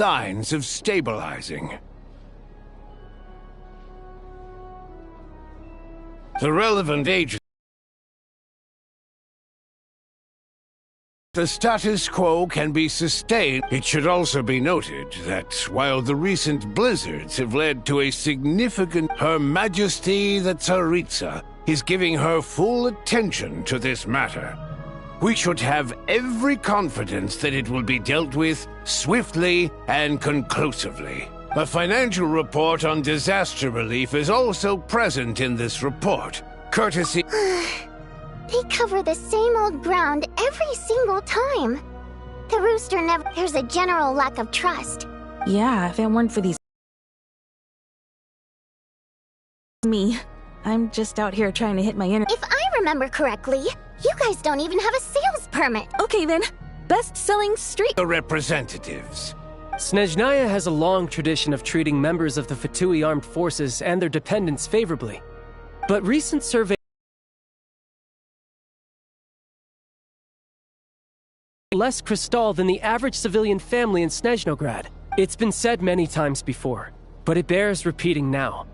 signs of stabilizing. The relevant agency. The status quo can be sustained. It should also be noted that while the recent blizzards have led to a significant, Her Majesty the Tsaritsa is giving her full attention to this matter. We should have every confidence that it will be dealt with swiftly and conclusively. A financial report on disaster relief is also present in this report, courtesy... They cover the same old ground every single time. The rooster never... There's a general lack of trust. Yeah, if it weren't for these... Me. I'm just out here trying to hit my inner... If I remember correctly, you guys don't even have a sales permit. Okay then, best-selling street... The representatives. Snezhnaya has a long tradition of treating members of the Fatui armed forces and their dependents favorably. But recent surveys less crystal than the average civilian family in Snezhnograd. It's been said many times before, but it bears repeating now.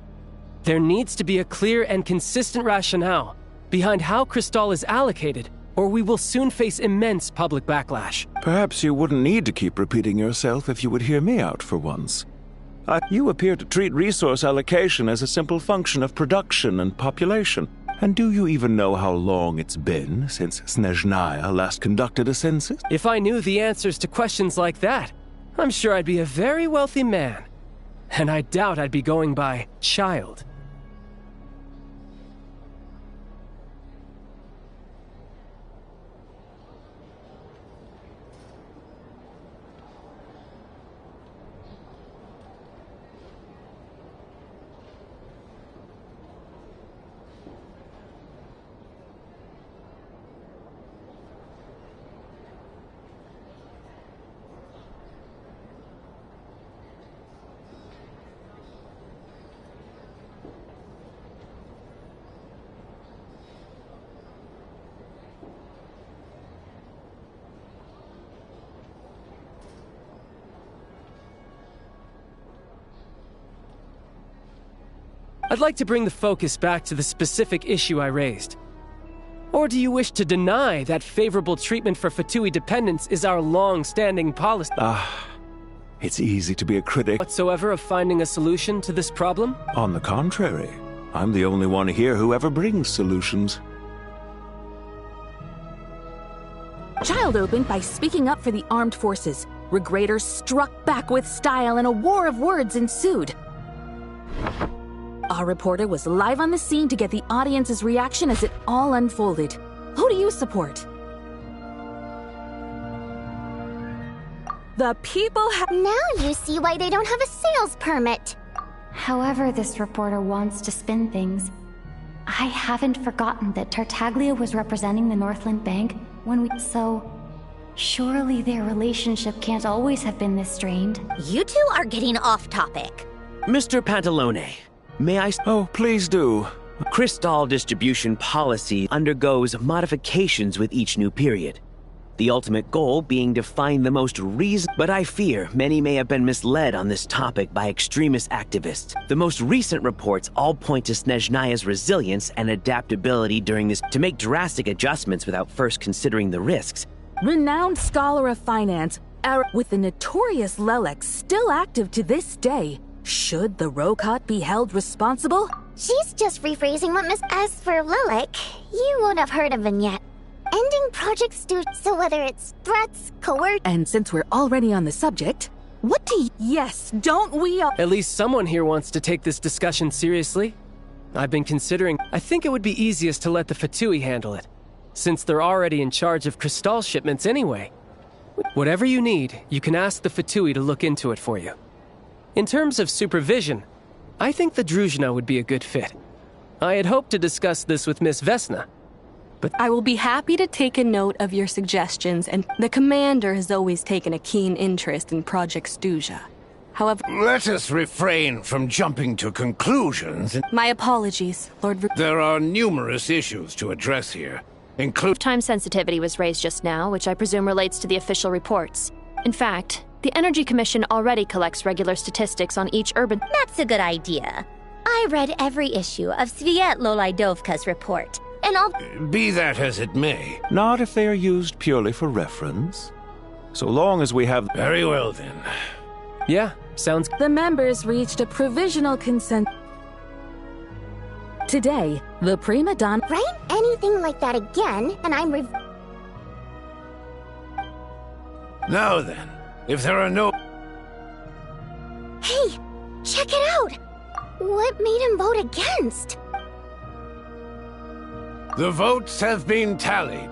There needs to be a clear and consistent rationale behind how crystal is allocated, or we will soon face immense public backlash. Perhaps you wouldn't need to keep repeating yourself if you would hear me out for once. You appear to treat resource allocation as a simple function of production and population. And do you even know how long it's been since Snezhnaya last conducted a census? If I knew the answers to questions like that, I'm sure I'd be a very wealthy man. And I doubt I'd be going by child. I'd like to bring the focus back to the specific issue I raised. Or do you wish to deny that favorable treatment for Fatui dependents is our long-standing policy? It's easy to be a critic. Whatsoever of finding a solution to this problem? On the contrary, I'm the only one here who ever brings solutions. Child opened by speaking up for the armed forces. Regraders struck back with style and a war of words ensued. Our reporter was live on the scene to get the audience's reaction as it all unfolded. Who do you support? The people have... Now you see why they don't have a sales permit. However this reporter wants to spin things, I haven't forgotten that Tartaglia was representing the Northland Bank when we... So, surely their relationship can't always have been this strained. You two are getting off topic. Mr. Pantalone, may I... Oh, please do. Crystal distribution policy undergoes modifications with each new period. The ultimate goal being to find the most reason... But I fear many may have been misled on this topic by extremist activists. The most recent reports all point to Snezhnaya's resilience and adaptability during this... to make drastic adjustments without first considering the risks. Renowned scholar of finance, with the notorious Lelek still active to this day. Should the Rokot be held responsible? She's just rephrasing what Miss... As for Lilac, you won't have heard of him yet. Ending Project Stu... So whether it's threats, coercion... And since we're already on the subject, what do you... Yes, don't we all... At least someone here wants to take this discussion seriously. I've been considering... I think it would be easiest to let the Fatui handle it, since they're already in charge of Crystal shipments anyway. Whatever you need, you can ask the Fatui to look into it for you. In terms of supervision, I think the Druzhna would be a good fit. I had hoped to discuss this with Miss Vesna, but... I will be happy to take a note of your suggestions, and the commander has always taken a keen interest in Project Stuja. However... Let us refrain from jumping to conclusions. My apologies, Lord... There are numerous issues to address here, including... Time sensitivity was raised just now, which I presume relates to the official reports. In fact, The Energy Commission already collects regular statistics on each urban... That's a good idea. I read every issue of Svietloslaidovka's report, and all... Be that as it may. Not if they are used purely for reference. So long as we have... Very well, then. Yeah, sounds... The members reached a provisional consent. Today, the prima donna... Write anything like that again, and I'm Now then, if there are no... Hey, check it out! What made him vote against? The votes have been tallied.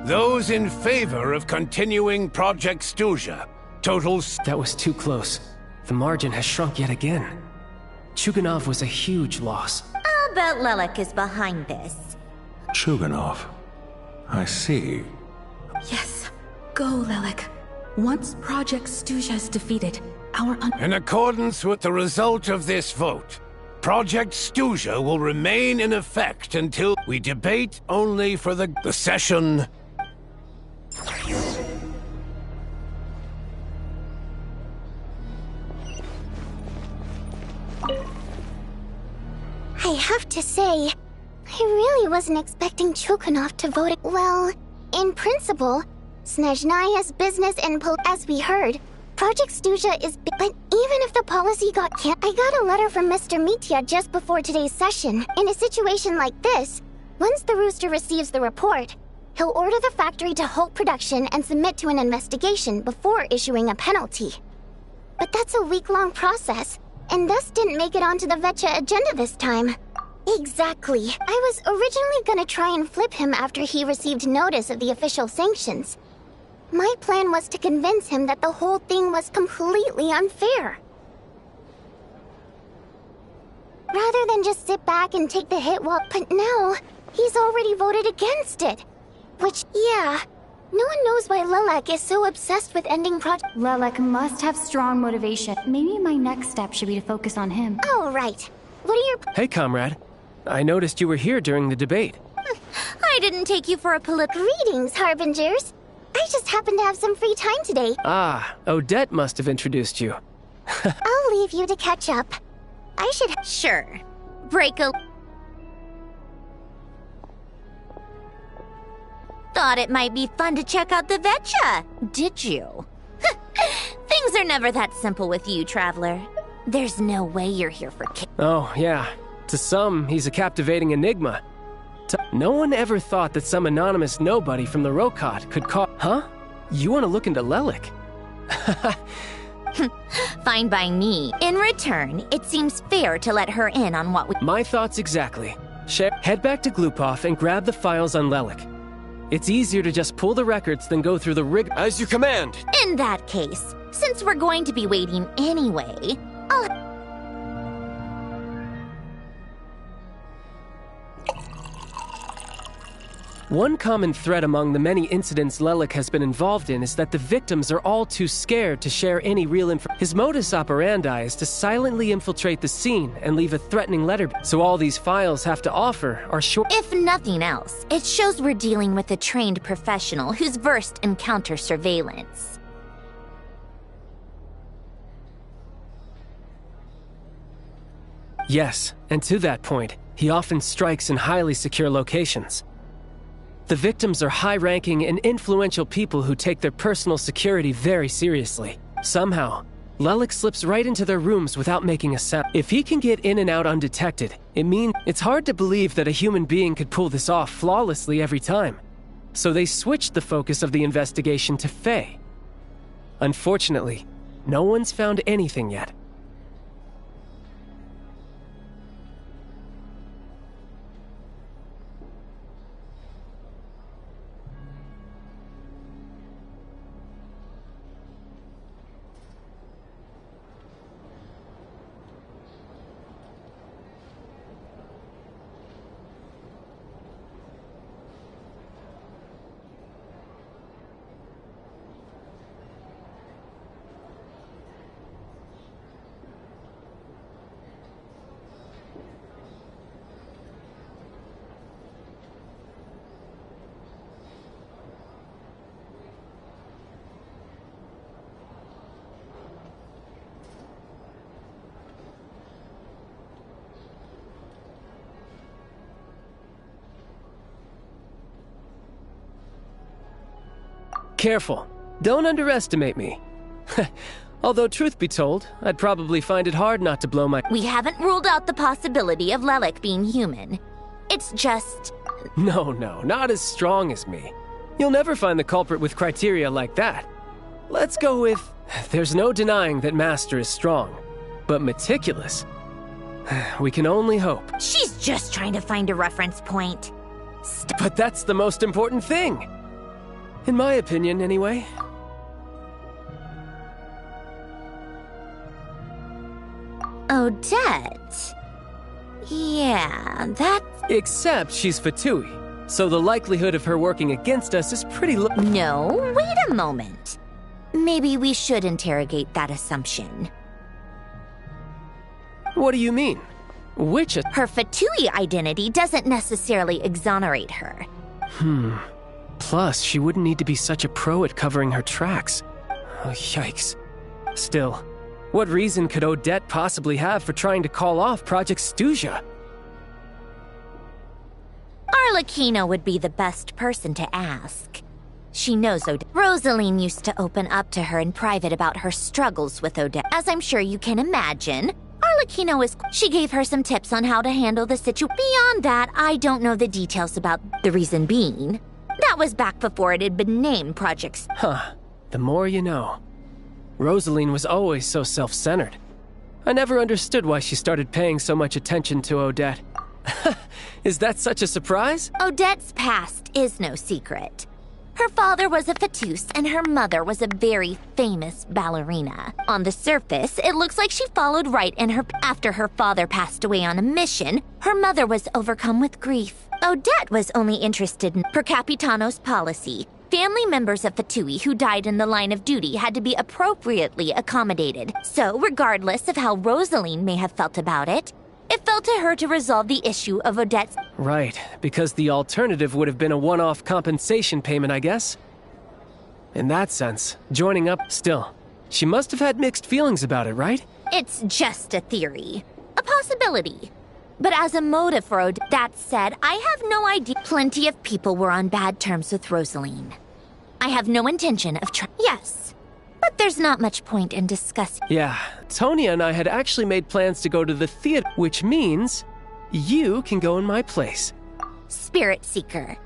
Those in favor of continuing Project Stuja totals... That was too close. The margin has shrunk yet again. Chuganov was a huge loss. I'll bet Lelek is behind this. Chuganov. I see. Yes. Go, Lelek. Once Project Stuja is defeated, In accordance with the result of this vote, Project Stuja will remain in effect until we debate only for the session. I have to say, I really wasn't expecting Chukanov to vote. Well, in principle, Snezhnaya's business and as we heard, Project Stuja is but even if the policy got I got a letter from Mr. Mitya just before today's session. In a situation like this, once the Rooster receives the report, he'll order the factory to halt production and submit to an investigation before issuing a penalty. But that's a week-long process, and thus didn't make it onto the Vetcha agenda this time. Exactly. I was originally gonna try and flip him after he received notice of the official sanctions. My plan was to convince him that the whole thing was completely unfair. Rather than just sit back and take the hit but now, he's already voted against it. Which, yeah, no one knows why Lelek is so obsessed with ending Project... Lelek must have strong motivation. Maybe my next step should be to focus on him. Oh, right. What are your... Hey, comrade. I noticed you were here during the debate. I didn't take you for a Greetings, Harbingers. I just happened to have some free time today. Ah, Odette must have introduced you. I'll leave you to catch up. I should... Sure. Break a... Thought it might be fun to check out the Vetcha, did you? Things are never that simple with you, Traveler. There's no way you're here for Oh, yeah. To some, he's a captivating enigma. No one ever thought that some anonymous nobody from the Rokot could call... Huh? You want to look into Lelek? Fine by me. In return, it seems fair to let her in on what we... My thoughts exactly. Head back to Glupov and grab the files on Lelek. It's easier to just pull the records than go through the rig... As you command! In that case, since we're going to be waiting anyway, I'll... One common thread among the many incidents Lelek has been involved in is that the victims are all too scared to share any real info. His modus operandi is to silently infiltrate the scene and leave a threatening letter, so all these files have to offer are short. If nothing else, it shows we're dealing with a trained professional who's versed in counter surveillance. Yes, and to that point, he often strikes in highly secure locations. The victims are high-ranking and influential people who take their personal security very seriously. Somehow, Lelek slips right into their rooms without making a sound. If he can get in and out undetected, it means it's hard to believe that a human being could pull this off flawlessly every time. So they switched the focus of the investigation to Faye. Unfortunately, no one's found anything yet. careful. Don't underestimate me. Although, truth be told, I'd probably find it hard not to blow my... We haven't ruled out the possibility of Lelek being human. It's just... No, not as strong as me. You'll never find the culprit with criteria like that. Let's go with... There's no denying that Master is strong, but meticulous. We can only hope. She's just trying to find a reference point. But that's the most important thing! In my opinion, anyway. Odette? Yeah, that... Except she's Fatui, so the likelihood of her working against us is pretty low. No, wait a moment. Maybe we should interrogate that assumption. What do you mean? Which... Her Fatui identity doesn't necessarily exonerate her. Plus, she wouldn't need to be such a pro at covering her tracks. Oh, yikes. Still, what reason could Odette possibly have for trying to call off Project Stuja? Arlecchino would be the best person to ask. She knows Odette. Rosaline used to open up to her in private about her struggles with Odette. As I'm sure you can imagine, Arlecchino is... She gave her some tips on how to handle the situation. Beyond that, I don't know the details about the reason being. That was back before it had been named Project... The more you know. Rosaline was always so self-centered. I never understood why she started paying so much attention to Odette. Is that such a surprise? Odette's past is no secret. Her father was a fatus and her mother was a very famous ballerina. On the surface, it looks like she followed right in her... After her father passed away on a mission, her mother was overcome with grief. Odette was only interested in per Capitano's policy. Family members of Fatui who died in the line of duty had to be appropriately accommodated. So, regardless of how Rosaline may have felt about it, it fell to her to resolve the issue of Odette's... Right, because the alternative would have been a one-off compensation payment, I guess. In that sense, joining up... Still, she must have had mixed feelings about it, right? It's just a theory. A possibility. But as a motive for Odette... That said, I have no idea... Plenty of people were on bad terms with Rosaline. I have no intention of Yes. But there's not much point in discussing... Yeah, Tonya and I had actually made plans to go to the theater, which means you can go in my place. Spirit Seeker.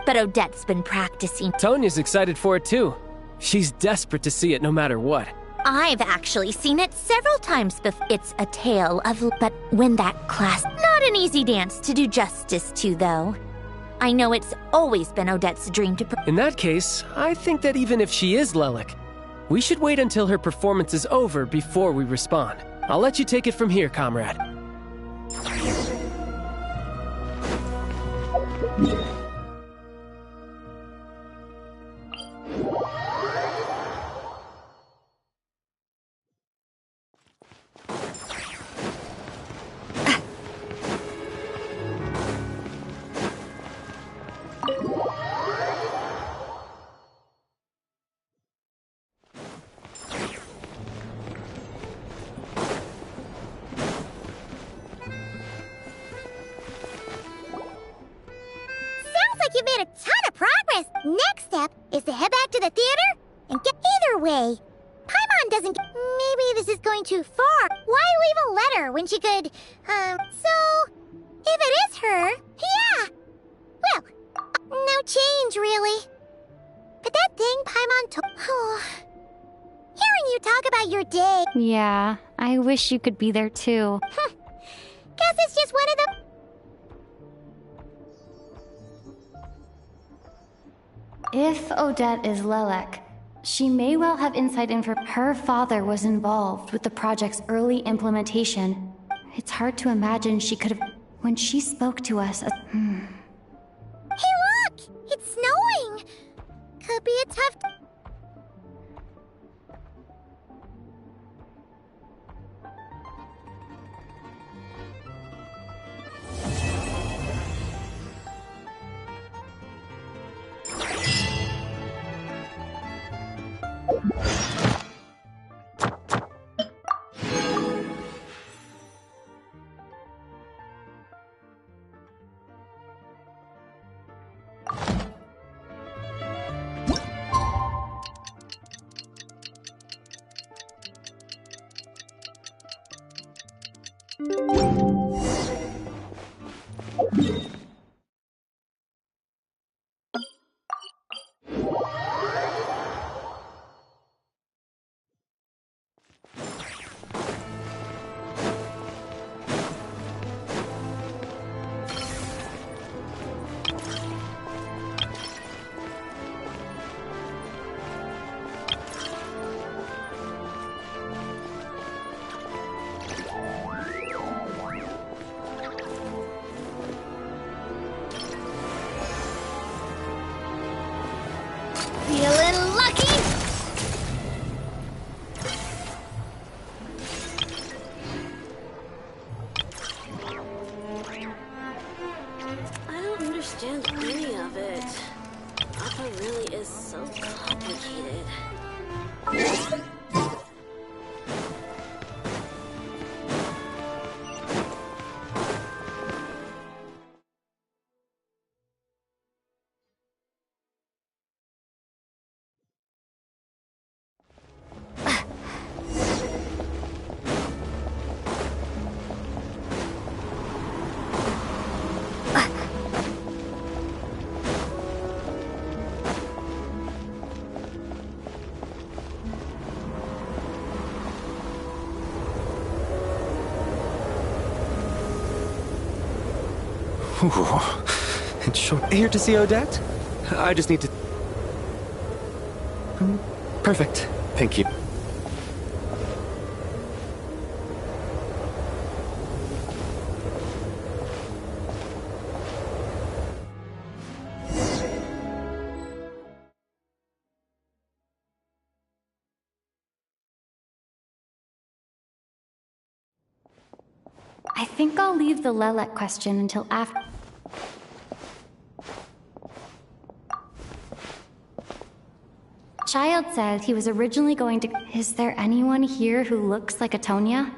But Odette's been practicing... Tonya's excited for it too. She's desperate to see it no matter what. I've actually seen it several times before. It's a tale of... But when that class... Not an easy dance to do justice to, though. I know it's always been Odette's dream to... In that case, I think that even if she is Lelek, we should wait until her performance is over before we respond. I'll let you take it from here, comrade. You made a ton of progress. Next step is to head back to the theater and get... Either way, Paimon doesn't... Maybe this is going too far. Why leave a letter when she could... So... If it is her, yeah. Well, no change, really. But that thing Paimon told... Hearing you talk about your day... Yeah, I wish you could be there too. Guess it's just one of the... If Odette is Lelek, she may well have insight into her father was involved with the project's early implementation. It's hard to imagine she could have... When she spoke to us... Hey look! It's snowing! Could be a tough... Feeling lucky? I don't understand any of it. Appa really is so complicated. Ooh, it's short. Here to see Odette? I just need to... Perfect. Thank you. I think I'll leave the Lelek question until after. Child said he was originally going to. Is there anyone here who looks like Atonia?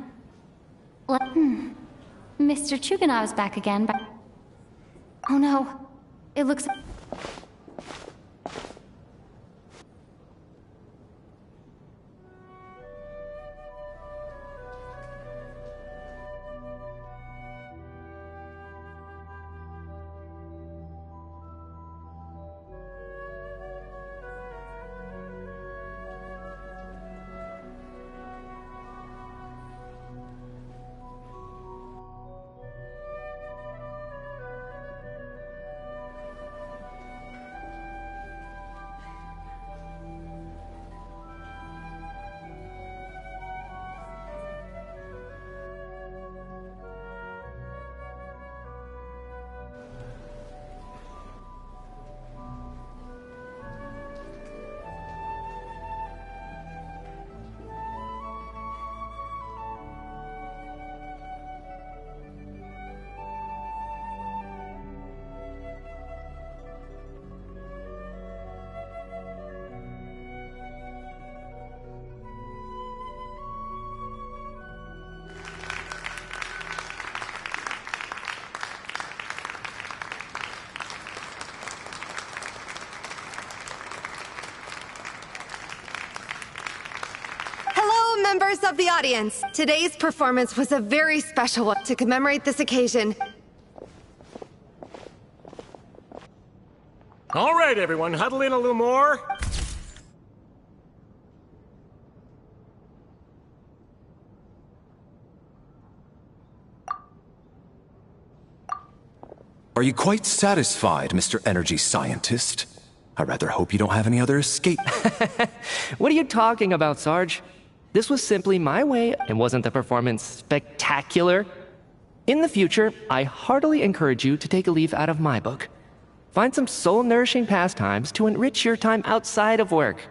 Mr. Chuganov's back again, but. Oh no. It looks. Members of the audience, today's performance was a very special one to commemorate this occasion. All right, everyone, huddle in a little more. Are you quite satisfied, Mr. Energy Scientist? I rather hope you don't have any other escape. What are you talking about, Sarge? This was simply my way, and wasn't the performance spectacular? In the future, I heartily encourage you to take a leaf out of my book. Find some soul-nourishing pastimes to enrich your time outside of work.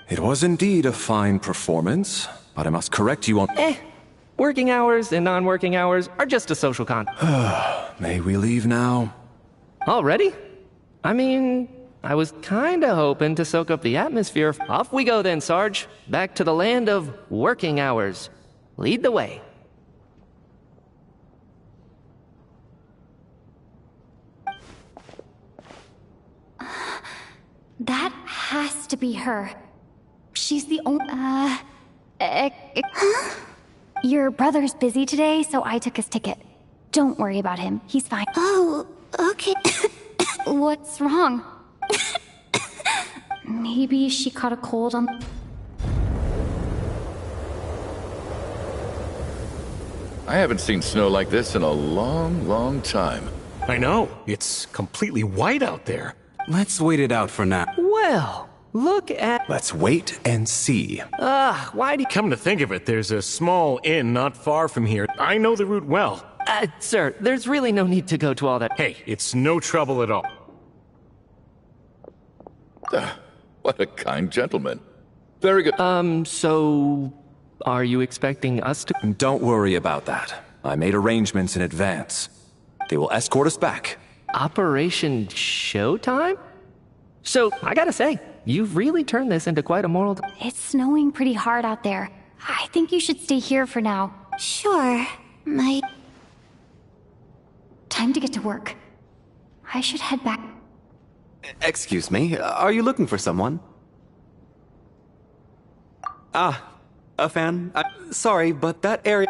It was indeed a fine performance, but I must correct you on... Working hours and non-working hours are just a social con. May we leave now? Already? I mean, I was kinda hoping to soak up the atmosphere. Off we go then, Sarge. Back to the land of working hours. Lead the way. That has to be her. She's the only... Your brother's busy today, so I took his ticket. Don't worry about him. He's fine. Oh, okay. What's wrong? Maybe she caught a cold on... I haven't seen snow like this in a long, long time. I know. It's completely white out there. Let's wait it out for now. Well, look at... Let's wait and see. Why do you... Come to think of it, there's a small inn not far from here. I know the route well. Sir, there's really no need to go to all that. Hey, it's no trouble at all. What a kind gentleman. Very good. So... Are you expecting us to... Don't worry about that. I made arrangements in advance. They will escort us back. Operation Showtime? So, I gotta say, you've really turned this into quite a moral... It's snowing pretty hard out there. I think you should stay here for now. Sure. Time to get to work. I should head back. Excuse me, are you looking for someone? A fan? Sorry, but that area...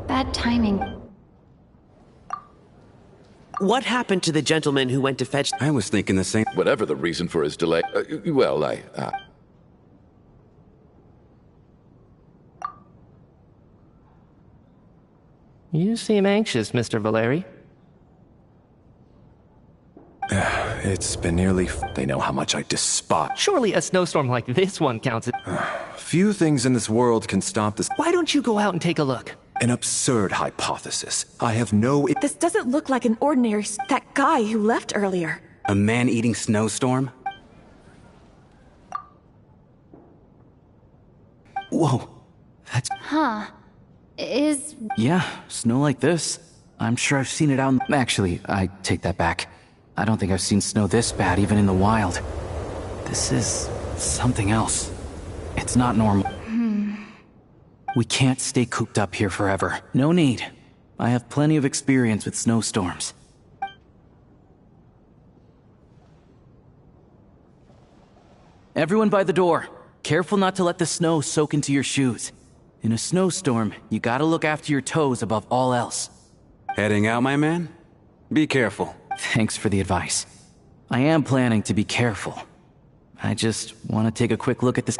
Bad timing. What happened to the gentleman who went to fetch... I was thinking the same... Whatever the reason for his delay, You seem anxious, Mr. Valeri. It's been nearly... They know how much I despise... Surely a snowstorm like this one counts. Few things in this world can stop this... Why don't you go out and take a look? An absurd hypothesis. I have no... This doesn't look like an ordinary... That guy who left earlier. A man-eating snowstorm? Whoa. That's... Yeah, snow like this. I'm sure I've seen it out in... Actually, I take that back. I don't think I've seen snow this bad, even in the wild. This is... something else. It's not normal. We can't stay cooped up here forever. No need. I have plenty of experience with snowstorms. Everyone by the door. Careful not to let the snow soak into your shoes. In a snowstorm, you gotta look after your toes above all else. Heading out, my man? Be careful. Thanks for the advice. I am planning to be careful. I just want to take a quick look at this...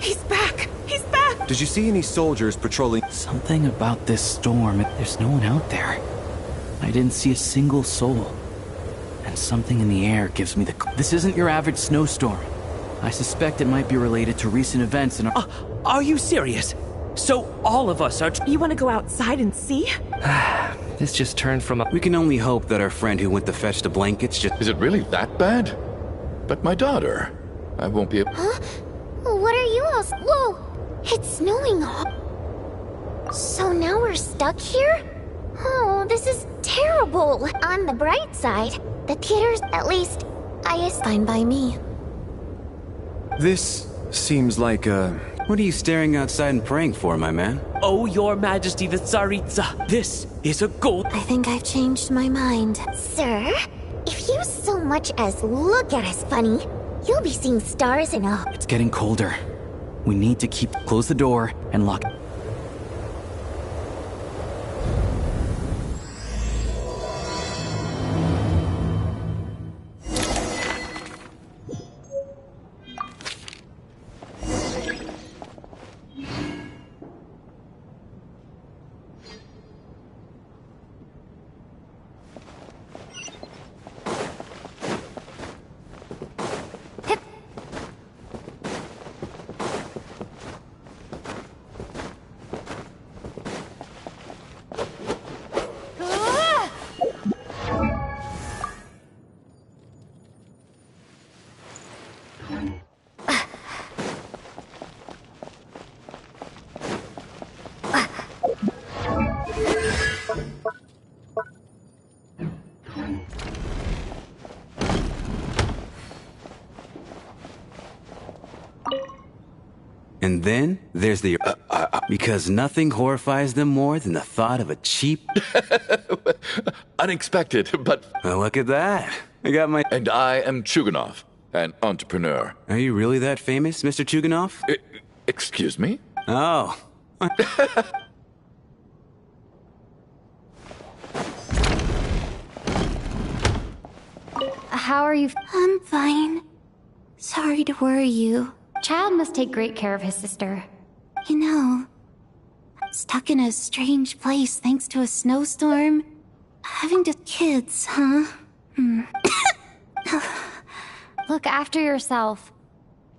He's back! He's back! Did you see any soldiers patrolling? Something about this storm. There's no one out there. I didn't see a single soul. And something in the air gives me the... This isn't your average snowstorm. I suspect it might be related to recent events in our... Are you serious? So all of us are... You want to go outside and see? This just turned from a... We can only hope that our friend who went to fetch the blankets just... Is it really that bad? But my daughter... I won't be able... Huh? What are you all... Whoa! It's snowing. So now we're stuck here? Oh, this is terrible. On the bright side, the theater's, at least, is fine by me. This seems like a... What are you staring outside and praying for, my man? Oh, your majesty the Tsaritsa, this is a gold... I think I've changed my mind. Sir, if you so much as look at us funny, you'll be seeing stars in a... It's getting colder. We need to close the door and lock... And then there's the... because nothing horrifies them more than the thought of a cheap... Unexpected, but... Well, look at that. I got my... And I am Chuganov, an entrepreneur. Are you really that famous, Mr. Chuganov? Excuse me? Oh. How are you? I'm fine. Sorry to worry you. Chad must take great care of his sister. You know, I'm stuck in a strange place thanks to a snowstorm. Having to kids, huh? Look after yourself.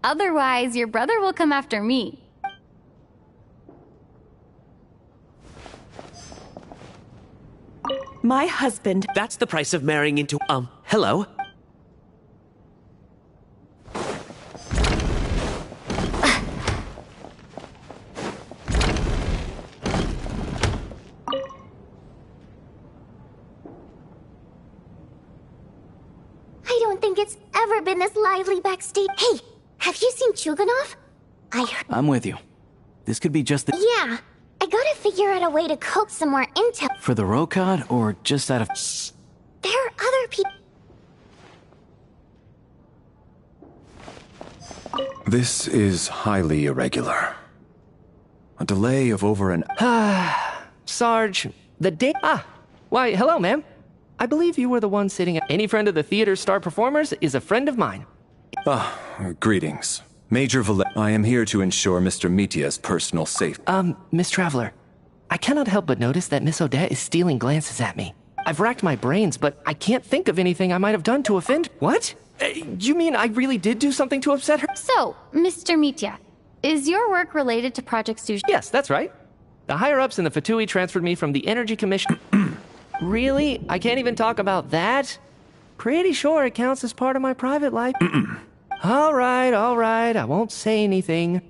Otherwise, your brother will come after me. My husband... That's the price of marrying into... hello? I don't think it's ever been this lively backstage. Hey, have you seen Chuganov? I'm with you. This could be just the... Yeah, I gotta figure out a way to coax some more intel. For the Rokad, or just out of... Shh! There are other people... This is highly irregular. A delay of over an... Sarge, the day... Why, hello, ma'am. I believe you were the one sitting at... Any friend of the theater's star performers is a friend of mine. Greetings. Major I am here to ensure Mr. Mitya's personal safety. Miss Traveler, I cannot help but notice that Miss Odette is stealing glances at me. I've racked my brains, but I can't think of anything I might have done to offend... What? You mean I really did do something to upset her? So, Mr. Mitya, is your work related to Project Suja? Yes, that's right. The higher-ups in the Fatui transferred me from the Energy Commission... Really? I can't even talk about that? Pretty sure it counts as part of my private life. All right, I won't say anything.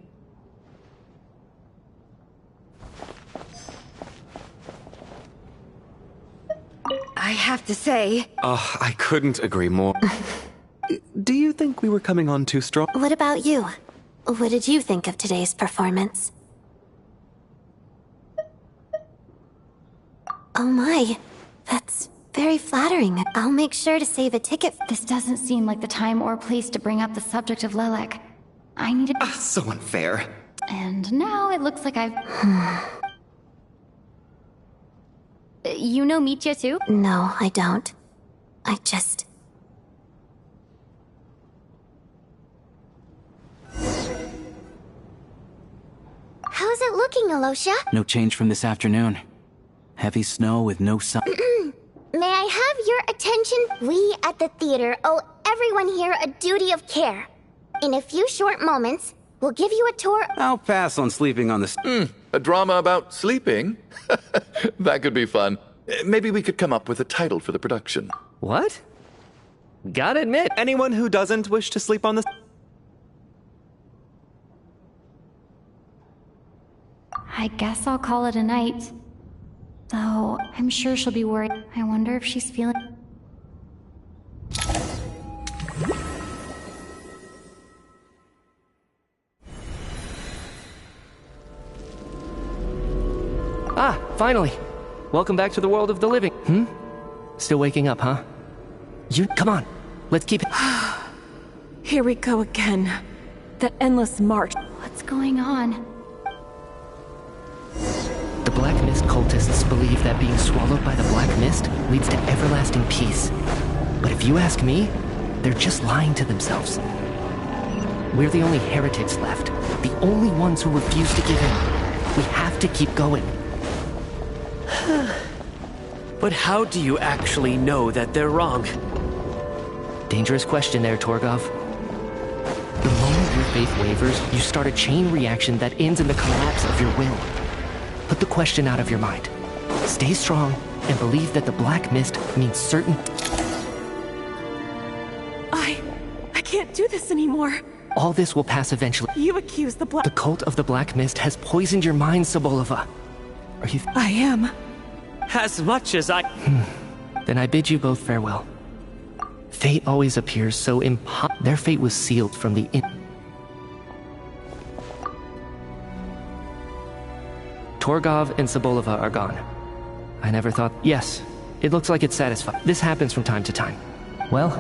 I have to say... I couldn't agree more. Do you think we were coming on too strong? What about you? What did you think of today's performance? Oh my, that's very flattering. I'll make sure to save a ticket. This doesn't seem like the time or place to bring up the subject of Lelek. I need to... So unfair. And now it looks like I've... You know Mitya too? No, I don't. I just... How's it looking, Alosha? No change from this afternoon. Heavy snow with no sun. May I have your attention? We at the theater owe everyone here a duty of care. In a few short moments, we'll give you a tour. I'll pass on sleeping on the... A drama about sleeping? That could be fun. Maybe we could come up with a title for the production. What? Gotta admit, anyone who doesn't wish to sleep on the... I guess I'll call it a night. Though, I'm sure she'll be worried. I wonder if she's feeling... Finally. Welcome back to the world of the living. Still waking up, huh? Come on. Let's keep it... Here we go again. The endless march. What's going on? The Black Mist cultists believe that being swallowed by the Black Mist leads to everlasting peace. But if you ask me, they're just lying to themselves. We're the only heretics left. The only ones who refuse to give in. We have to keep going. But how do you actually know that they're wrong? Dangerous question there, Torgov. The moment your faith wavers, you start a chain reaction that ends in the collapse of your will. Put the question out of your mind. Stay strong and believe that the Black Mist means certain... I can't do this anymore. All this will pass eventually. You accuse the The cult of the Black Mist has poisoned your mind, Sobolova. Are you... I am. As much as I... Then I bid you both farewell. Fate always appears so Their fate was sealed from the Torgov and Sobolova are gone. I never thought... Yes, it looks like it's satisfied. This happens from time to time. Well,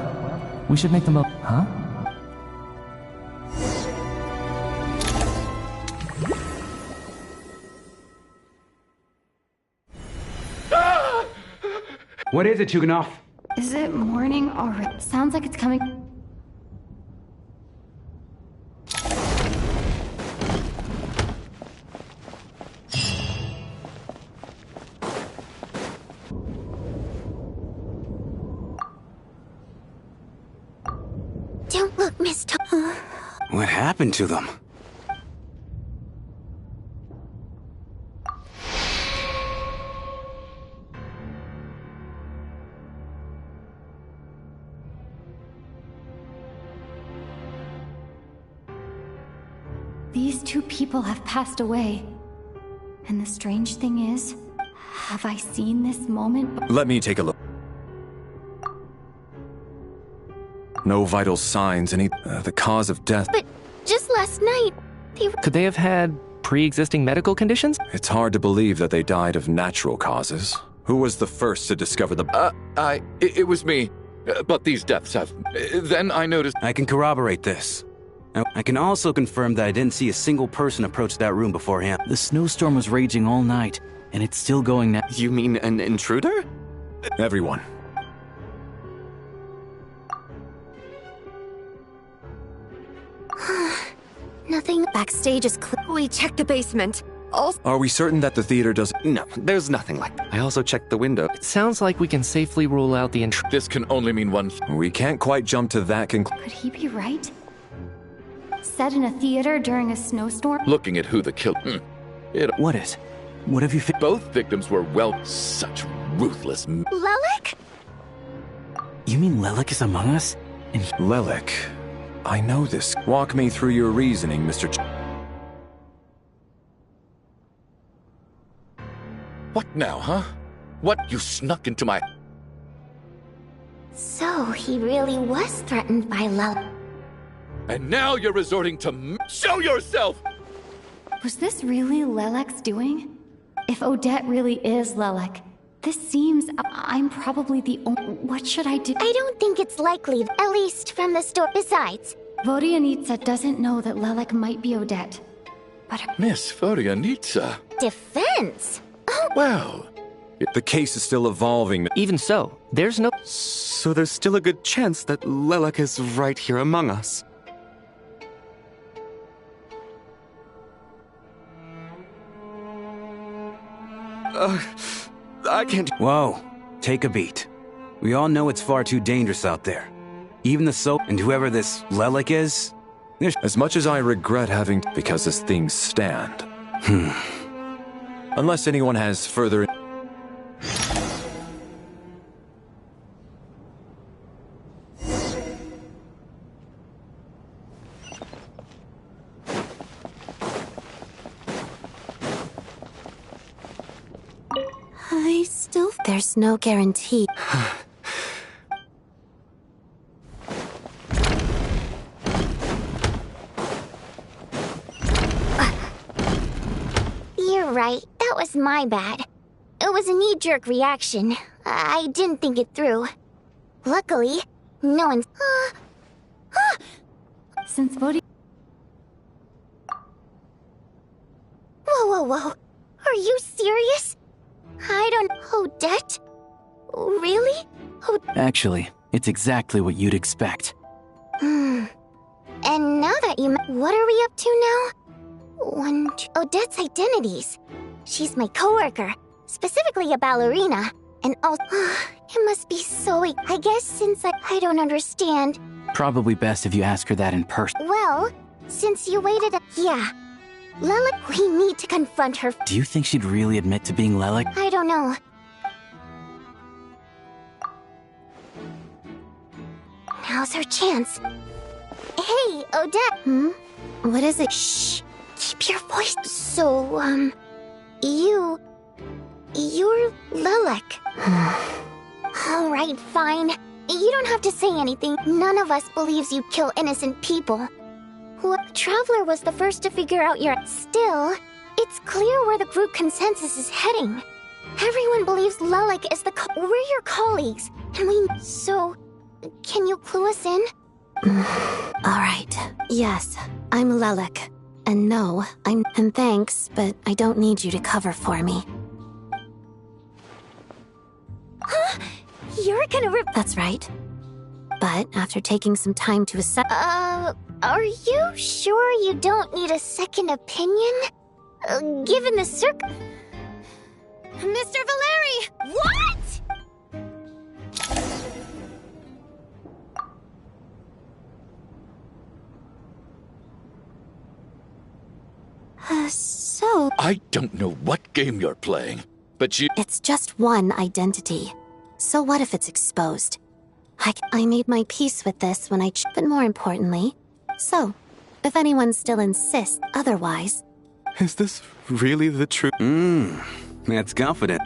we should make the most... Huh? What is it, Tuganov? Is it morning already? Sounds like it's coming. Don't look, Mr. What happened to them? These two people have passed away. And the strange thing is, have I seen this moment? Let me take a look. No vital signs, the cause of death. But just last night, Could they have had pre-existing medical conditions? It's hard to believe that they died of natural causes. Who was the first to discover the... It was me. But these deaths have... Then I noticed... I can corroborate this. I can also confirm that I didn't see a single person approach that room beforehand. The snowstorm was raging all night, and it's still going now. You mean an intruder? Everyone. Nothing. Backstage is clear. We checked the basement. Are we certain that the theater does... No, there's nothing like that. I also checked the window. It sounds like we can safely rule out the intruder. This can only mean one thing. We can't quite jump to that conclusion. Could he be right? Set in a theater during a snowstorm? Looking at who the killer... What is? What have you... Both victims were, such ruthless... Lelek? You mean Lelek is among us? And Lelek... I know this. Walk me through your reasoning, Mr. What now, huh? What? You snuck into my... So, he really was threatened by Lelek. And now you're resorting to... Show yourself! Was this really Lelek's doing? If Odette really is Lelek, this seems... I'm probably the only... What should I do? I don't think it's likely, at least from the store. Besides, Vodianitsa doesn't know that Lelek might be Odette. But Miss Vodianitsa... Defense? Well... The case is still evolving. Even so, there's no... So there's still a good chance that Lelek is right here among us. I can't... Whoa, take a beat. We all know it's far too dangerous out there. Even the soap and whoever this Lelek is... As much as I regret having... Because as things stand. Unless anyone has further... There's no guarantee. You're right. That was my bad. It was a knee-jerk reaction. I didn't think it through. Luckily, no one's... Since Vodi... Whoa. Are you serious? I don't... Odette? Really? Actually, it's exactly what you'd expect. And now that you... What are we up to now? Odette's identities. She's my coworker, specifically a ballerina. And also... it must be so... I guess since I don't understand... Probably best if you ask her that in person. Well, since you waited... Yeah. Lelek, we need to confront her. Do you think she'd really admit to being Lelek? I don't know. Now's her chance. Hey, Odette! What is it? Shh! Keep your voice... So, you're Lelek. Alright, fine. You don't have to say anything. None of us believes you kill innocent people. What Traveler was the first to figure out your... Still, It's clear where the group consensus is heading. Everyone believes Lelik is we're your colleagues, and we... So, can you clue us in? Alright. Yes, I'm Lelik. And no, And thanks, but I don't need you to cover for me. Huh? You're gonna That's right. But after taking some time to assess... Are you sure you don't need a second opinion? Given the Mr. Valeri! What?! So... I don't know what game you're playing, but you... It's just one identity. So what if it's exposed? I made my peace with this when I... But more importantly... So, if anyone still insists otherwise... Is this really the truth? That's confident.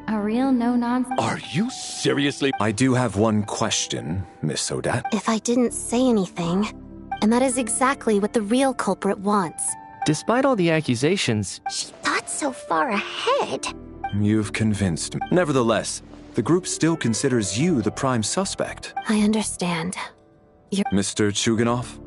A real no-nonsense... Are you seriously... I do have one question, Miss Odette. If I didn't say anything... And that is exactly what the real culprit wants. Despite all the accusations... She thought so far ahead. You've convinced me. Nevertheless, the group still considers you the prime suspect. I understand. Mr. Chuganov?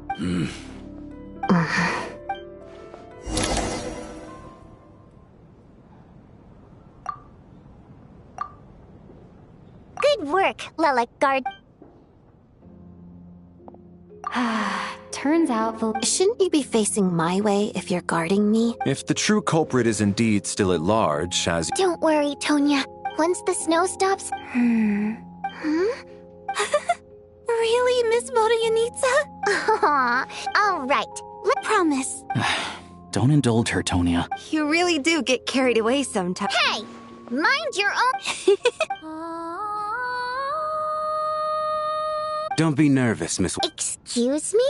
Good work, Lelik Guard. Turns out... Shouldn't you be facing my way if you're guarding me? If the true culprit is indeed still at large, as... Don't worry, Tonya. Once the snow stops... Really, Miss Vodoyanitsa? Aww. All right. Promise. Don't indulge her, Tonya. You really do get carried away sometimes. Hey! Mind your own... Don't be nervous, Miss... Excuse me?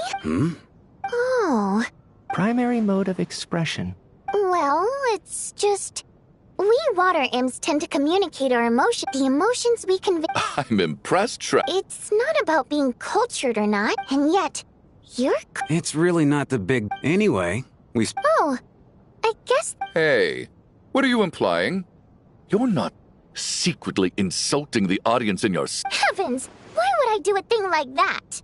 Oh. Primary mode of expression. Well, it's just... We water imps tend to communicate our emotions. The emotions we convey... I'm impressed, It's not about being cultured or not, and yet... You're... It's really not the big... Anyway, we... Oh, I guess... Hey, what are you implying? You're not secretly insulting the audience in your... Heavens! Why would I do a thing like that?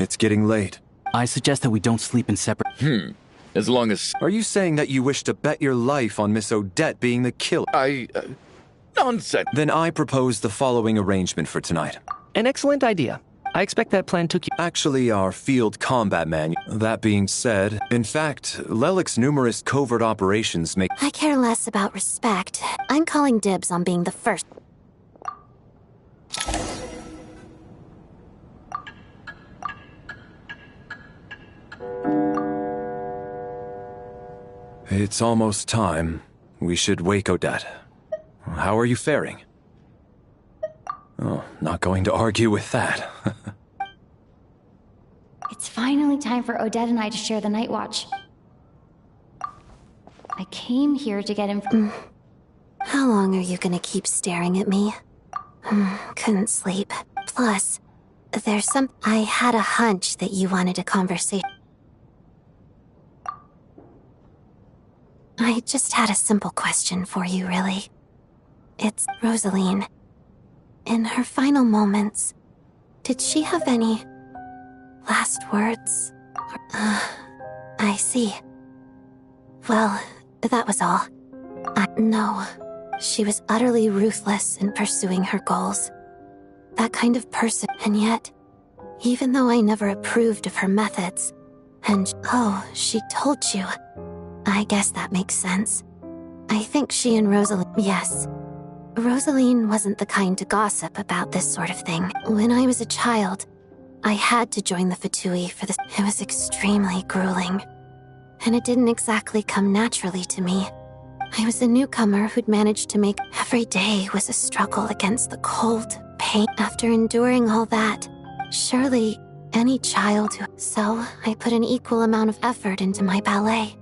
It's getting late. I suggest that we don't sleep in separate... As long as... Are you saying that you wish to bet your life on Miss Odette being the killer? Nonsense. Then I propose the following arrangement for tonight. An excellent idea. I expect that plan took you... Actually, our field combat manual. That being said, in fact, Lelik's numerous covert operations make... I care less about respect. I'm calling dibs on being the first. It's almost time. We should wake Odette. How are you faring? Oh, not going to argue with that. It's finally time for Odette and I to share the night watch. I came here to get him... How long are you gonna keep staring at me? Couldn't sleep. Plus, there's some... I had a hunch that you wanted a conversation. I just had a simple question for you, really. It's Rosaline. In her final moments, did she have any last words? I see. Well, that was all. No, she was utterly ruthless in pursuing her goals. That kind of person, and yet, even though I never approved of her methods, and oh, she told you. I guess that makes sense. I think she and Rosaline... Yes. Rosaline wasn't the kind to gossip about this sort of thing. When I was a child, I had to join the Fatui for this. It was extremely grueling. And it didn't exactly come naturally to me. I was a newcomer who'd managed to make... Every day was a struggle against the cold, pain. After enduring all that, surely any child who... So, I put an equal amount of effort into my ballet.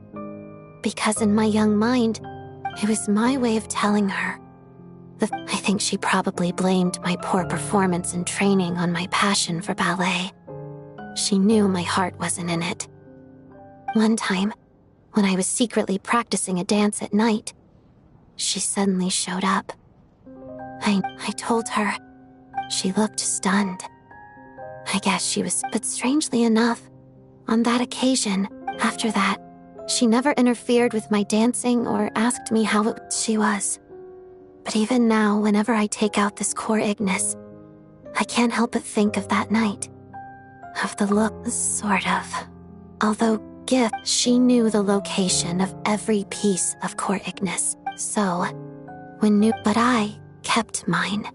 Because in my young mind, it was my way of telling her. I think she probably blamed my poor performance in training on my passion for ballet. She knew my heart wasn't in it. One time, when I was secretly practicing a dance at night, she suddenly showed up. I told her. She looked stunned. I guess she was, but strangely enough, on that occasion, after that, she never interfered with my dancing or asked me how she was. But even now, whenever I take out this core Ignis, I can't help but think of that night. Of the look, sort of. Although gift, she knew the location of every piece of core Ignis. So, but I kept mine.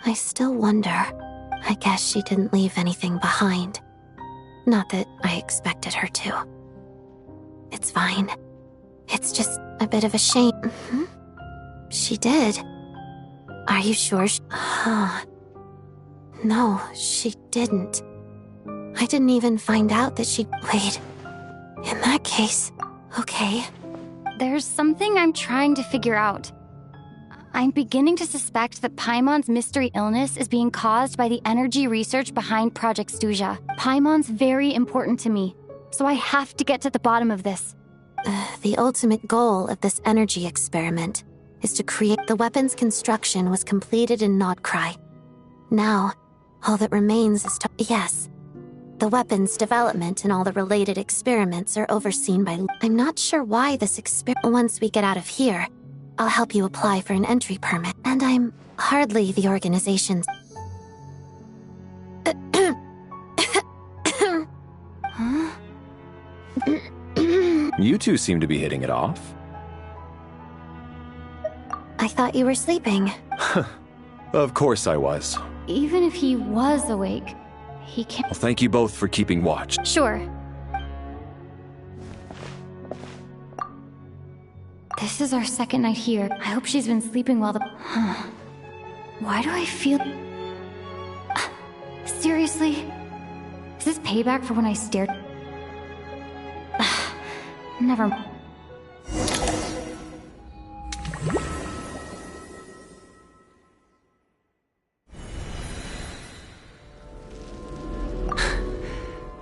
I still wonder. I guess she didn't leave anything behind. Not that I expected her to. It's fine. It's just a bit of a shame. She did. Are you sure? No, she didn't. I didn't even find out that she... Wait. In that case, okay. There's something I'm trying to figure out. I'm beginning to suspect that Paimon's mystery illness is being caused by the energy research behind Project Stuja. Paimon's very important to me, so I have to get to the bottom of this. The ultimate goal of this energy experiment is to create... The weapon's construction was completed in Nodcry. Now, all that remains is to... Yes. The weapon's development and all the related experiments are overseen by... I'm not sure why this Once we get out of here, I'll help you apply for an entry permit. And I'm hardly the organization's... Huh? You two seem to be hitting it off. I thought you were sleeping. Of course I was. Even if he was awake, he can't... Well, thank you both for keeping watch. Sure. This is our second night here. I hope she's been sleeping while the... Why do I feel... Seriously? Is this payback for when I stared... Never mind.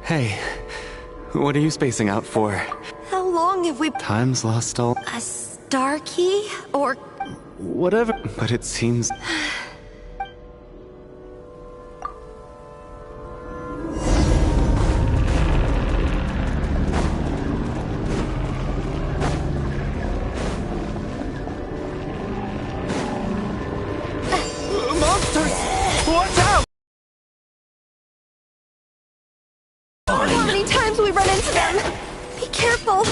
Hey, what are you spacing out for? How long have we... Time's lost all... A star key? Or... Whatever, but it seems... Monsters! Watch out! How many times we run into them? Be careful!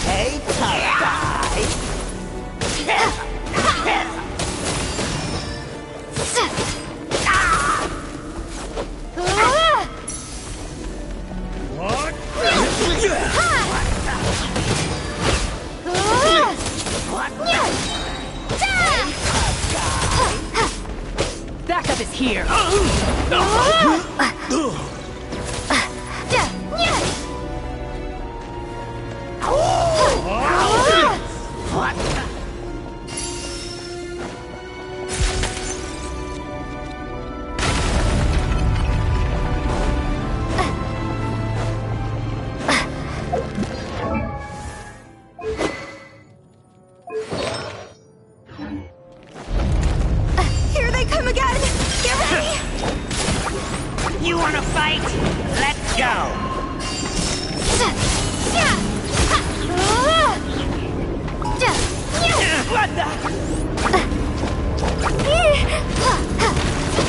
Hey, tough guy! Backup is here. Here they come again! Get ready! You wanna fight? Let's go! What the?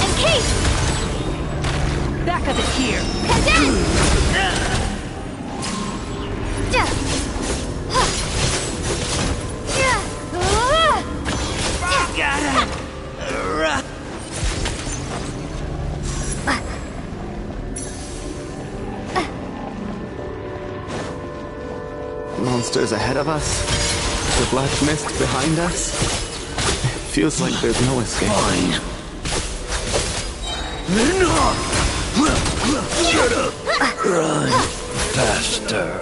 Encase! Backup is here. Monsters ahead of us, the black mist behind us. It feels like there's no escape. Shut up! Run! Faster.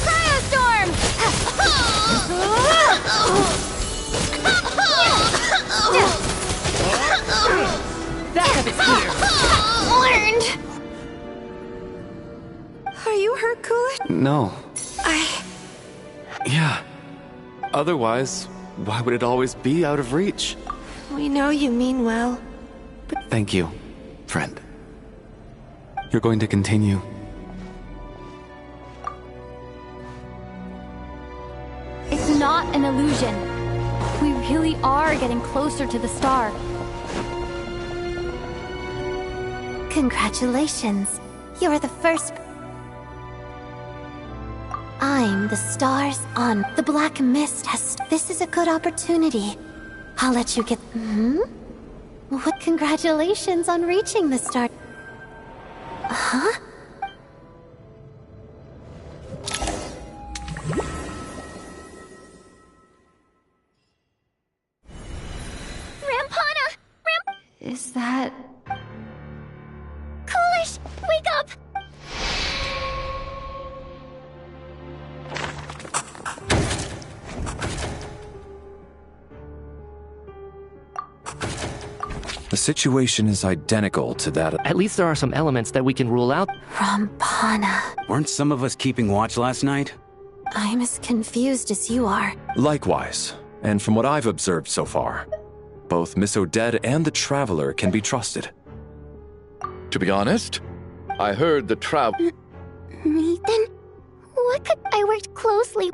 Cryostorm! That is Learned! Are you hurt, Coolidge? No. Yeah. Otherwise, why would it always be out of reach? We know you mean well. Thank you, friend. You're going to continue. It's not an illusion. We really are getting closer to the star. Congratulations. You're the first. I'm the stars on. The black mist has. This is a good opportunity. I'll let you get. What? Congratulations on reaching the star. Huh? Rampana! Is that... Coolish, wake up! The situation is identical to that. At least there are some elements that we can rule out. Rampana. Weren't some of us keeping watch last night? I'm as confused as you are. Likewise, and from what I've observed so far, both Miss Odette and the Traveler can be trusted. To be honest, I heard the Nathan? What could... I worked closely...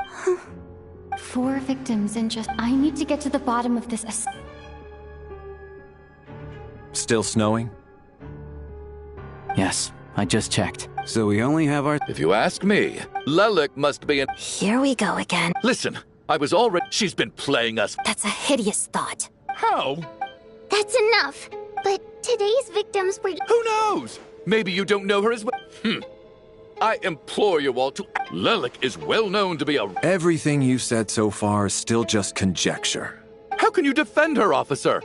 4 victims and just... I need to get to the bottom of this... Still snowing? Yes, I just checked. So we only have our... If you ask me, Lelik must be in... Here we go again. Listen, I was already... She's been playing us. That's a hideous thought. How? That's enough. But today's victims were... Who knows? Maybe you don't know her as well. I implore you all to... Lelik is well known to be a... Everything you've said so far is still just conjecture. How can you defend her, officer?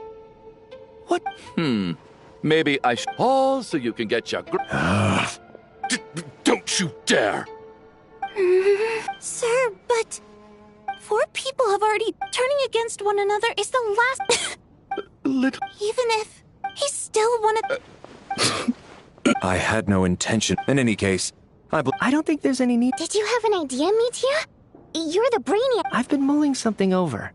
What? Maybe I should... All so you can get your... Don't you dare! Sir, but... 4 people have already... Turning against one another is the last... Little... Even if... He's still one of... I had no intention. In any case, I don't think there's any need... Did you have an idea, Mitya? You're the brainiac. I've been mulling something over.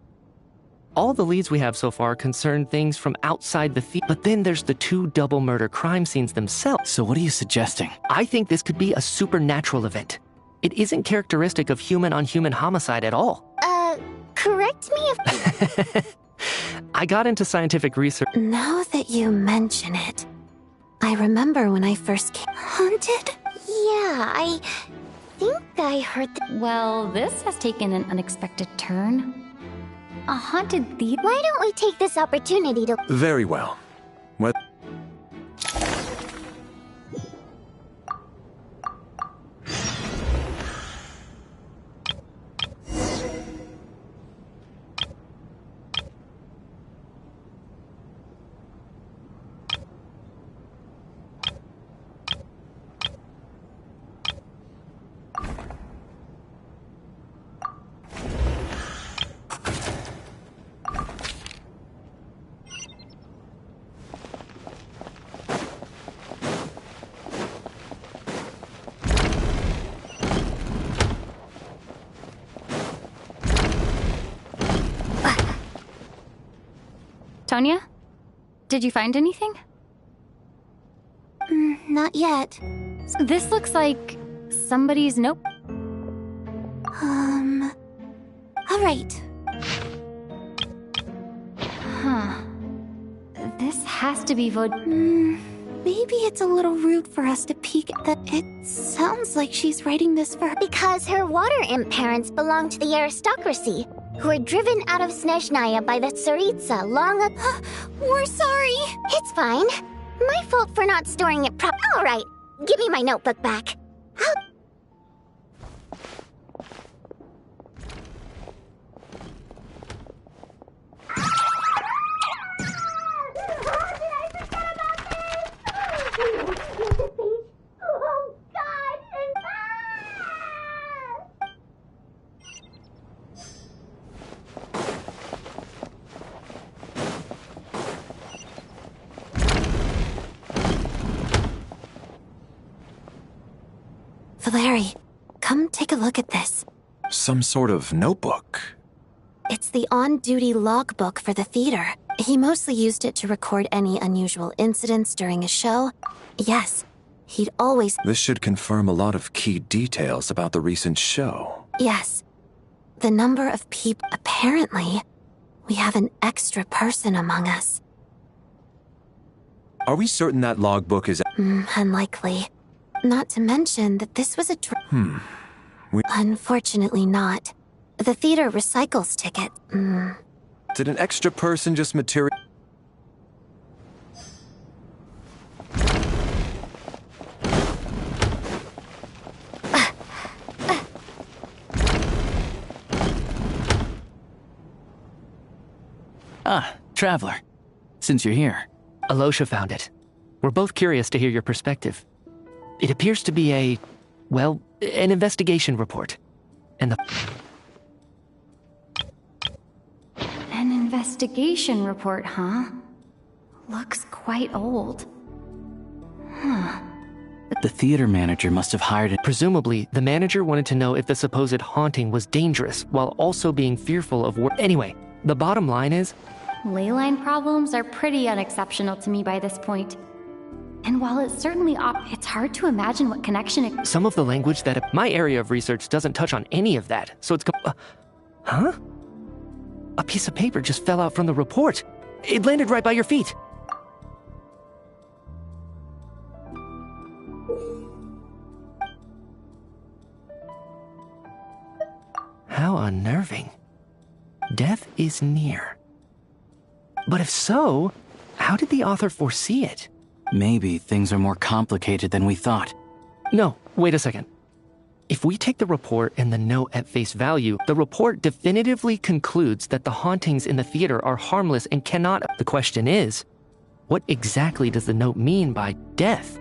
All the leads we have so far concern things from outside the theater, but then there's the 2 double murder crime scenes themselves. So what are you suggesting? I think this could be a supernatural event. It isn't characteristic of human-on-human homicide at all. Correct me if... I got into scientific research. Now that you mention it, I remember when I first came... Haunted? Yeah, I think I heard that... Well, this has taken an unexpected turn. A haunted theater? Why don't we take this opportunity to... very well. What? Tonya? Did you find anything? Not yet. This looks like somebody's note. Alright. Huh. This has to be Maybe it's a little rude for us to peek at that. It sounds like she's writing this for her. Because her water imp parents belong to the aristocracy, who were driven out of Snezhnaya by the Tsaritsa long ago. We're sorry. It's fine. My fault for not storing it Alright, give me my notebook back. Larry, come take a look at this. Some sort of notebook. It's the on-duty logbook for the theater. He mostly used it to record any unusual incidents during a show. Yes, he'd always... This should confirm a lot of key details about the recent show. Yes. The number of people... Apparently, we have an extra person among us. Are we certain that logbook is... Unlikely. Not to mention that this was a... Unfortunately not. The theater recycles tickets. Did an extra person just material... Traveler. Since you're here. Alosha found it. We're both curious to hear your perspective. It appears to be an investigation report. And the... An investigation report, huh? Looks quite old. The theater manager must have hired it. Presumably, the manager wanted to know if the supposed haunting was dangerous, while also being fearful of Anyway, the bottom line is... Leyline problems are pretty unexceptional to me by this point. And while it's certainly it's hard to imagine what connection it... Some of the language that... My area of research doesn't touch on any of that, so it's... Huh? A piece of paper just fell out from the report. It landed right by your feet. How unnerving. Death is near. But if so, how did the author foresee it? Maybe things are more complicated than we thought. No, wait a second. If we take the report and the note at face value, the report definitively concludes that the hauntings in the theater are harmless and cannot... The question is, what exactly does the note mean by death?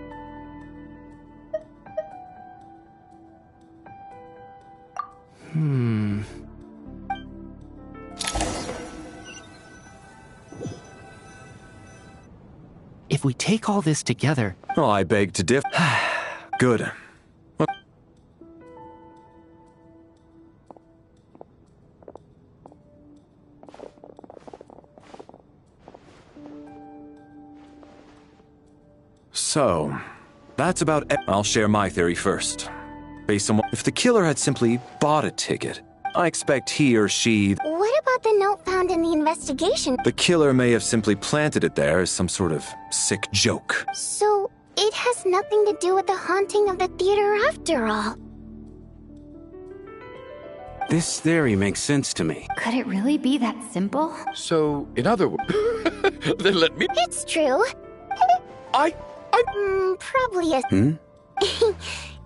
If we take all this together... Oh, I beg to differ. Good. So, that's about... I'll share my theory first. Based on if the killer had simply bought a ticket, I expect he or she... What about the note found in the investigation? The killer may have simply planted it there as some sort of sick joke. So, it has nothing to do with the haunting of the theater after all. This theory makes sense to me. Could it really be that simple? So, in other words... Then let me... It's true. Probably a...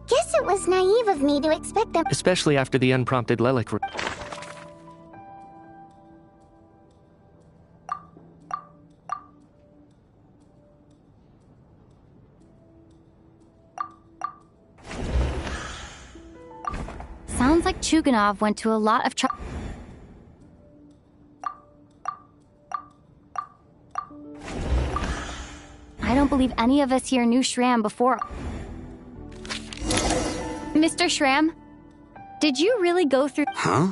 Guess it was naive of me to expect them... Especially after the unprompted Lelic... Sounds like Chuganov went to a lot of trouble. I don't believe any of us here knew Shram before. Mr. Shram, did you really go through... Huh?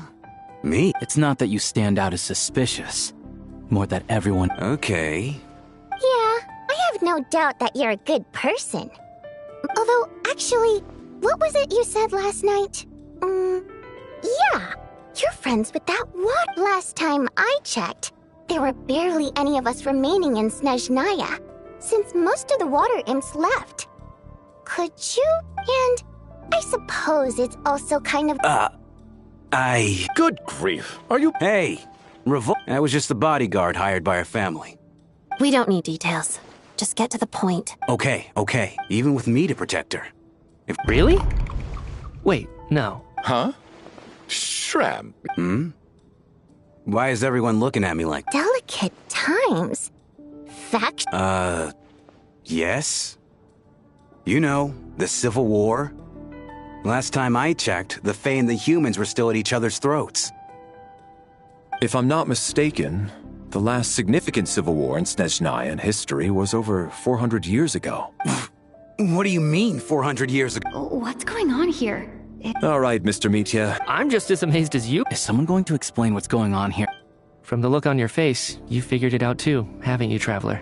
Me? It's not that you stand out as suspicious. More that everyone... Okay. Yeah, I have no doubt that you're a good person. Although, actually, what was it you said last night? Yeah, you're friends with that what? Last time I checked, there were barely any of us remaining in Snezhnaya, since most of the water imps left. Could you? And I suppose it's also kind of... Good grief. Are you... Hey, I was just the bodyguard hired by our family. We don't need details. Just get to the point. Okay. Even with me to protect her. Really? Wait, no. Huh? Shram. Why is everyone looking at me like... Delicate times. Fact... Yes? You know, the Civil War? Last time I checked, the Fae and the humans were still at each other's throats. If I'm not mistaken, the last significant civil war in Snezhnaya history was over 400 years ago. What do you mean, 400 years ago? What's going on here? All right, Mr. Mitya. I'm just as amazed as you. Is someone going to explain what's going on here? From the look on your face, you figured it out too, haven't you, Traveler?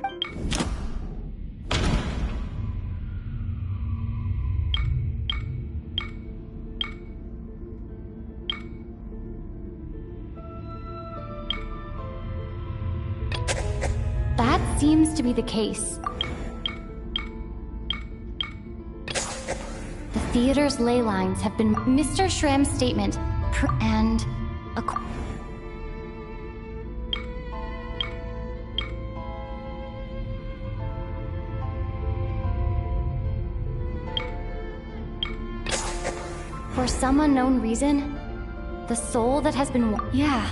That seems to be the case. The theater's ley lines have been Mr. Schramm's statement, and for some unknown reason, the soul that has been yeah.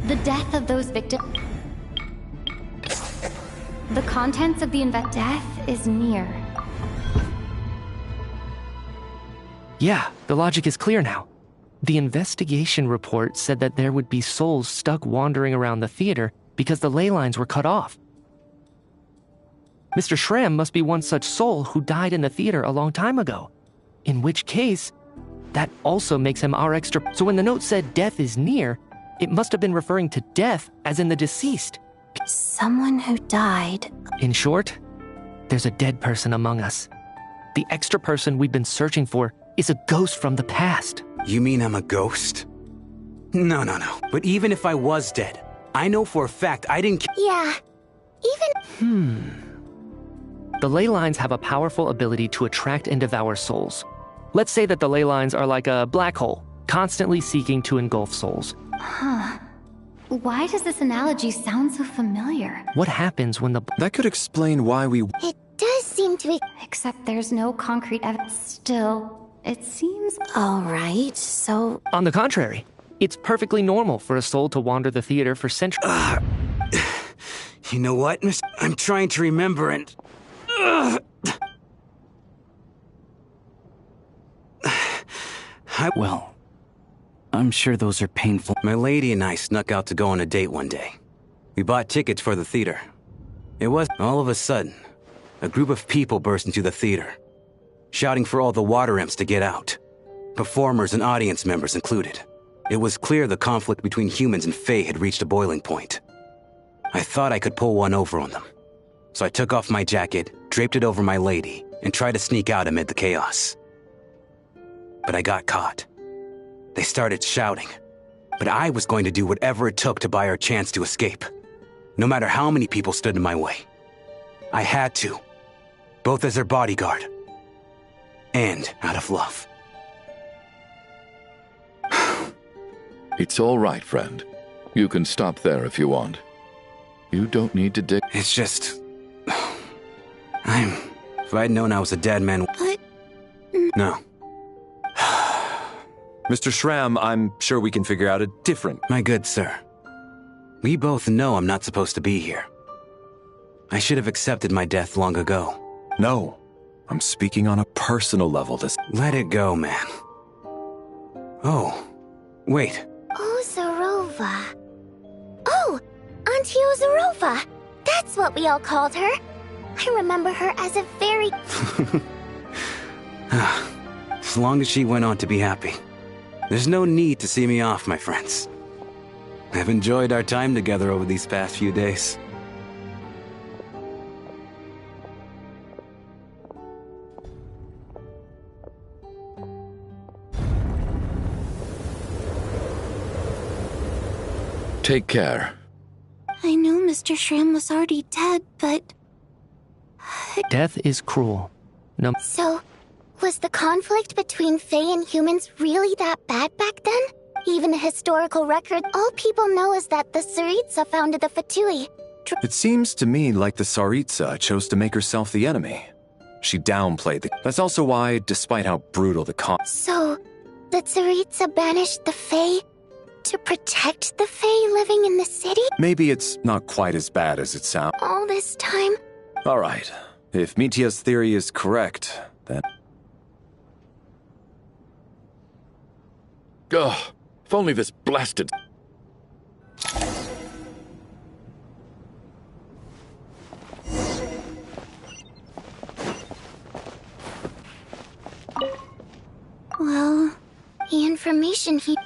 The death of those victims. The contents of the death is near. Yeah, the logic is clear now. The investigation report said that there would be souls stuck wandering around the theater because the ley lines were cut off. Mr. Schramm must be one such soul who died in the theater a long time ago. In which case, that also makes him our extra. So when the note said death is near, it must have been referring to death as in the deceased. Someone who died. In short, there's a dead person among us. The extra person we've been searching for is a ghost from the past. You mean I'm a ghost? No. But even if I was dead, I know for a fact I didn't. Yeah. The ley lines have a powerful ability to attract and devour souls. Let's say that the ley lines are like a black hole, constantly seeking to engulf souls. Huh. Why does this analogy sound so familiar? What happens when the... That could explain why we... It does seem to be... Except there's no concrete evidence. Still, it seems... Alright, so... On the contrary, it's perfectly normal for a soul to wander the theater for centuries. You know what, miss? I'm trying to remember and... Well, I'm sure those are painful. My lady and I snuck out to go on a date one day. We bought tickets for the theater. It was all of a sudden, a group of people burst into the theater, shouting for all the water imps to get out. Performers and audience members included. It was clear the conflict between humans and Fae had reached a boiling point. I thought I could pull one over on them. So I took off my jacket, draped it over my lady, and tried to sneak out amid the chaos. But I got caught. They started shouting, but I was going to do whatever it took to buy her a chance to escape, no matter how many people stood in my way. I had to, both as their bodyguard and out of love. It's all right, friend. You can stop there if you want. You don't need to dig. It's just... If I'd known I was a dead man... But... No. Mr. Schramm, I'm sure we can figure out a different... My good sir, we both know I'm not supposed to be here. I should have accepted my death long ago. No, I'm speaking on a personal level. Let it go, man. Oh, wait. Ozarova. Oh, Auntie Ozarova. That's what we all called her. I remember her as a very... As long as she went on to be happy. There's no need to see me off, my friends. I've enjoyed our time together over these past few days. Take care. I know Mr. Schramm was already dead, but... Death is cruel. No. So, was the conflict between Fae and humans really that bad back then? Even the historical record, all people know is that the Tsaritsa founded the Fatui. It seems to me like the Tsaritsa chose to make herself the enemy. She downplayed the... That's also why, despite how brutal the So, the Tsaritsa banished the Fae to protect the Fae living in the city? Maybe it's not quite as bad as it sounds. All this time? All right. If Mitya's theory is correct, then... Ugh, if only this blasted... Well, the information he...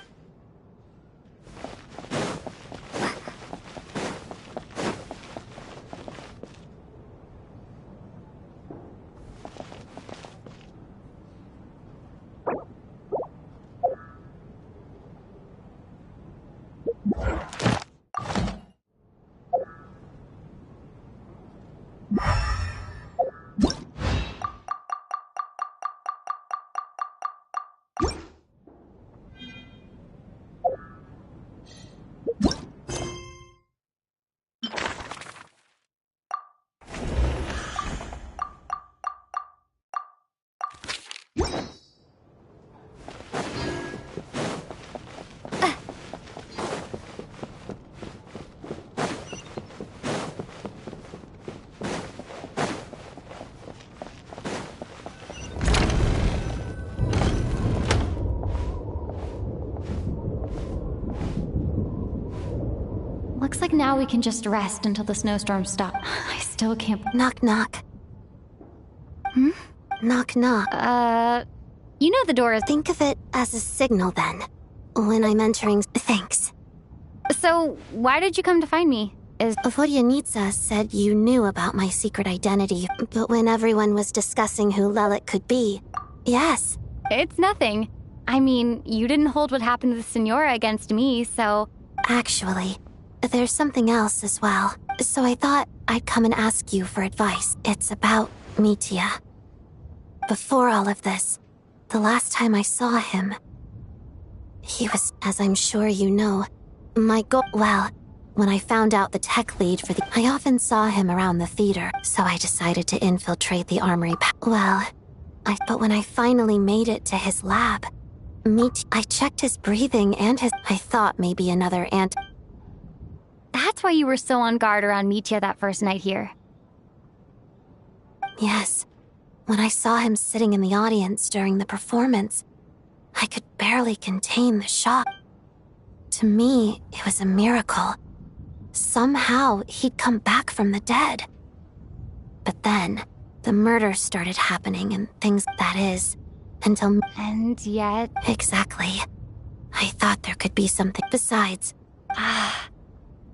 Looks like now we can just rest until the snowstorm stops. I still can't... Knock, knock. Hmm? Knock, knock. You know the door is... Think of it as a signal, then. When I'm entering... Thanks. So, why did you come to find me? Vodyanitsa said you knew about my secret identity, but when everyone was discussing who Lelik could be... Yes. It's nothing. I mean, you didn't hold what happened to the Senora against me, so... Actually, there's something else as well. So I thought I'd come and ask you for advice. It's about Mitya. Before all of this, the last time I saw him, he was, as I'm sure you know, my goal. Well, when I found out the tech lead for the... I often saw him around the theater, so I decided to infiltrate the armory. But when I finally made it to his lab, I checked his breathing and his... I thought maybe another ant... That's why you were so on guard around Mitya that first night here. Yes. When I saw him sitting in the audience during the performance, I could barely contain the shock. To me, it was a miracle. Somehow, he'd come back from the dead. But then, the murders started happening and things, that is, until... And yet... Exactly. I thought there could be something besides.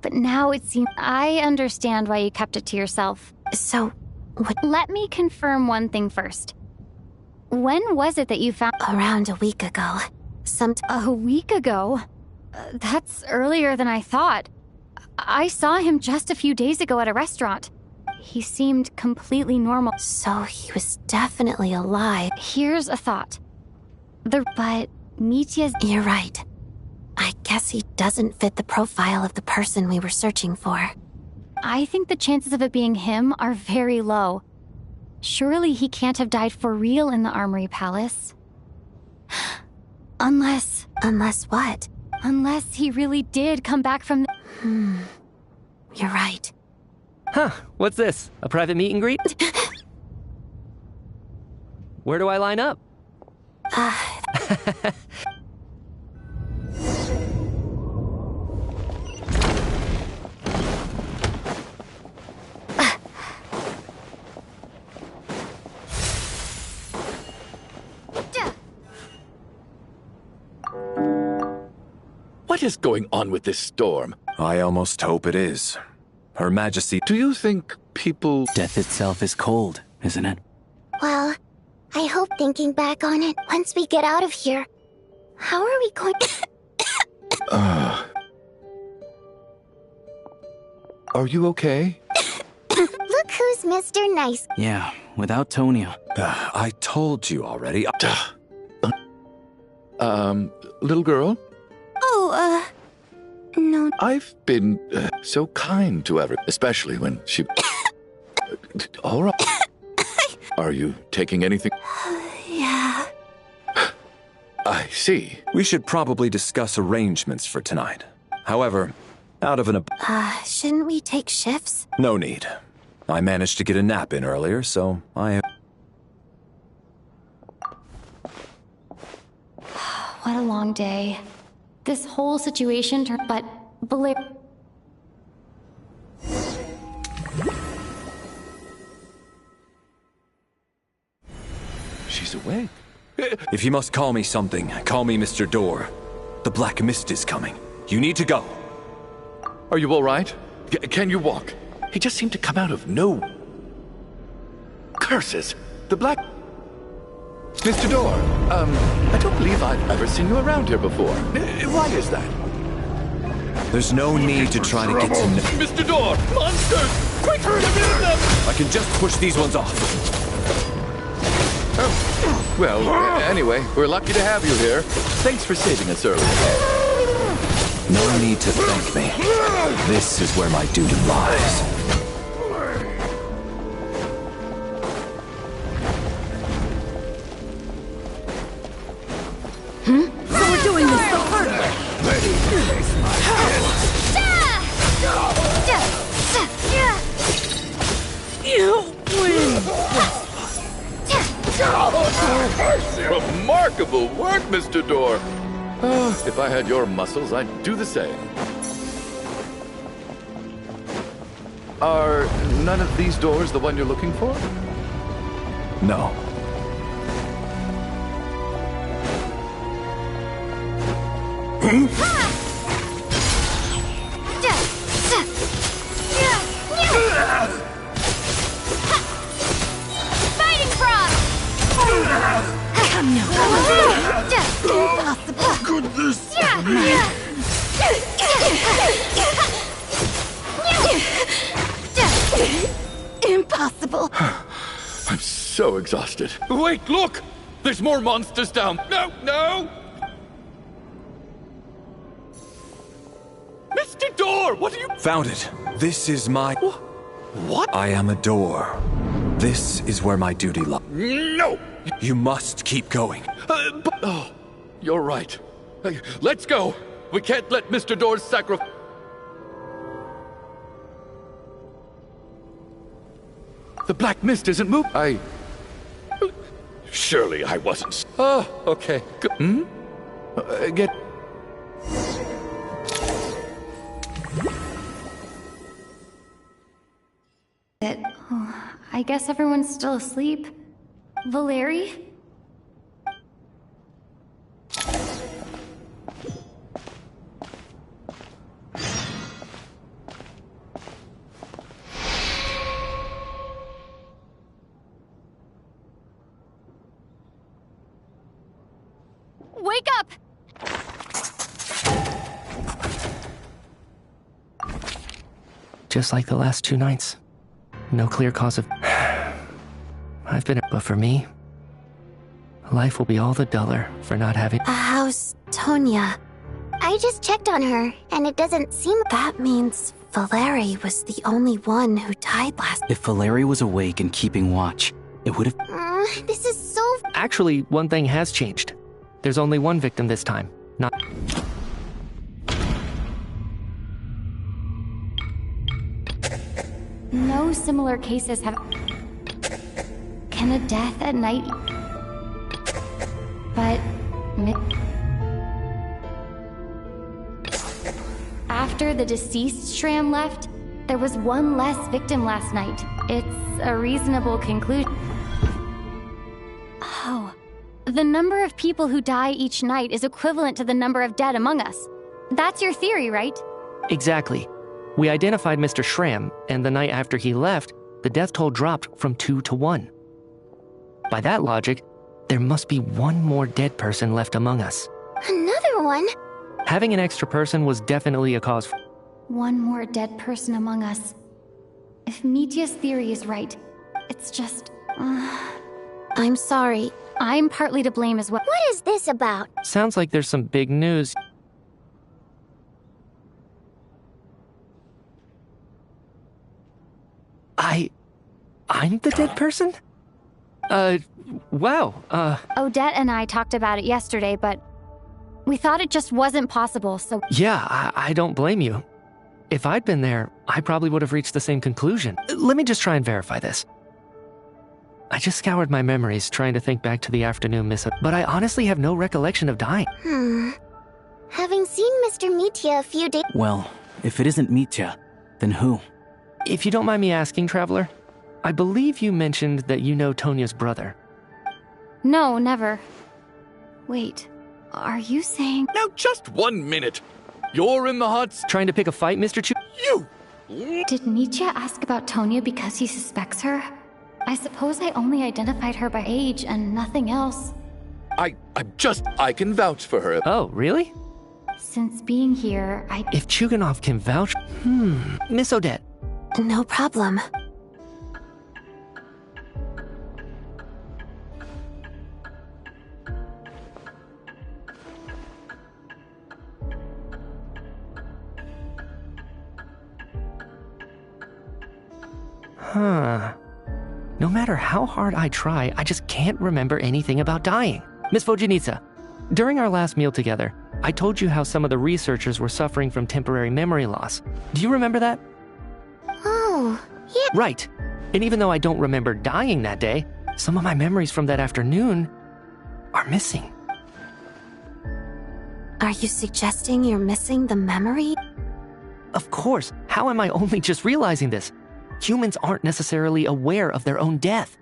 But now it seems... I understand why you kept it to yourself. So, what... Let me confirm one thing first. When was it that you found... Around a week ago. A week ago? That's earlier than I thought. I saw him just a few days ago at a restaurant. He seemed completely normal. So he was definitely alive. Here's a thought. But Mitya's... You're right. I guess he doesn't fit the profile of the person we were searching for. I think the chances of it being him are very low. Surely he can't have died for real in the Armory Palace. Unless... Unless what? Unless he really did come back from the... You're right. Huh, what's this? A private meet and greet? Where do I line up? What is going on with this storm? I almost hope it is. Her Majesty... Do you think people... Death itself is cold, isn't it? Well, I hope thinking back on it, once we get out of here, how are we going... Are you okay? Look who's Mr. Nice. Yeah, without Tonya. I told you already. Little girl? Oh, no. I've been so kind to everyone, especially when she... All right. Are you taking anything? Yeah. I see. We should probably discuss arrangements for tonight. However, out of an... Shouldn't we take shifts? No need. I managed to get a nap in earlier, so I... What a long day. This whole situation turned, but She's awake. If you must call me something, call me Mr. Door. The Black Mist is coming. You need to go. Are you all right? Can you walk? He just seemed to come out of no... Curses! The Black... Mr. Door, I don't believe I've ever seen you around here before. Why is that? There's no need to try to get to know... Mr. Door! Monsters! Quick, get rid of them! I can just push these ones off. Oh. Well, anyway, we're lucky to have you here. Thanks for saving us earlier. No need to thank me. This is where my duty lies. So we're doing this the hard way. You win. Remarkable work, Mr. Door. If I had your muscles, I'd do the same. Are none of these doors the one you're looking for? No. Fighting frog! Come now. Impossible. Could this Impossible. I'm so exhausted. Wait, look! There's more monsters down. No, no! Mr. Door, what are you... Found it. This is my... What? I am a door. This is where my duty lies. No! You must keep going. Oh, you're right. Hey, let's go. We can't let Mr. Door's sacrifice... The Black Mist isn't moving. Surely I wasn't... Oh, okay. Get... I guess everyone's still asleep. Valeri? Wake up! Just like the last 2 nights. No clear cause of... I've been... But for me, life will be all the duller for not having... How's Tonya? I just checked on her, and it doesn't seem... That means Valeri was the only one who died last... If Valeri was awake and keeping watch, it would have... This is so... Actually, one thing has changed. There's only one victim this time, not... No similar cases have... Can a death at night... But... After the deceased Shram left, there was one less victim last night. It's a reasonable conclusion. Oh. The number of people who die each night is equivalent to the number of dead among us. That's your theory, right? Exactly. We identified Mr. Shram, and the night after he left, the death toll dropped from 2 to 1. By that logic, there must be one more dead person left among us. Another one? Having an extra person was definitely a cause for... One more dead person among us. If Mitya's theory is right, it's just... I'm sorry. I'm partly to blame as well. What is this about? Sounds like there's some big news. I'm the dead person? Wow, Odette and I talked about it yesterday, but we thought it just wasn't possible, so... Yeah, I don't blame you. If I'd been there, I probably would have reached the same conclusion. Let me just try and verify this. I just scoured my memories trying to think back to the afternoon but I honestly have no recollection of dying. Having seen Mr. Mitya a few days— Well, if it isn't Mitya, then who? If you don't mind me asking, Traveler, I believe you mentioned that you know Tonya's brother. No, never. Wait, are you saying— Now just 1 minute. You're in the huts. Trying to pick a fight, Mr. Chu? You! Did Nietzsche ask about Tonya because he suspects her? I suppose I only identified her by age and nothing else. I can vouch for her. Oh, really? Since being here, If Chuganov can vouch— Miss Odette. No problem. No matter how hard I try, I just can't remember anything about dying. Miss Vojanitsa, during our last meal together, I told you how some of the researchers were suffering from temporary memory loss. Do you remember that? Oh, yeah. Right. And even though I don't remember dying that day, some of my memories from that afternoon are missing. Are you suggesting you're missing the memory? Of course. How am I only just realizing this? Humans aren't necessarily aware of their own death.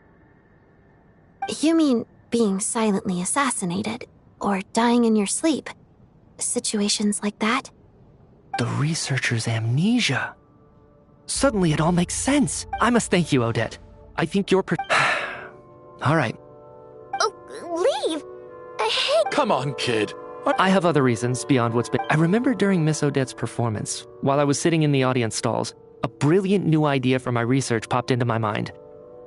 You mean being silently assassinated, or dying in your sleep? Situations like that? The researcher's amnesia. Suddenly it all makes sense. I must thank you, Odette. I think you're All right. Oh, leave! Hey! Come on, kid. I have other reasons beyond what's been— I remember during Miss Odette's performance, while I was sitting in the audience stalls, a brilliant new idea for my research popped into my mind.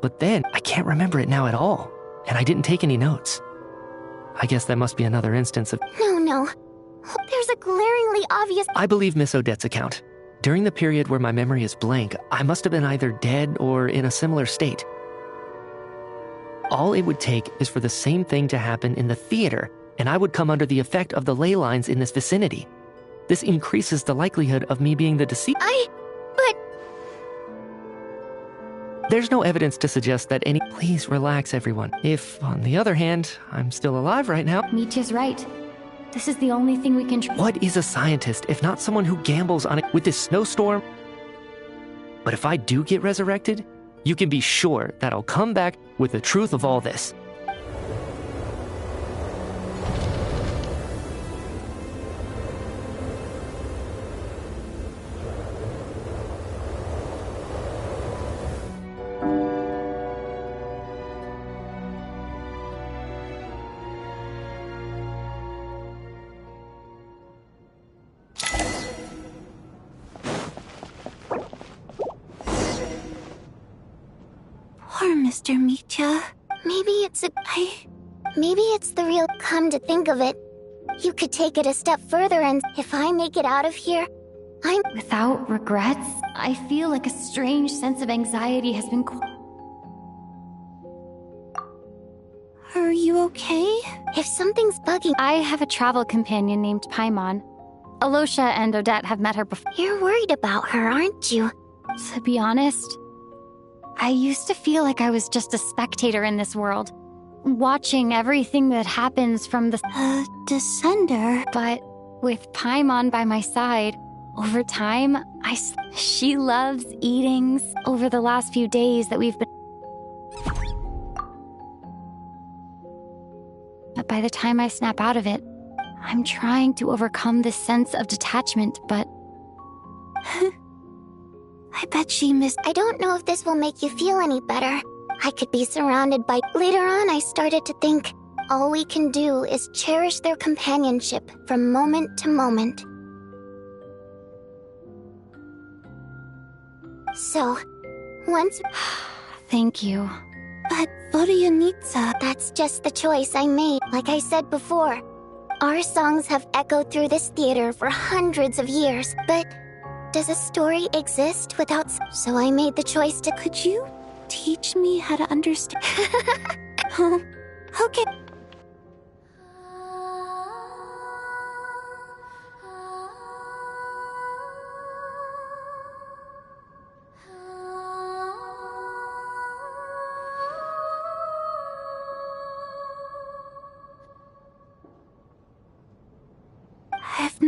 But then, I can't remember it now at all, and I didn't take any notes. I guess that must be another instance of— No. There's a glaringly obvious— I believe Miss Odette's account. During the period where my memory is blank, I must have been either dead or in a similar state. All it would take is for the same thing to happen in the theater, and I would come under the effect of the ley lines in this vicinity. This increases the likelihood of me being the deceased. But there's no evidence to suggest that any— Please relax, everyone. If, on the other hand, I'm still alive right now— Mitya's right. This is the only thing we can— What is a scientist if not someone who gambles on it with this snowstorm? But if I do get resurrected, you can be sure that I'll come back with the truth of all this. Poor Mr. Mitya. Maybe it's the real— Come to think of it, you could take it a step further and if I make it out of here, Without regrets, I feel like a strange sense of anxiety has been— Are you okay? If something's bugging— I have a travel companion named Paimon. Alosha and Odette have met her before. You're worried about her, aren't you? To be honest, I used to feel like I was just a spectator in this world, watching everything that happens from the— Descender. But with Paimon by my side, over time, she loves eating. Over the last few days that we've been— But by the time I snap out of it, I'm trying to overcome this sense of detachment, but— I bet she missed— I don't know if this will make you feel any better. I could be surrounded by— Later on, I started to think all we can do is cherish their companionship from moment to moment. So, once— Thank you. But Vodanitsa, that's just the choice I made. Like I said before, our songs have echoed through this theater for hundreds of years, but does a story exist without— So I made the choice to— Could you teach me how to understand? Okay.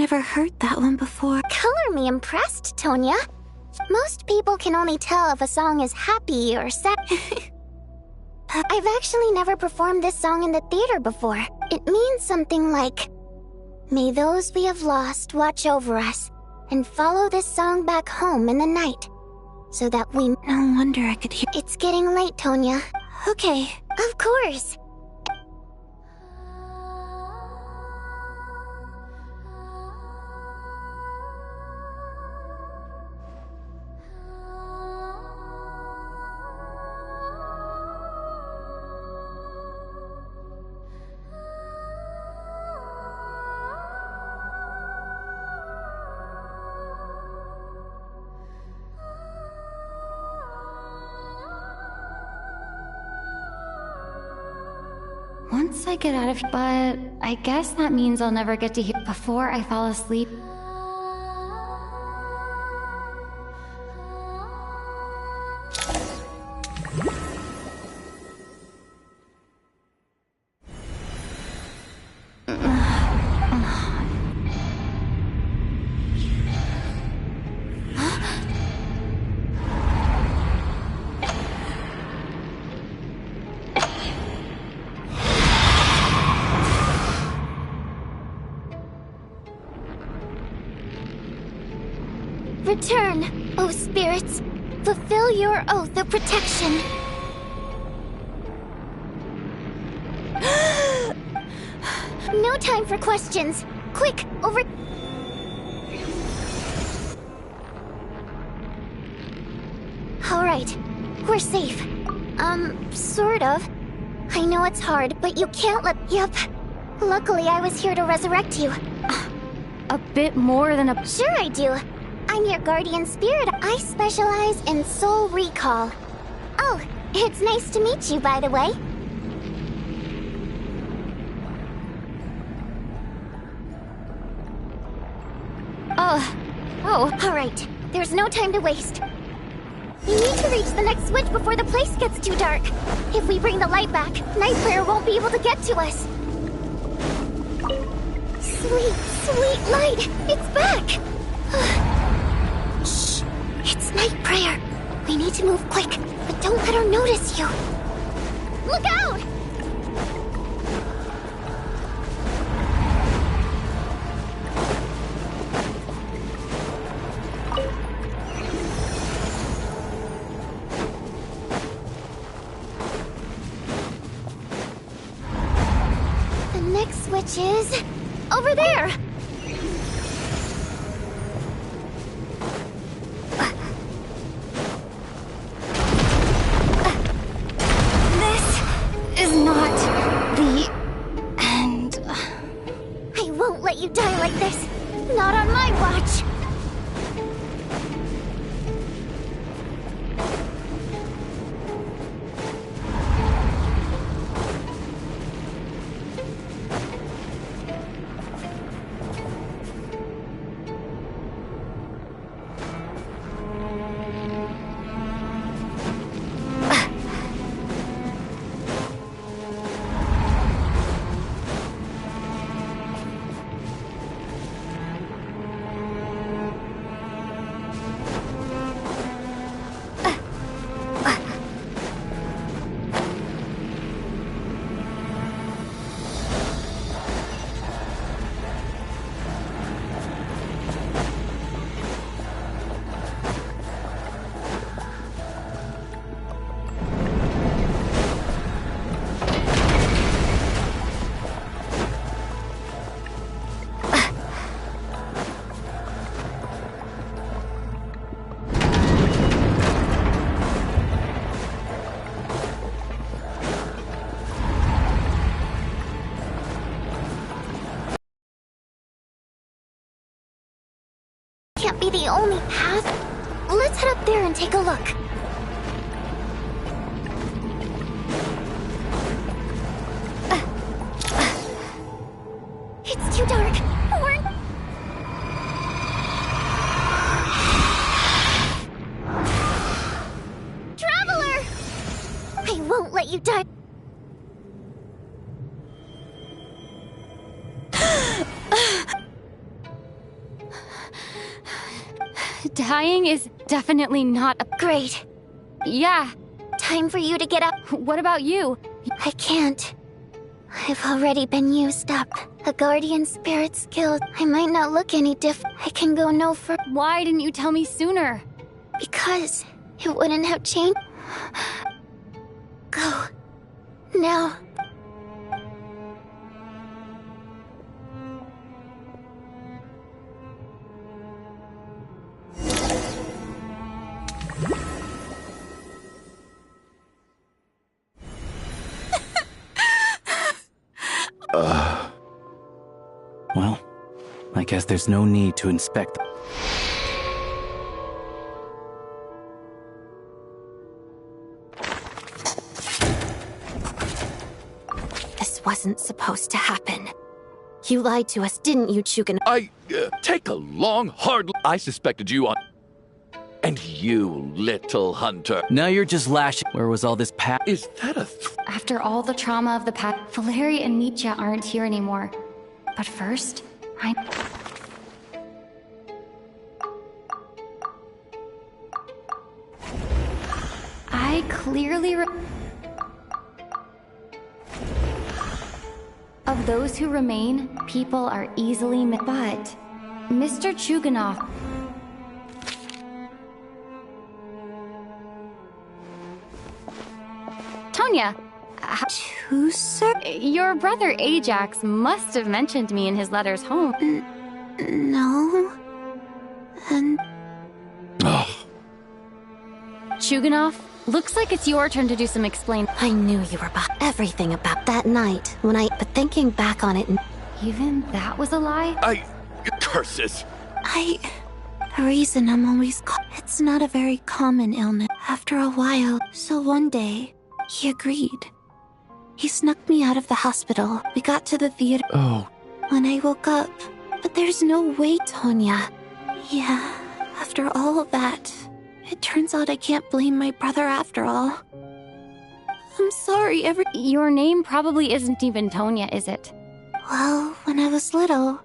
never heard that one before. Color me impressed, Tonya. Most people can only tell if a song is happy or sad. I've actually never performed this song in the theater before. It means something like, "May those we have lost watch over us, and follow this song back home in the night, so that we..." No wonder I could hear. It's getting late, Tonya. Okay. Of course. Once I get out of here, but I guess that means I'll never get to hear before I fall asleep. Return, O spirits. Fulfill your oath of protection. No time for questions. Quick, over... Alright, we're safe. Sort of. I know it's hard, but you can't let... Yup. Luckily, I was here to resurrect you. A bit more than a... Sure I do. I'm your guardian spirit. I specialize in soul recall. Oh, it's nice to meet you, by the way. Oh, alright. There's no time to waste. We need to reach the next switch before the place gets too dark. If we bring the light back, Nightmare won't be able to get to us. Sweet, sweet light! It's back! Shh! It's night prayer. We need to move quick, but don't let her notice you. Look out! The next switch is... over there! Is not the end. I won't let you die like this. Not on my watch. Can't be the only path. Let's head up there and take a look. It's too dark. Traveler! I won't let you die. Dying is definitely not a... Great. Yeah. Time for you to get up. What about you? I can't. I've already been used up. A guardian spirit's killed. I might not look any different. I can go no further. Why didn't you tell me sooner? Because it wouldn't have changed. Go. Now. Well, I guess there's no need to inspect them. This wasn't supposed to happen. You lied to us, didn't you, Chugan? Take a long, hard... I suspected you on... And you, little hunter. Now you're just lashing. Where was all this Is that a... After all the trauma of the past, Valeri and Nietzsche aren't here anymore. But first, I clearly of those who remain, people are easily but Mr. Chuganov. Tonya. Who, sir? Your brother Ajax must have mentioned me in his letters home. No. And... Chuganov, looks like it's your turn to do some explain. I knew you were about everything about that night but thinking back on it... Even that was a lie? Curses! The reason I'm always... It's not a very common illness. After a while, so one day, he agreed. He snuck me out of the hospital. We got to the theater. Oh. When I woke up, but there's no way, Tonya. Yeah, after all of that, it turns out I can't blame my brother after all. I'm sorry, Your name probably isn't even Tonya, is it? Well, when I was little,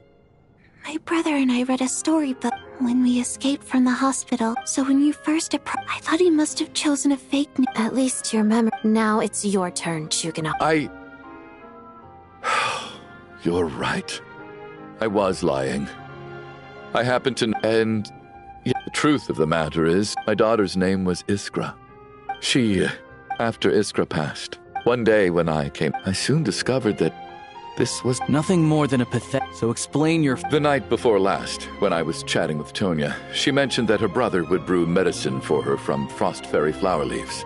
my brother and I read a storybook when we escaped from the hospital. So when you first approached, I thought he must have chosen a fake name. At least your memory. Now it's your turn, Chuganov. You're right. I was lying. I happened to... And... Yeah, the truth of the matter is, my daughter's name was Iskra. She... After Iskra passed, one day when I came, I soon discovered that this was... Nothing more than a pathetic... So explain your... The night before last, when I was chatting with Tonya, she mentioned that her brother would brew medicine for her from frost fairy flower leaves.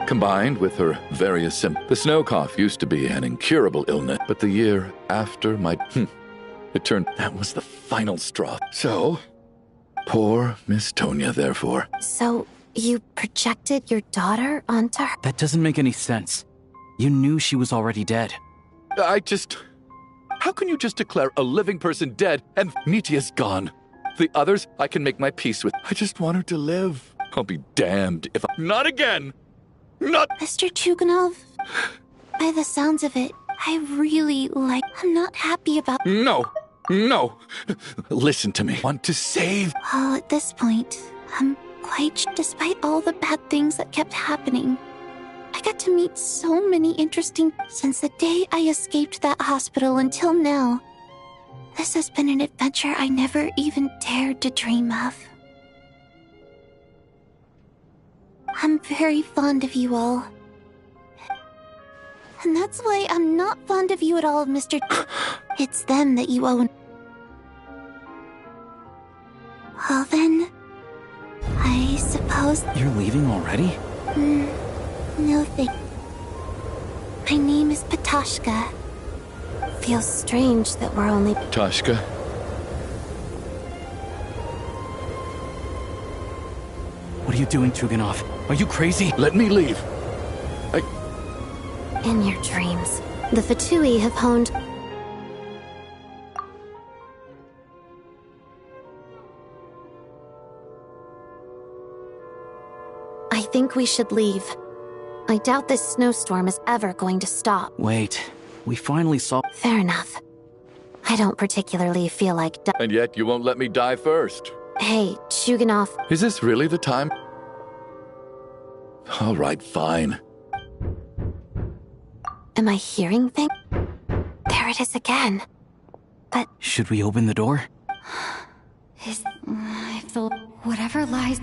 Combined with her various symptoms. The snow cough used to be an incurable illness, but the year after my... It turned... That was the final straw. So... Poor Miss Tonya, therefore. So, you projected your daughter onto her? That doesn't make any sense. You knew she was already dead. How can you just declare a living person dead and Nietzsche's gone? The others, I can make my peace with. I just want her to live. I'll be damned if I... Not again! Not... Mr. Chuganov, by the sounds of it, I'm not happy about... No! Listen to me. Want to save... Well, at this point, I'm quite... Despite all the bad things that kept happening, I got to meet so many interesting... Since the day I escaped that hospital until now, this has been an adventure I never even dared to dream of. I'm very fond of you all. And that's why I'm not fond of you at all, Mr. It's them that you owe. Well then, I suppose... You're leaving already? No thank... My name is Patashka. Feels strange that we're only... Patashka? What are you doing, Chuganov? Are you crazy? Let me leave. In your dreams, the Fatui have honed... I think we should leave. I doubt this snowstorm is ever going to stop. Wait, we finally saw... Fair enough. I don't particularly feel like... And yet you won't let me die first. Hey, Chuganov. Is this really the time? All right, fine. Am I hearing things? There it is again. But... Should we open the door? If the... whatever lies...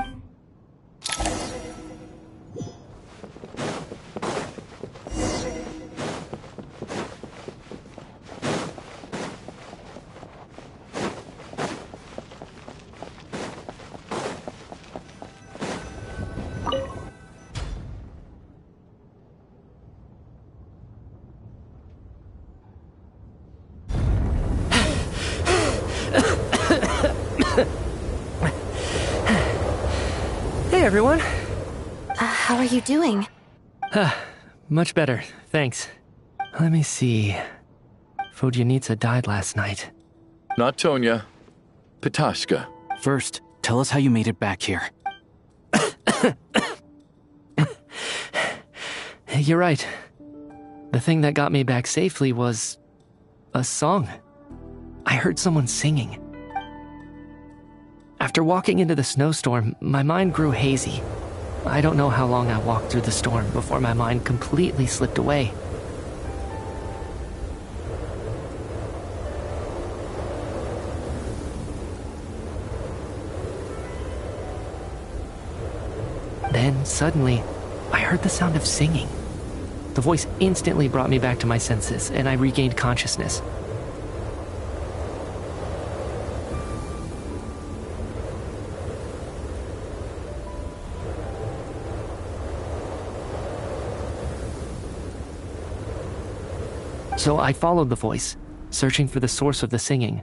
Hey, everyone. How are you doing? Much better, thanks. Let me see. Vodyanitsa died last night. Not Tonya. Petashka. First, tell us how you made it back here. You're right. The thing that got me back safely was... a song. I heard someone singing. After walking into the snowstorm, my mind grew hazy. I don't know how long I walked through the storm before my mind completely slipped away. Then, suddenly, I heard the sound of singing. The voice instantly brought me back to my senses, and I regained consciousness. So I followed the voice, searching for the source of the singing.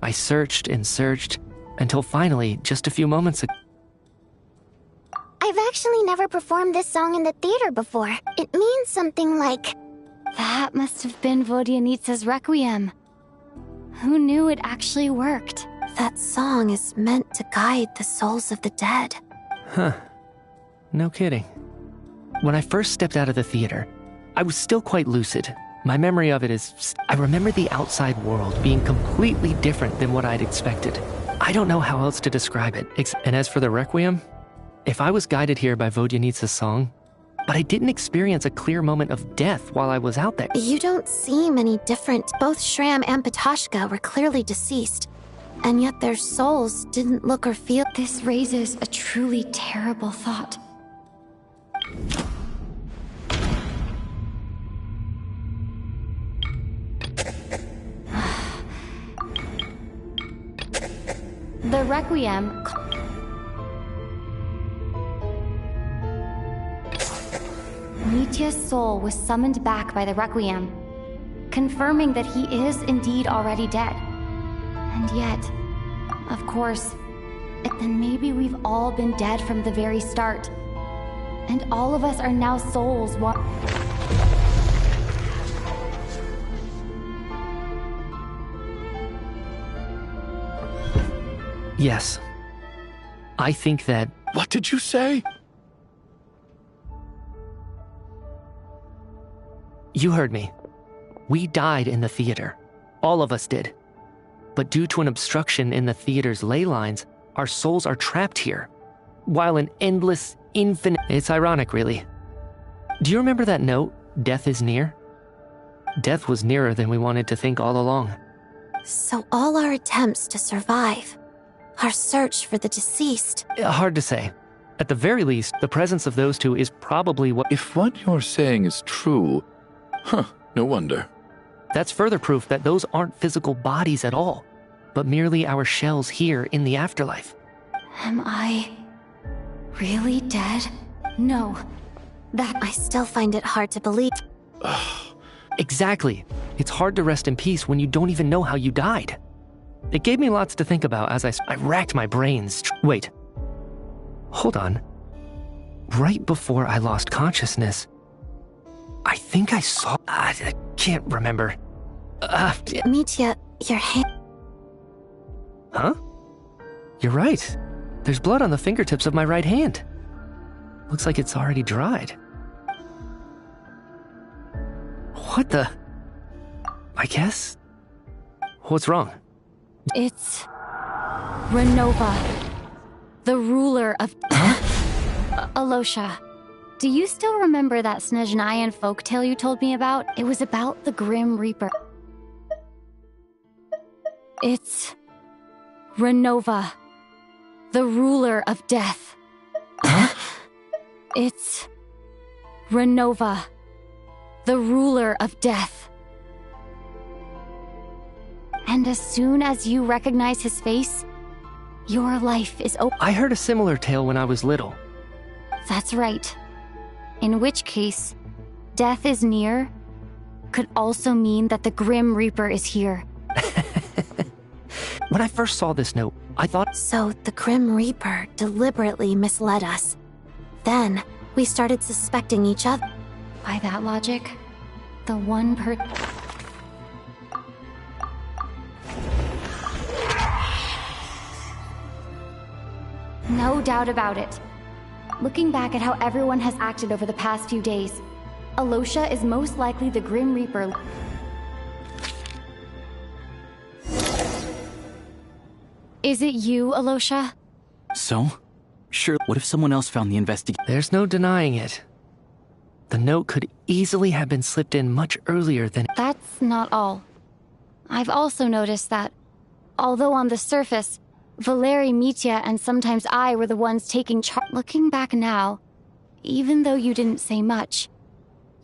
I searched and searched, until finally, just a few moments ago... I've actually never performed this song in the theater before. It means something like... That must have been Vodyanitsa's Requiem. Who knew it actually worked? That song is meant to guide the souls of the dead. Huh. No kidding. When I first stepped out of the theater, I was still quite lucid. My memory of it is... I remember the outside world being completely different than what I'd expected. I don't know how else to describe it. And as for the Requiem, if I was guided here by Vodyanitsa's song, but I didn't experience a clear moment of death while I was out there. You don't seem any different. Both Shram and Petashka were clearly deceased, and yet their souls didn't look or feel... This raises a truly terrible thought. The Requiem... Mitya's soul was summoned back by the Requiem, confirming that he is indeed already dead. And yet, of course, then maybe we've all been dead from the very start. And all of us are now souls Yes. I think that... What did you say? You heard me. We died in the theater. All of us did. But due to an obstruction in the theater's ley lines, our souls are trapped here. While an endless, infinite... It's ironic, really. Do you remember that note, "Death is near"? Death was nearer than we wanted to think all along. So all our attempts to survive, our search for the deceased... Hard to say. At the very least, the presence of those two is probably what... If what you're saying is true... Huh, no wonder. That's further proof that those aren't physical bodies at all, but merely our shells here in the afterlife. Am I... really dead? No. That... I still find it hard to believe. Exactly. It's hard to rest in peace when you don't even know how you died. It gave me lots to think about as I racked my brains. Wait. Hold on. Right before I lost consciousness, I think I saw... I can't remember. Mitya, your hand... Huh? You're right. There's blood on the fingertips of my right hand. Looks like it's already dried. What the... I guess... What's wrong? It's... Renova. the ruler of... Alosha, do you still remember that Snezhnayan folktale you told me about? It was about the Grim Reaper. It's... Renova, the ruler of death. It's... Renova, the ruler of death. And as soon as you recognize his face, your life is open. I heard a similar tale when I was little. That's right. In which case, death is near could also mean that the Grim Reaper is here. When I first saw this note, I thought... So the Grim Reaper deliberately misled us. Then, we started suspecting each other. By that logic, the one per... No doubt about it. Looking back at how everyone has acted over the past few days, Alosha is most likely the Grim Reaper. Is it you, Alosha? So? Sure, what if someone else found the investigation? There's no denying it. The note could easily have been slipped in much earlier than... That's not all. I've also noticed that, although on the surface, Valeri, Mitya, and sometimes I were the ones taking charge. Looking back now, even though you didn't say much,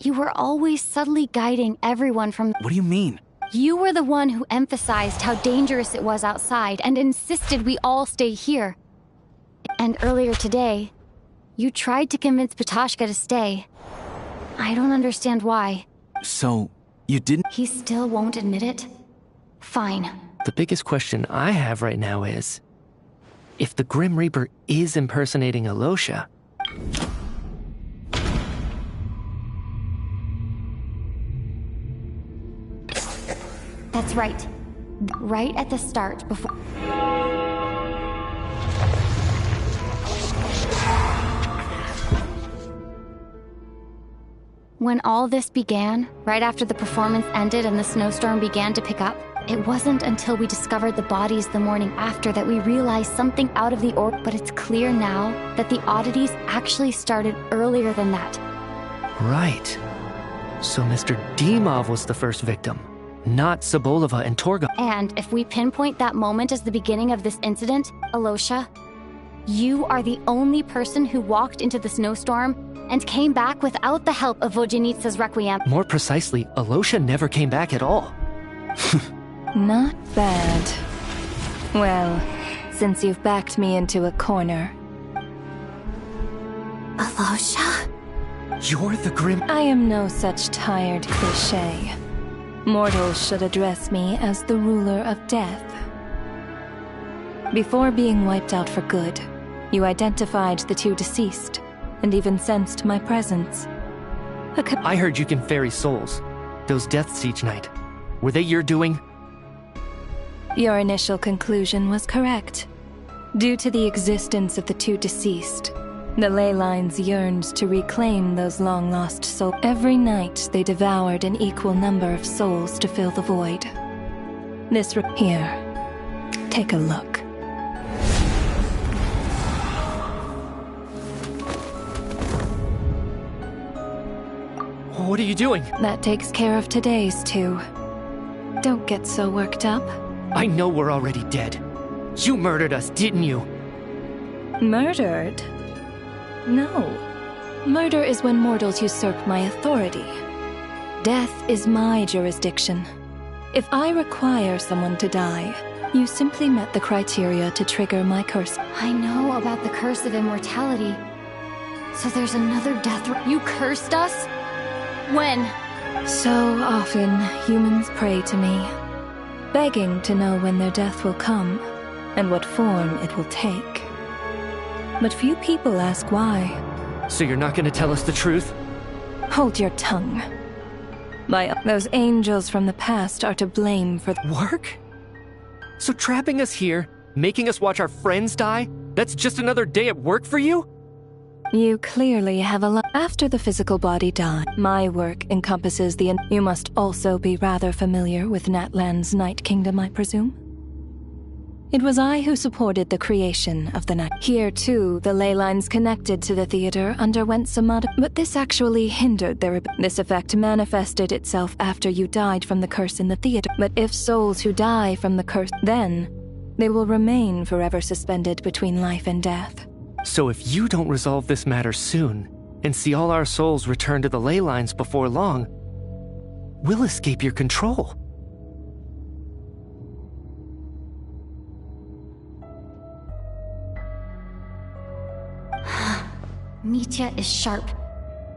you were always subtly guiding everyone from... What do you mean? You were the one who emphasized how dangerous it was outside and insisted we all stay here. And earlier today, you tried to convince Patoshka to stay. I don't understand why. So, you didn't... He still won't admit it? Fine. The biggest question I have right now is, if the Grim Reaper is impersonating Alosha... That's right. Right at the start, before... When all this began, right after the performance ended and the snowstorm began to pick up, it wasn't until we discovered the bodies the morning after that we realized something out of the ordinary. But it's clear now that the oddities actually started earlier than that. Right. So Mr. Dimov was the first victim, not Sobolova and Torga. And if we pinpoint that moment as the beginning of this incident, Alosha, you are the only person who walked into the snowstorm and came back without the help of Vojanitsa's Requiem. More precisely, Alosha never came back at all. Not bad. Well, since you've backed me into a corner... Alosha? You're the Grim... I am no such tired cliché. Mortals should address me as the ruler of death. Before being wiped out for good, you identified the two deceased, and even sensed my presence. I heard you can ferry souls. Those deaths each night. Were they your doing? Your initial conclusion was correct. Due to the existence of the two deceased, the ley lines yearned to reclaim those long-lost souls. Every night they devoured an equal number of souls to fill the void. Here, take a look. What are you doing? That takes care of today's two. Don't get so worked up. I know we're already dead. You murdered us, didn't you? Murdered? No. Murder is when mortals usurp my authority. Death is my jurisdiction. If I require someone to die, you simply met the criteria to trigger my curse. I know about the curse of immortality. So there's another death... You cursed us? When? So often, humans pray to me, begging to know when their death will come, and what form it will take. But few people ask why. So you're not gonna tell us the truth? Hold your tongue. Those angels from the past are to blame for work? So trapping us here, making us watch our friends die, that's just another day at work for you? You clearly have a lot. After the physical body dies, my work encompasses the... You must also be rather familiar with Natlan's Night Kingdom, I presume? It was I who supported the creation of the night. Here, too, the ley lines connected to the theater underwent some but this actually hindered their This effect manifested itself after you died from the curse in the theater. But if souls who die from the curse, then they will remain forever suspended between life and death. So if you don't resolve this matter soon, and see all our souls return to the ley lines before long, we'll escape your control. Mitya is sharp.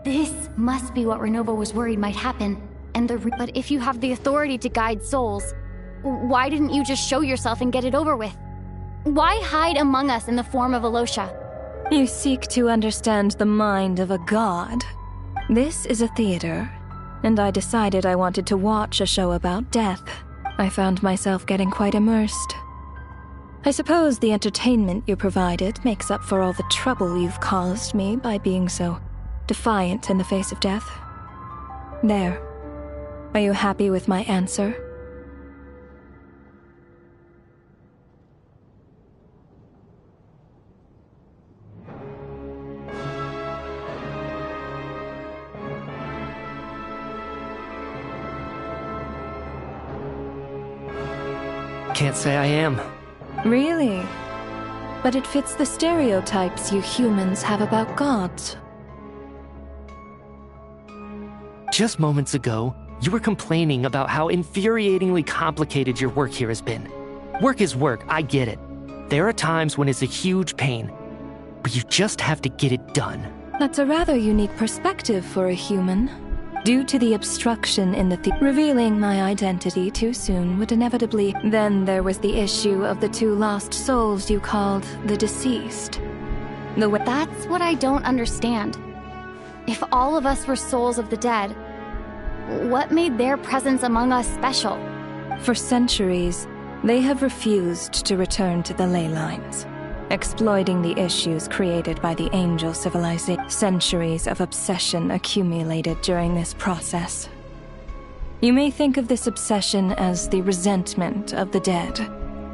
This must be what Renova was worried might happen. But if you have the authority to guide souls, why didn't you just show yourself and get it over with? Why hide among us in the form of Alosha? You seek to understand the mind of a god. This is a theater, and I decided I wanted to watch a show about death. I found myself getting quite immersed. I suppose the entertainment you provided makes up for all the trouble you've caused me by being so defiant in the face of death. There. Are you happy with my answer? Can't say I am. Really? But it fits the stereotypes you humans have about gods. Just moments ago, you were complaining about how infuriatingly complicated your work here has been. Work is work, I get it. There are times when it's a huge pain, but you just have to get it done. That's a rather unique perspective for a human. Due to the obstruction in the revealing my identity too soon would inevitably... Then there was the issue of the two lost souls you called the deceased. That's what I don't understand. If all of us were souls of the dead, what made their presence among us special? For centuries, they have refused to return to the ley lines, exploiting the issues created by the angel civilization. Centuries of obsession accumulated during this process. You may think of this obsession as the resentment of the dead,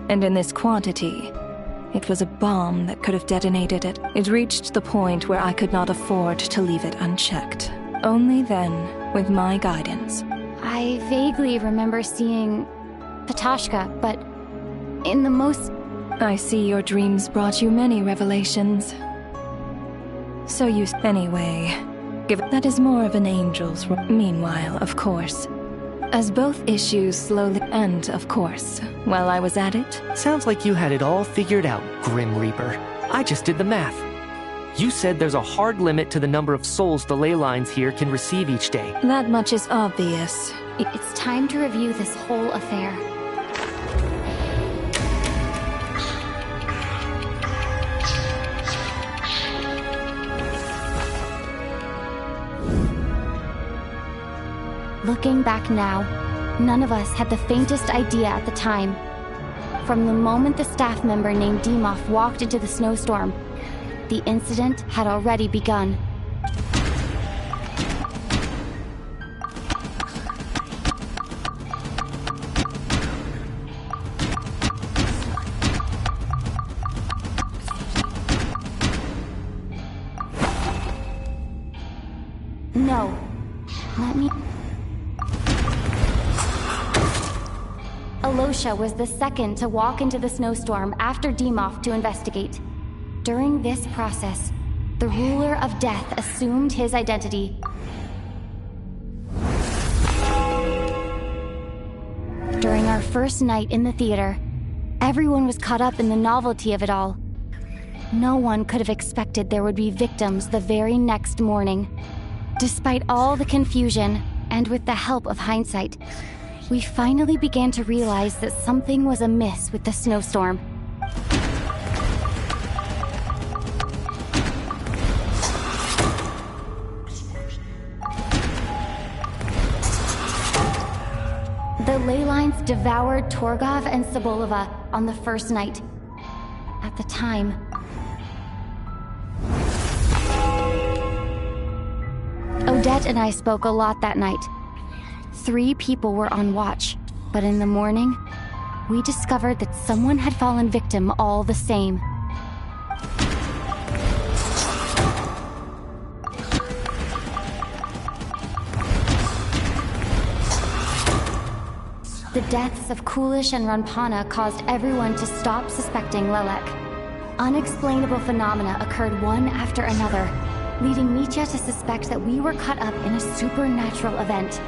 and in this quantity, it was a bomb that could have detonated it. It reached the point where I could not afford to leave it unchecked. Only then, with my guidance. I vaguely remember seeing Patashka, but in the most... I see your dreams brought you many revelations. So you... Anyway, that is more of an angel's... Meanwhile, of course, as both issues slowly... And, of course, while I was at it... Sounds like you had it all figured out, Grim Reaper. I just did the math. You said there's a hard limit to the number of souls the ley lines here can receive each day. That much is obvious. It's time to review this whole affair. Looking back now, none of us had the faintest idea at the time. From the moment the staff member named Dimov walked into the snowstorm, the incident had already begun. No. Let me... Alosha was the second to walk into the snowstorm after Dimov to investigate. During this process, the ruler of death assumed his identity. During our first night in the theater, everyone was caught up in the novelty of it all. No one could have expected there would be victims the very next morning. Despite all the confusion, and with the help of hindsight, we finally began to realize that something was amiss with the snowstorm. The ley lines devoured Torgov and Sobolova on the first night. At the time, Odette and I spoke a lot that night. 3 people were on watch, but in the morning, we discovered that someone had fallen victim all the same. The deaths of Coolish and Ranpana caused everyone to stop suspecting Lelek. Unexplainable phenomena occurred one after another, leading Mitya to suspect that we were caught up in a supernatural event.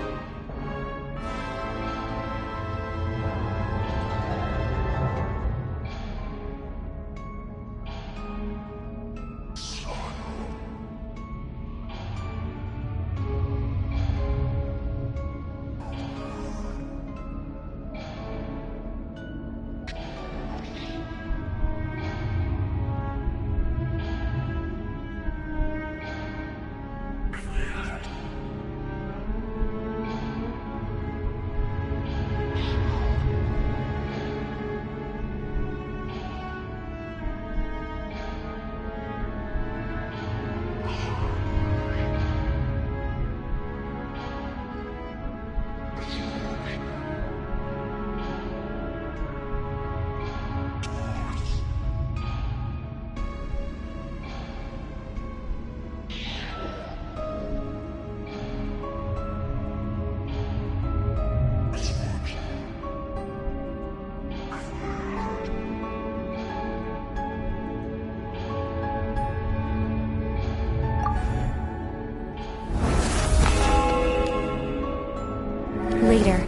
Later,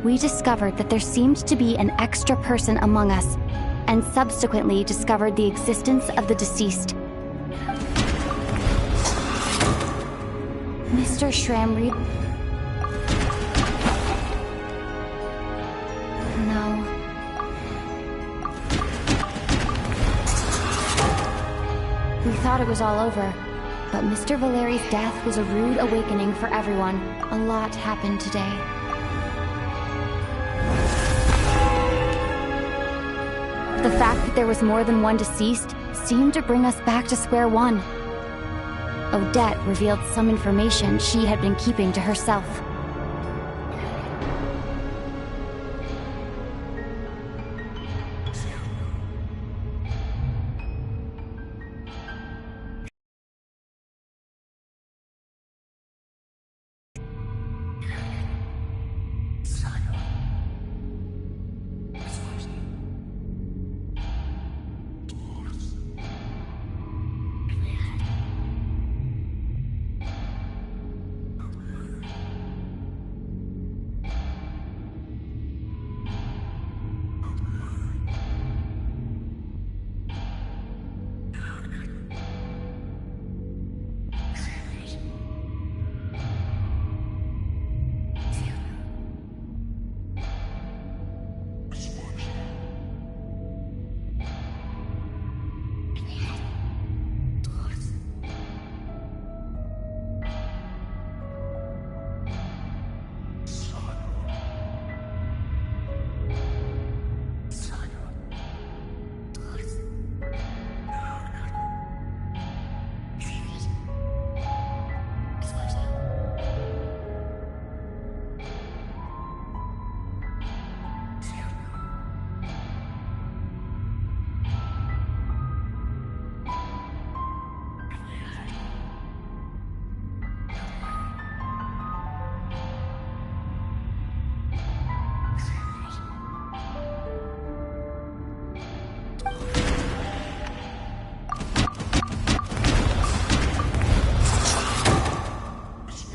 we discovered that there seemed to be an extra person among us, and subsequently discovered the existence of the deceased. Mr. Shramreed? No. We thought it was all over, but Mr. Valeri's death was a rude awakening for everyone. A lot happened today. The fact that there was more than one deceased seemed to bring us back to square one. Odette revealed some information she had been keeping to herself.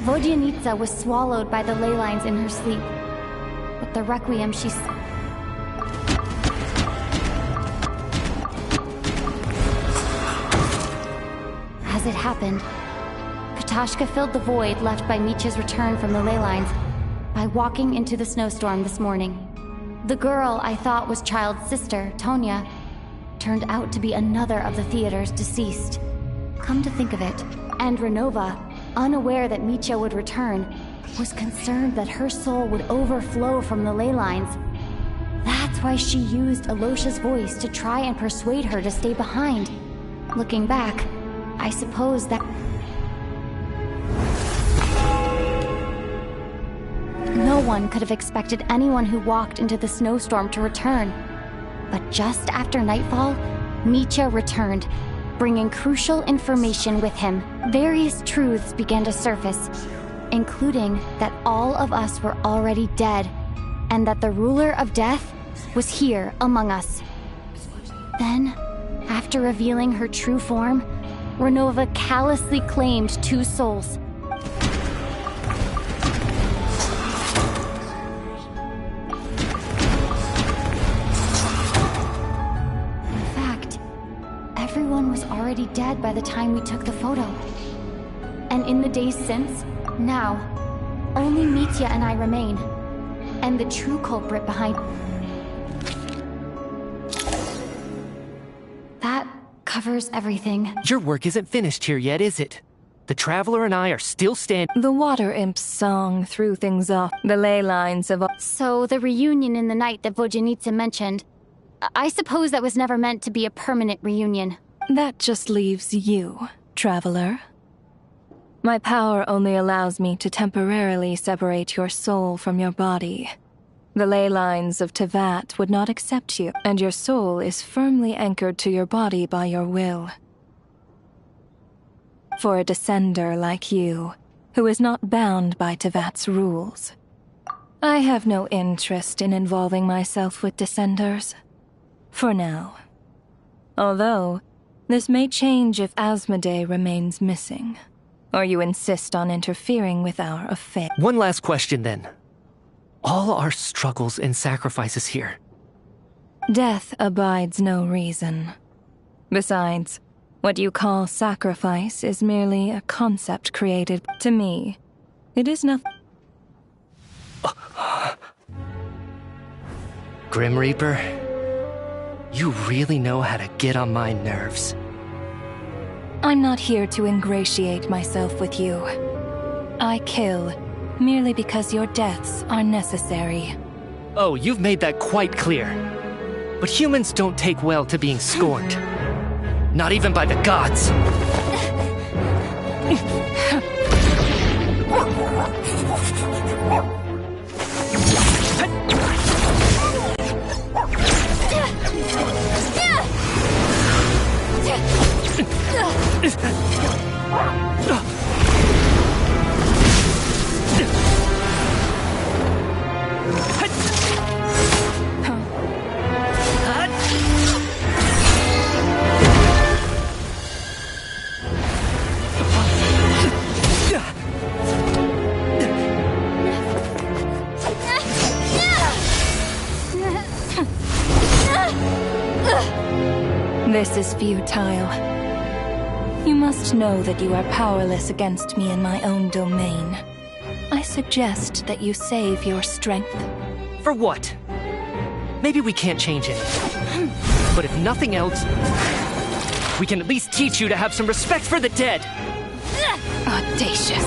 Vodyanitsa was swallowed by the ley lines in her sleep, but the requiem she As it happened, Katashka filled the void left by Mitya's return from the ley lines by walking into the snowstorm this morning. The girl I thought was Child's sister, Tonya, turned out to be another of the theater's deceased. Come to think of it, and Renova, unaware that Mitya would return, was concerned that her soul would overflow from the ley lines. That's why she used Alosha's voice to try and persuade her to stay behind. Looking back, I suppose that... No one could have expected anyone who walked into the snowstorm to return. But just after nightfall, Mitya returned, bringing crucial information with him. Various truths began to surface, including that all of us were already dead, and that the ruler of death was here among us. Then, after revealing her true form, Renova callously claimed 2 souls. In fact, everyone was already dead by the time we took the photo. And in the days since, now, only Mitya and I remain. And the true culprit behind... That covers everything. Your work isn't finished here yet, is it? The Traveler and I are still standing. The Water Imp's song threw things off. The ley lines of... So the reunion in the night that Vojanitsa mentioned, I suppose that was never meant to be a permanent reunion. That just leaves you, Traveler. My power only allows me to temporarily separate your soul from your body. The ley lines of Tevat would not accept you, and your soul is firmly anchored to your body by your will. For a descender like you, who is not bound by Tevat's rules, I have no interest in involving myself with descenders. For now. Although, this may change if Asmodee remains missing. Or you insist on interfering with our affair. One last question, then. All our struggles and sacrifices here. Death abides no reason. Besides, what you call sacrifice is merely a concept created. To me, it is nothing. Grim Reaper, you really know how to get on my nerves. I'm not here to ingratiate myself with you. I kill merely because your deaths are necessary. Oh, you've made that quite clear. But humans don't take well to being scorned. Not even by the gods. This is futile. You must know that you are powerless against me in my own domain. I suggest that you save your strength. For what? Maybe we can't change it. But if nothing else, we can at least teach you to have some respect for the dead. Audacious.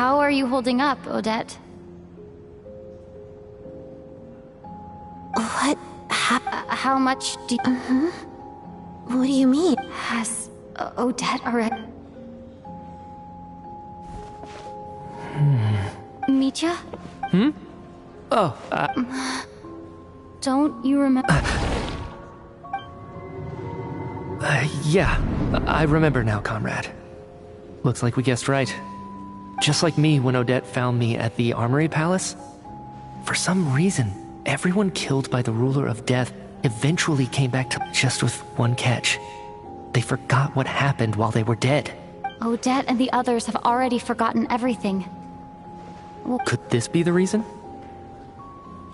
How are you holding up, Odette? What happened? How much do you... What do you mean? Has Odette already... Mitya? Oh, Don't you remember... yeah. I remember now, comrade. Looks like we guessed right. Just like me when Odette found me at the Armory Palace. For some reason, everyone killed by the Ruler of Death eventually came back to just with one catch. They forgot what happened while they were dead. Odette and the others have already forgotten everything. Could this be the reason?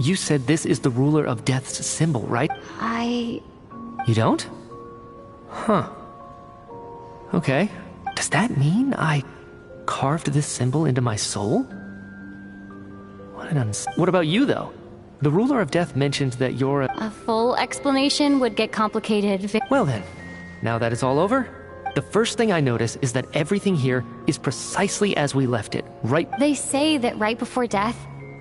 You said this is the Ruler of Death's symbol, right? You don't? Huh. Okay. Does that mean I carved this symbol into my soul? What about you, though? The Ruler of Death mentioned that you're A full explanation would get complicated. Well then, now that it's all over, the first thing I notice is that everything here is precisely as we left it, right? They say that right before death,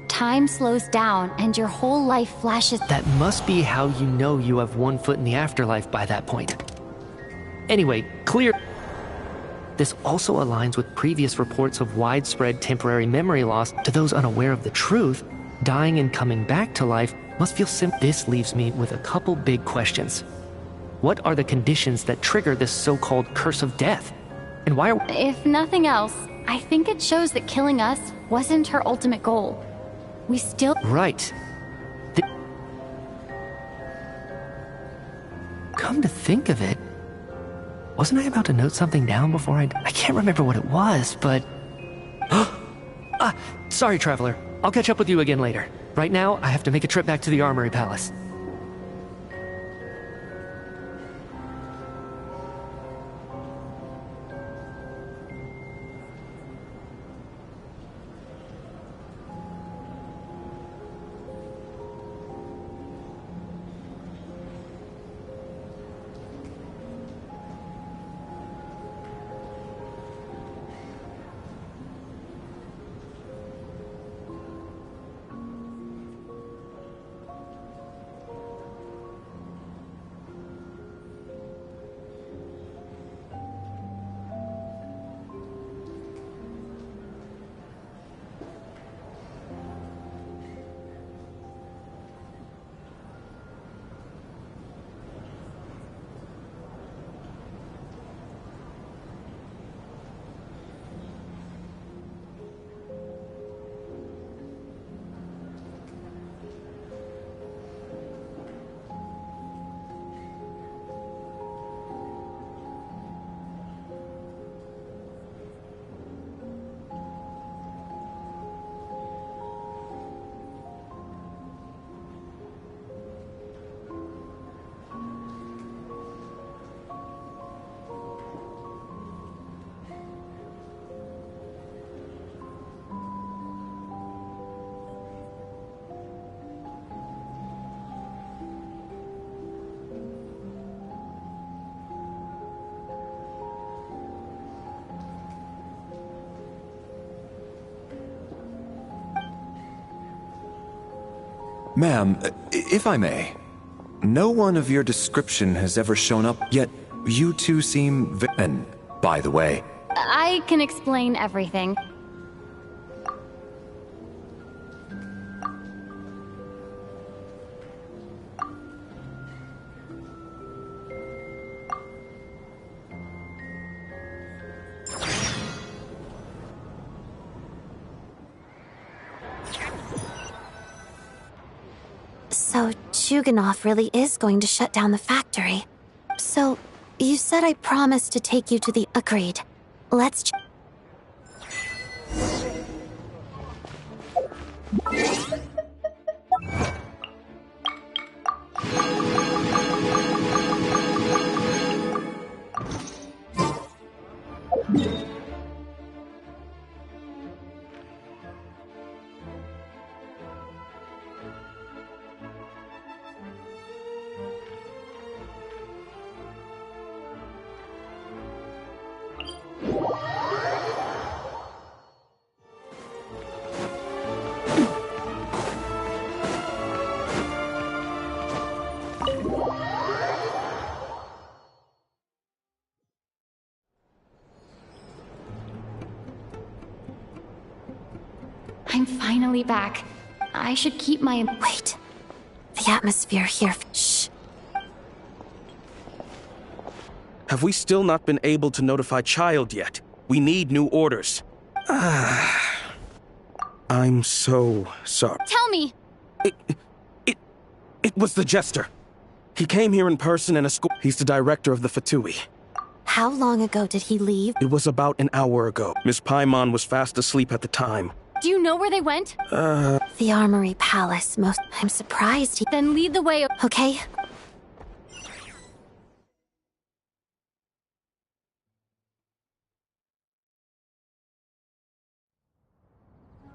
time slows down and your whole life flashes. That must be how you know you have one foot in the afterlife by that point. Anyway, clear. This also aligns with previous reports of widespread temporary memory loss to those unaware of the truth. Dying and coming back to life must feel This leaves me with a couple big questions. What are the conditions that trigger this so-called curse of death? And why are... If nothing else, I think it shows that killing us wasn't her ultimate goal. We still... Right. Come to think of it, wasn't I about to note something down before I can't remember what it was, but... Sorry, Traveler. I'll catch up with you again later. Right now, I have to make a trip back to the Armory Palace. Ma'am, if I may, no one of your description has ever shown up, yet you two seem and by the way... I can explain everything. So, Chuganov really is going to shut down the factory. So, you said I promised to take you to the... Agreed. Let's... I'm finally back. I should keep my... Wait. The atmosphere here... Shh. Have we still not been able to notify Child yet? We need new orders. I'm so sorry. Tell me! It was the Jester. He came here in person and escorted. He's the director of the Fatui. How long ago did he leave? It was about an hour ago. Miss Paimon was fast asleep at the time. Do you know where they went? The Armory Palace. I'm surprised he... Then lead the way. Okay.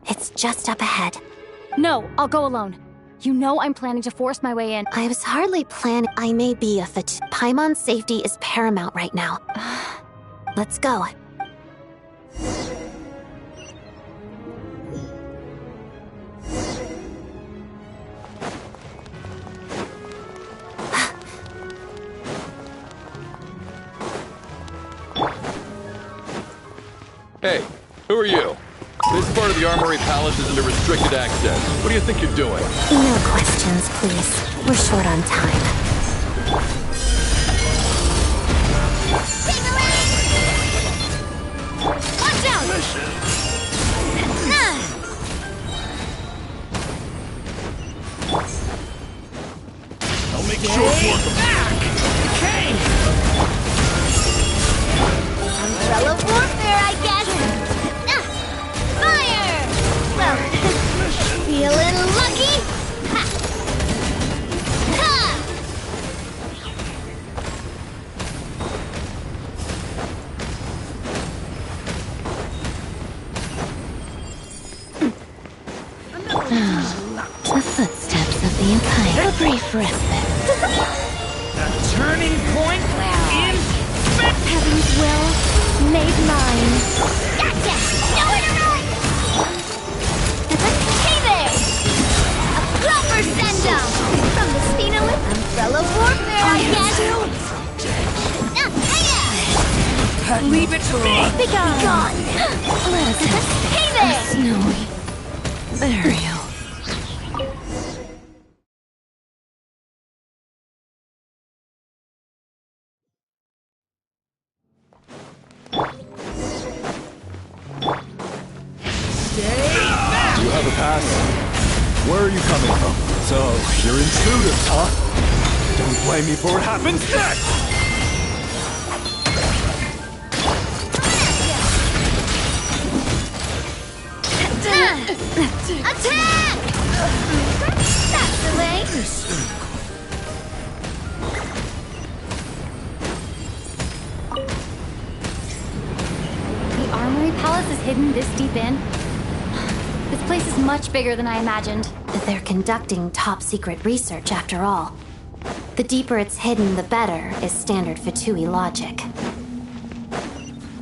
It's just up ahead. No, I'll go alone. You know I'm planning to force my way in. I was hardly planning. I may be a fit. Paimon's safety is paramount right now. Let's go. Hey, who are you? This part of the Armory Palace is under restricted access. What do you think you're doing? No questions, please. We're short on time. Watch out! I'll make short work of Okay! Umbrella warfare, I guess! Fire! Well, feeling lucky? Ha! Ha! The footsteps of the Empire. A brief respite. A turning point in Heaven's will made mine. Gotcha! Nowhere to run! Hey there! A proper send-off! From the Spina with Umbrella Warfare, I guess! Hiya! Leave it to me! Be gone! Let us have Hey there! snowy burial. Do you have a pass? Where are you coming from? So, you're intruders, huh? Don't blame me for what happens next! Attack! That's the way! The Armory Palace is hidden this deep in? This place is much bigger than I imagined. They're conducting top-secret research, after all. The deeper it's hidden, the better, is standard Fatui logic.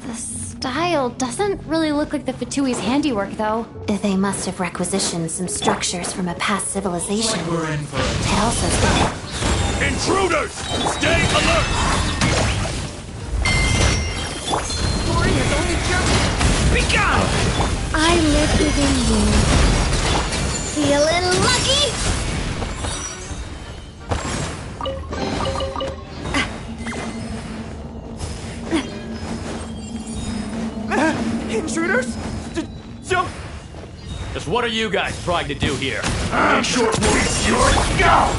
The style doesn't really look like the Fatui's handiwork, though. They must have requisitioned some structures from a past civilization. We're in for it. It also Intruders! Stay alert! Story has only just begun! I live within you. Feeling lucky? Intruders? Don't... Just what are you guys trying to do here? I'm short waist yours. Go!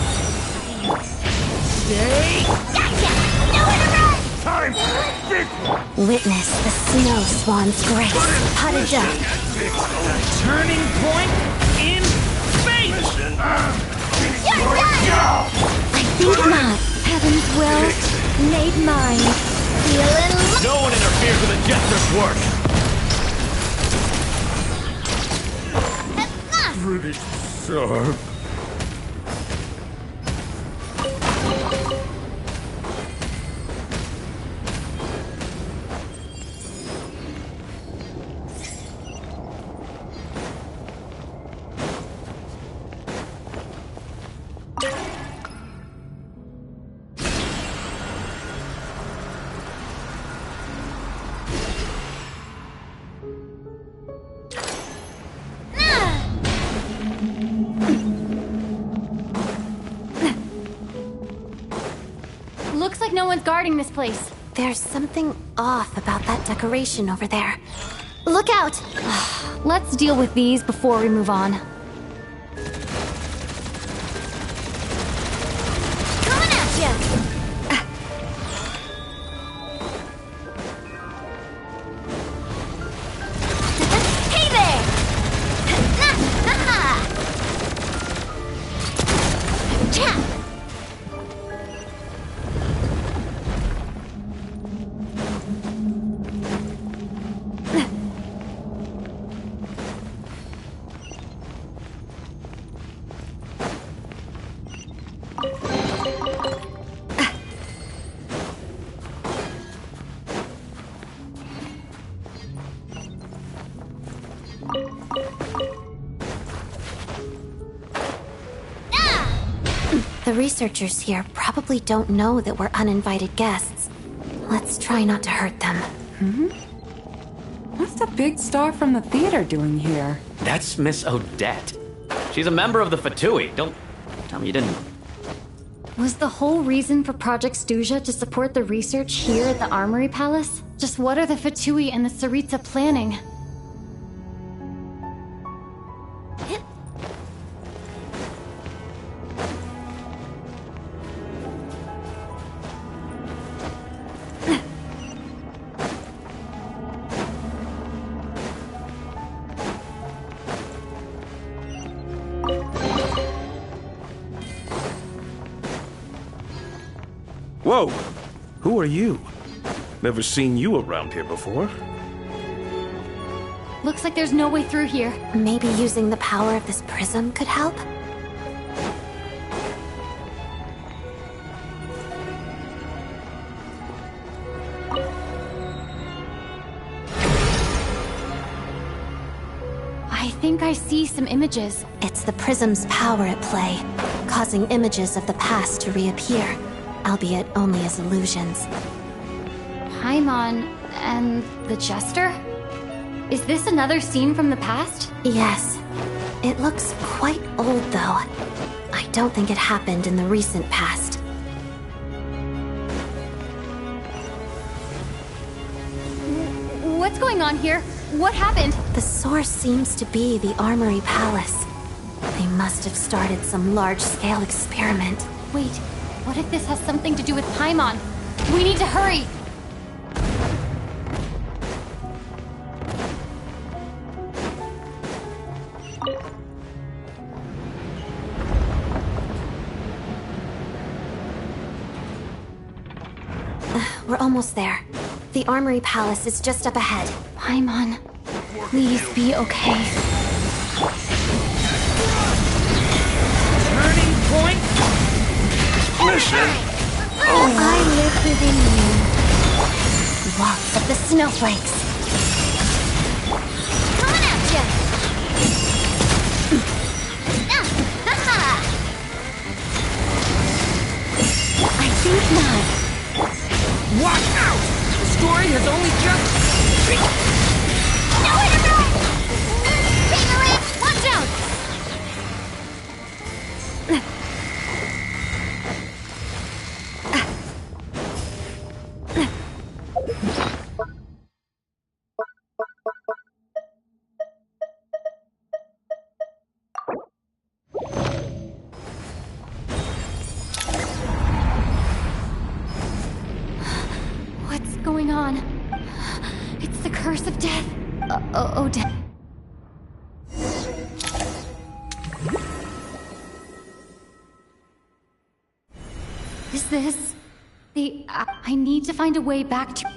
Stay. Gotcha! Nowhere to run! Time for a big one. witness the snow swan's grace. Potted up. A turning point in fate! I think not. Heaven's will made mine. Feeling No one interferes with a jester's work! Pretty sharp. like no one's guarding this place. There's something off about that decoration over there. Look out! Let's deal with these before we move on. Coming at ya! Hey there! Cha! The researchers here probably don't know that we're uninvited guests. Let's try not to hurt them. What's the big star from the theater doing here? That's Miss Odette. She's a member of the Fatui. Don't tell me you didn't. Was the whole reason for Project Stuja to support the research here at the Armory Palace? Just what are the Fatui and the Tsaritsa planning? Whoa! Who are you? Never seen you around here before. Looks like there's no way through here. Maybe using the power of this prism could help? I think I see some images. It's the prism's power at play, causing images of the past to reappear, albeit only as illusions. Paimon and the Jester? Is this another scene from the past? Yes. It looks quite old, though. I don't think it happened in the recent past. What's going on here? What happened? The source seems to be the Armory Palace. They must have started some large-scale experiment. Wait, what if this has something to do with Paimon? We need to hurry! We're almost there. The Armory Palace is just up ahead. Paimon, please be okay. Turning point? Mission? I live within you. Walks of the snowflakes. Coming at ya! I think not. Watch out! The story has only just... Nowhere to run! Ping-a-ling, watch out! What's going on? It's the curse of death. Odette. Is this... I need to find a way back to...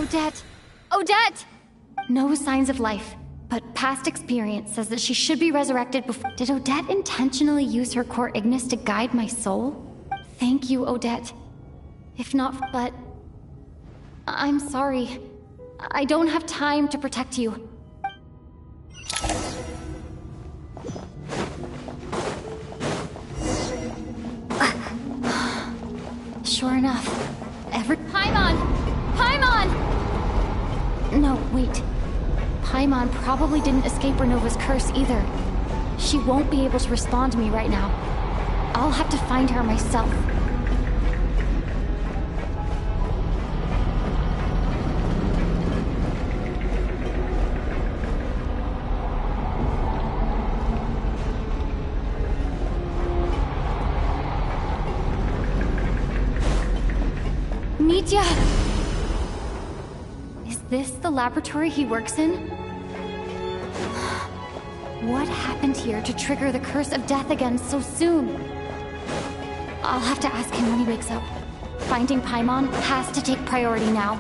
Odette! Odette! No signs of life, but past experience says that she should be resurrected before. Did Odette intentionally use her core Ignis to guide my soul? Thank you, Odette. If not, but... I'm sorry. I don't have time to protect you. Sure enough. Paimon! Paimon! No, wait. Paimon probably didn't escape Renova's curse either. She won't be able to respond to me right now. I'll have to find her myself. Mitya! Is this the laboratory he works in? What happened here to trigger the curse of death again so soon? I'll have to ask him when he wakes up. Finding Paimon has to take priority now.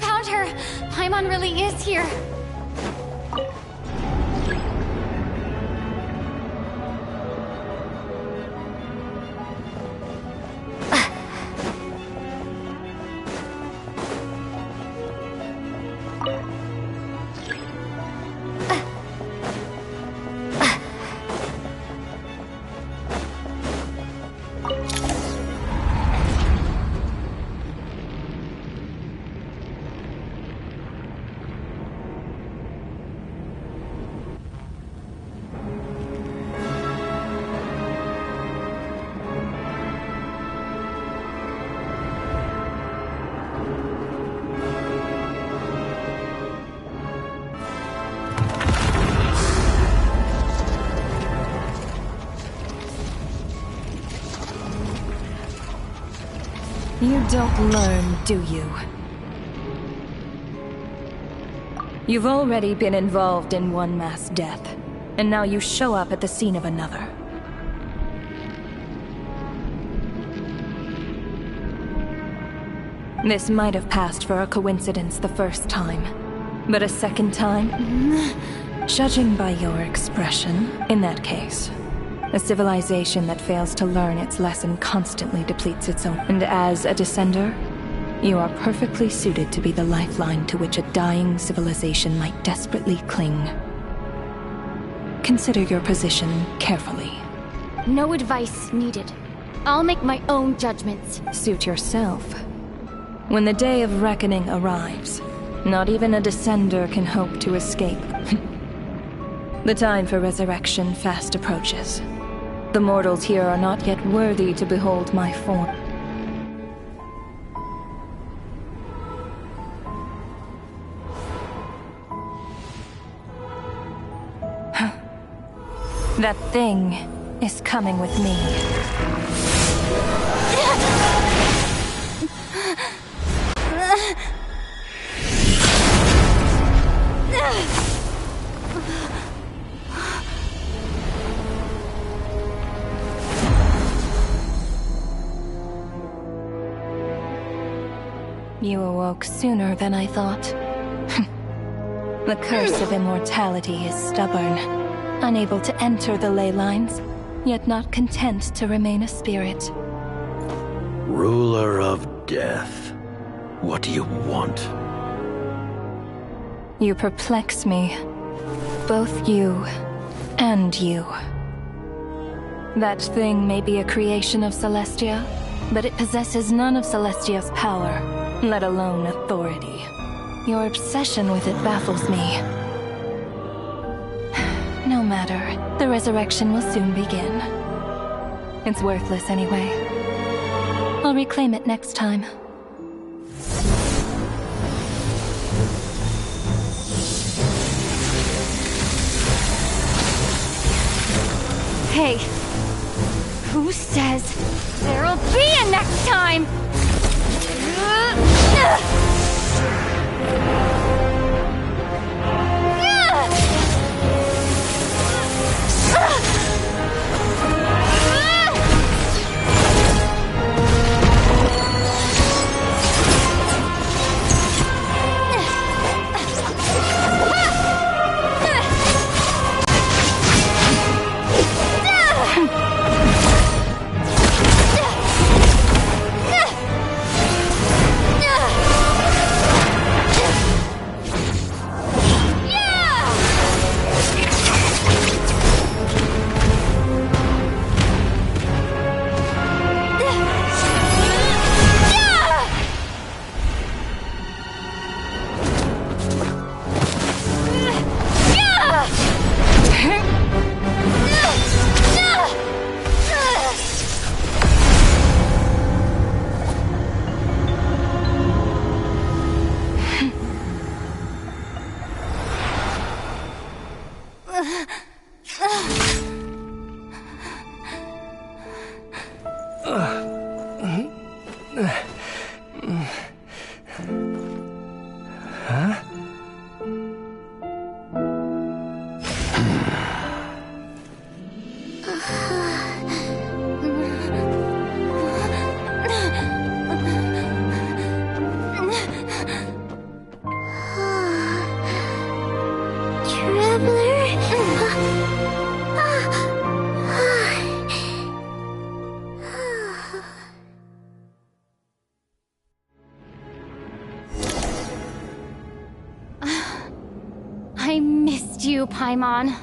Found her! Paimon really is here! You don't learn, do you? You've already been involved in one mass death, and now you show up at the scene of another. This might have passed for a coincidence the first time, but a second time? Judging by your expression, in that case, a civilization that fails to learn its lesson constantly depletes its own. And as a descender, you are perfectly suited to be the lifeline to which a dying civilization might desperately cling. Consider your position carefully. No advice needed. I'll make my own judgments. Suit yourself. When the day of reckoning arrives, not even a descender can hope to escape. The time for resurrection fast approaches. The mortals here are not yet worthy to behold my form. That thing is coming with me. You awoke sooner than I thought. The curse of immortality is stubborn, unable to enter the ley lines, yet not content to remain a spirit. Ruler of death, what do you want? You perplex me. Both you and you. That thing may be a creation of Celestia, but it possesses none of Celestia's power, let alone authority. Your obsession with it baffles me. No matter, the resurrection will soon begin. It's worthless anyway. I'll reclaim it next time. Hey, who says there'll be a next time? Huh? I missed you, Paimon.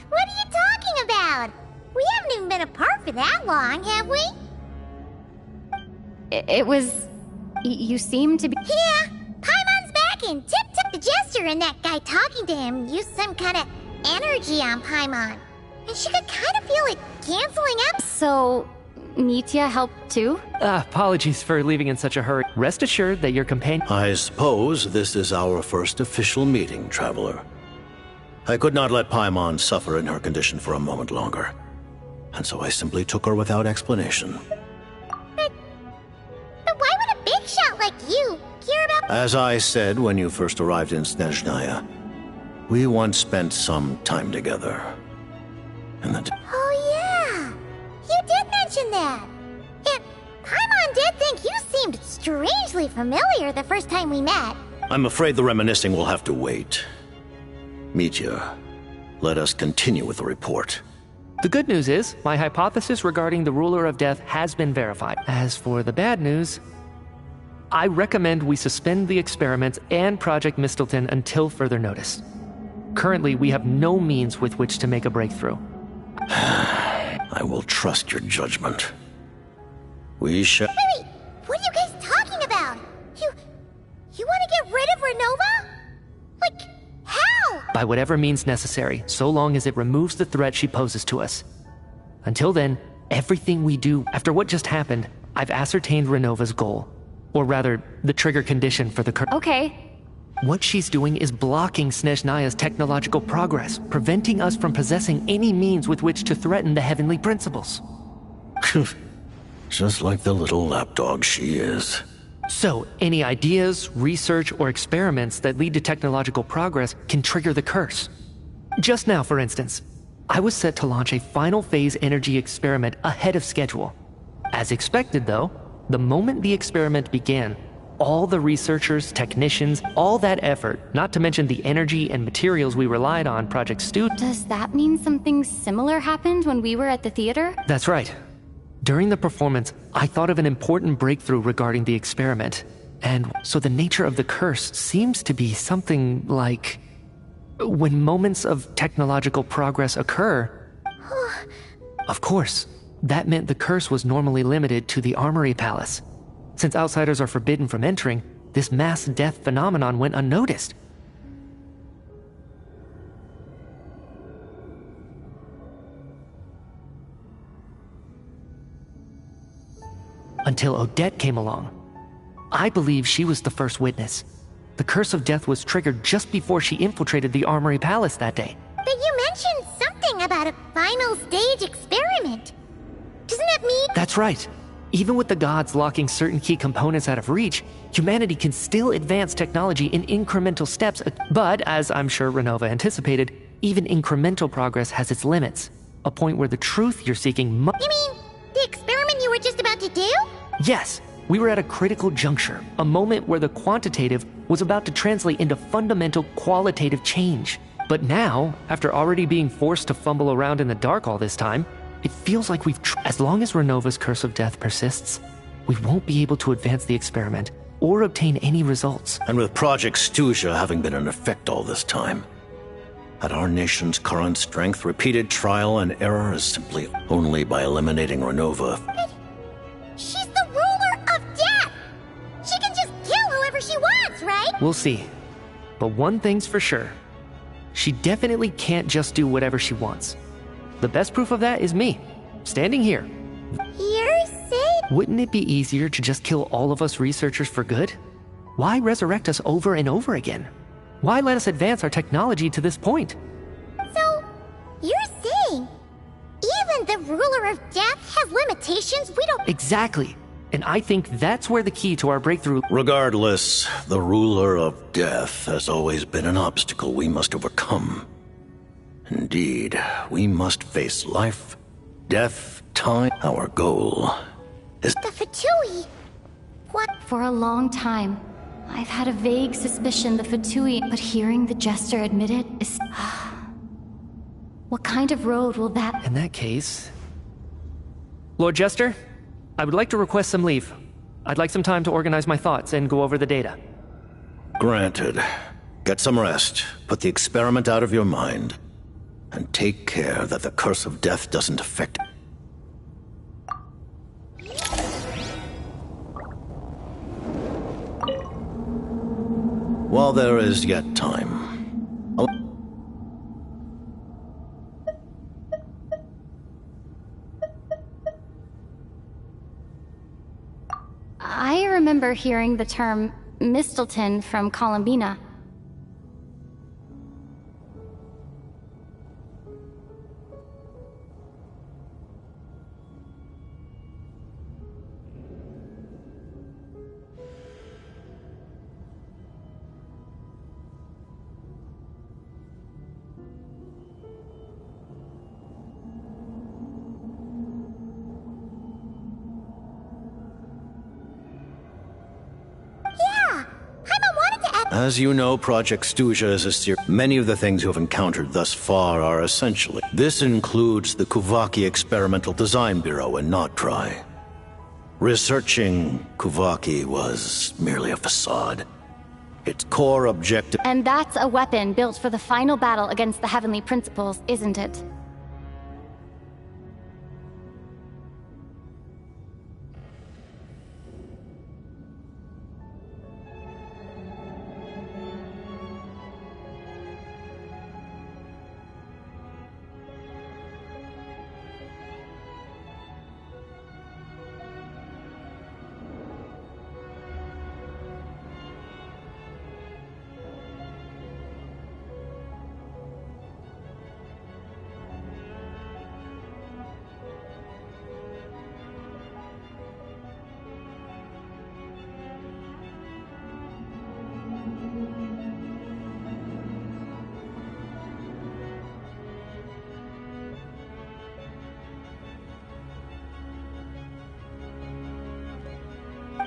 What are you talking about? We haven't even been apart for that long, have we? It was... you seemed to be... Yeah, Paimon's back and tip-tip the jester and that guy talking to him used some kind of energy on Paimon. And she could kind of feel it canceling out. So, Mitya helped too? Apologies for leaving in such a hurry. Rest assured that your companion... I suppose this is our first official meeting, Traveler. I could not let Paimon suffer in her condition for a moment longer, and so I simply took her without explanation. But why would a big shot like you care about... As I said when you first arrived in Snezhnaya, we once spent some time together. And that... Oh yeah, you did mention that. And Paimon did think you seemed strangely familiar the first time we met. I'm afraid the reminiscing will have to wait. Mitya, let us continue with the report. The good news is, my hypothesis regarding the Ruler of Death has been verified. As for the bad news, I recommend we suspend the experiments and Project Mistleton until further notice. Currently, we have no means with which to make a breakthrough. I will trust your judgment. We shall... Wait, what are you guys talking about? You want to get rid of Renova? Like... how? By whatever means necessary, so long as it removes the threat she poses to us. Until then, everything we do after what just happened, I've ascertained Renova's goal. Or rather, the trigger condition for the curse. Okay. What she's doing is blocking Snezhnaya's technological progress, preventing us from possessing any means with which to threaten the heavenly principles. Just like the little lapdog she is. So, any ideas, research, or experiments that lead to technological progress can trigger the curse. Just now, for instance, I was set to launch a final phase energy experiment ahead of schedule. As expected, though, the moment the experiment began, all the researchers, technicians, all that effort, not to mention the energy and materials we relied on, Project Stu... Does that mean something similar happened when we were at the theater? That's right. During the performance, I thought of an important breakthrough regarding the experiment, and so the nature of the curse seems to be something like... when moments of technological progress occur... Of course, that meant the curse was normally limited to the Armory Palace. Since outsiders are forbidden from entering, this mass death phenomenon went unnoticed. Until Odette came along. I believe she was the first witness. The curse of death was triggered just before she infiltrated the Armory Palace that day. But you mentioned something about a final stage experiment. Doesn't that mean... That's right. Even with the gods locking certain key components out of reach, humanity can still advance technology in incremental steps. But, as I'm sure Renova anticipated, even incremental progress has its limits. A point where the truth you're seeking You mean the experiment you were just about to do? Yes, we were at a critical juncture, a moment where the quantitative was about to translate into fundamental qualitative change. But now, after already being forced to fumble around in the dark all this time, it feels like as long as Renova's curse of death persists, we won't be able to advance the experiment or obtain any results. And with Project Stuja having been in effect all this time, at our nation's current strength, repeated trial and error is simply only by eliminating Renova. She's the ruler of death! She can just kill whoever she wants, right? We'll see. But one thing's for sure. She definitely can't just do whatever she wants. The best proof of that is me, standing here. You're saying? Wouldn't it be easier to just kill all of us researchers for good? Why resurrect us over and over again? Why let us advance our technology to this point? So, you're saying even the ruler of death has limitations we don't— Exactly. And I think that's where the key to our breakthrough— Regardless, the ruler of death has always been an obstacle we must overcome. Indeed, we must face life, death, time. Our goal is— The Fatui! What? For a long time, I've had a vague suspicion the Fatui, but hearing the Jester admit it is— What kind of road will that— In that case— Lord Jester, I would like to request some leave. I'd like some time to organize my thoughts and go over the data. Granted. Get some rest, put the experiment out of your mind, and take care that the curse of death doesn't affect it. While there is yet time, I remember hearing the term Mistelton from Columbina. as you know, Project Stuja is a series. Many of the things you have encountered thus far are essentially. This includes the Kuvaki Experimental Design Bureau in Notdry. Researching Kuvaki was merely a facade. Its core objective— And that's a weapon built for the final battle against the Heavenly Principles, isn't it?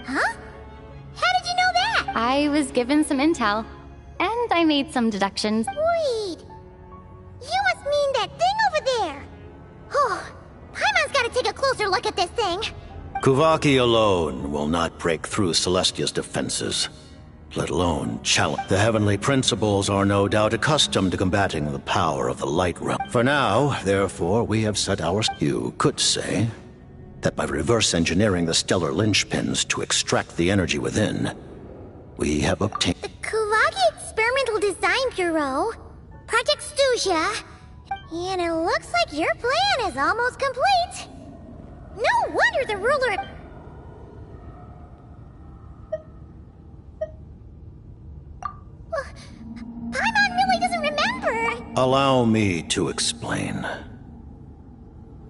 Huh? How did you know that? I was given some intel, and I made some deductions. Wait. You must mean that thing over there. Oh, Paimon's gotta take a closer look at this thing. Kuvaki alone will not break through Celestia's defenses, let alone challenge. The Heavenly Principles are no doubt accustomed to combating the power of the Light Realm. For now, therefore, we have set our— You could say that by reverse engineering the stellar linchpins to extract the energy within, we have obtained— The Kuvaki Experimental Design Bureau, Project Stuja, and it looks like your plan is almost complete. No wonder the ruler— Paimon really doesn't remember. Allow me to explain.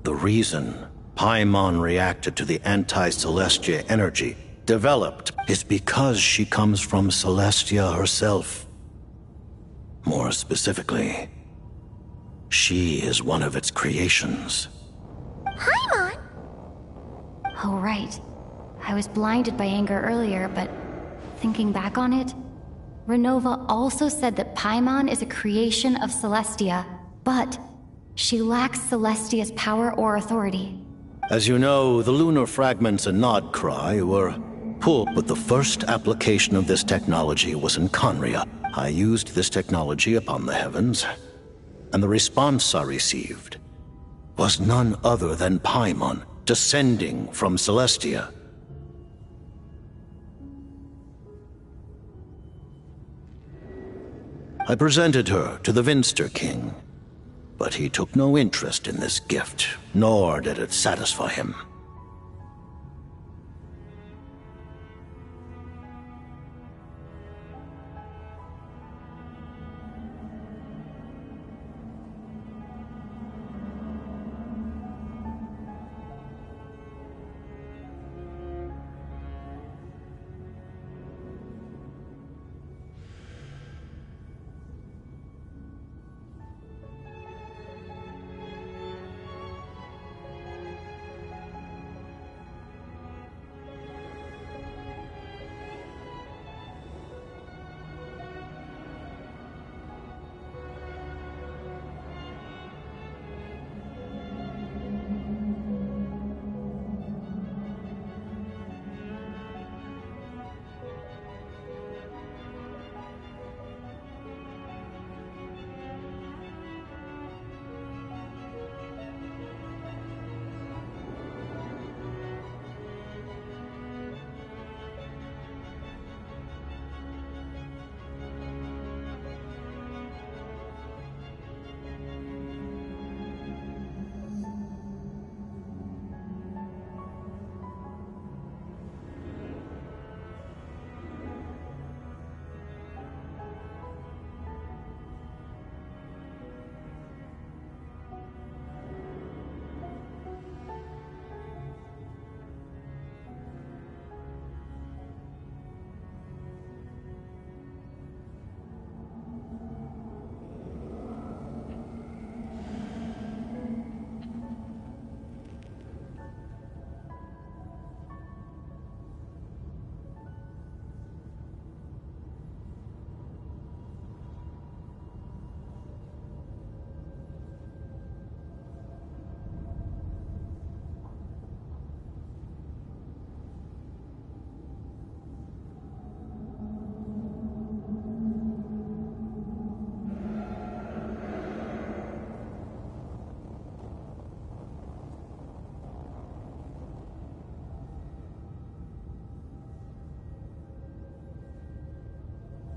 The reason Paimon reacted to the anti-Celestia energy developed is because she comes from Celestia herself. More specifically, She is one of its creations. Paimon? Oh, right. I was blinded by anger earlier, but thinking back on it, Renova also said that Paimon is a creation of Celestia, but she lacks Celestia's power or authority. As you know, the lunar fragments and Nod Cry were pulled, but the first application of this technology was in Conria. I used this technology upon the heavens, and the response I received was none other than Paimon descending from Celestia. I presented her to the Vinster King, but he took no interest in this gift, nor did it satisfy him.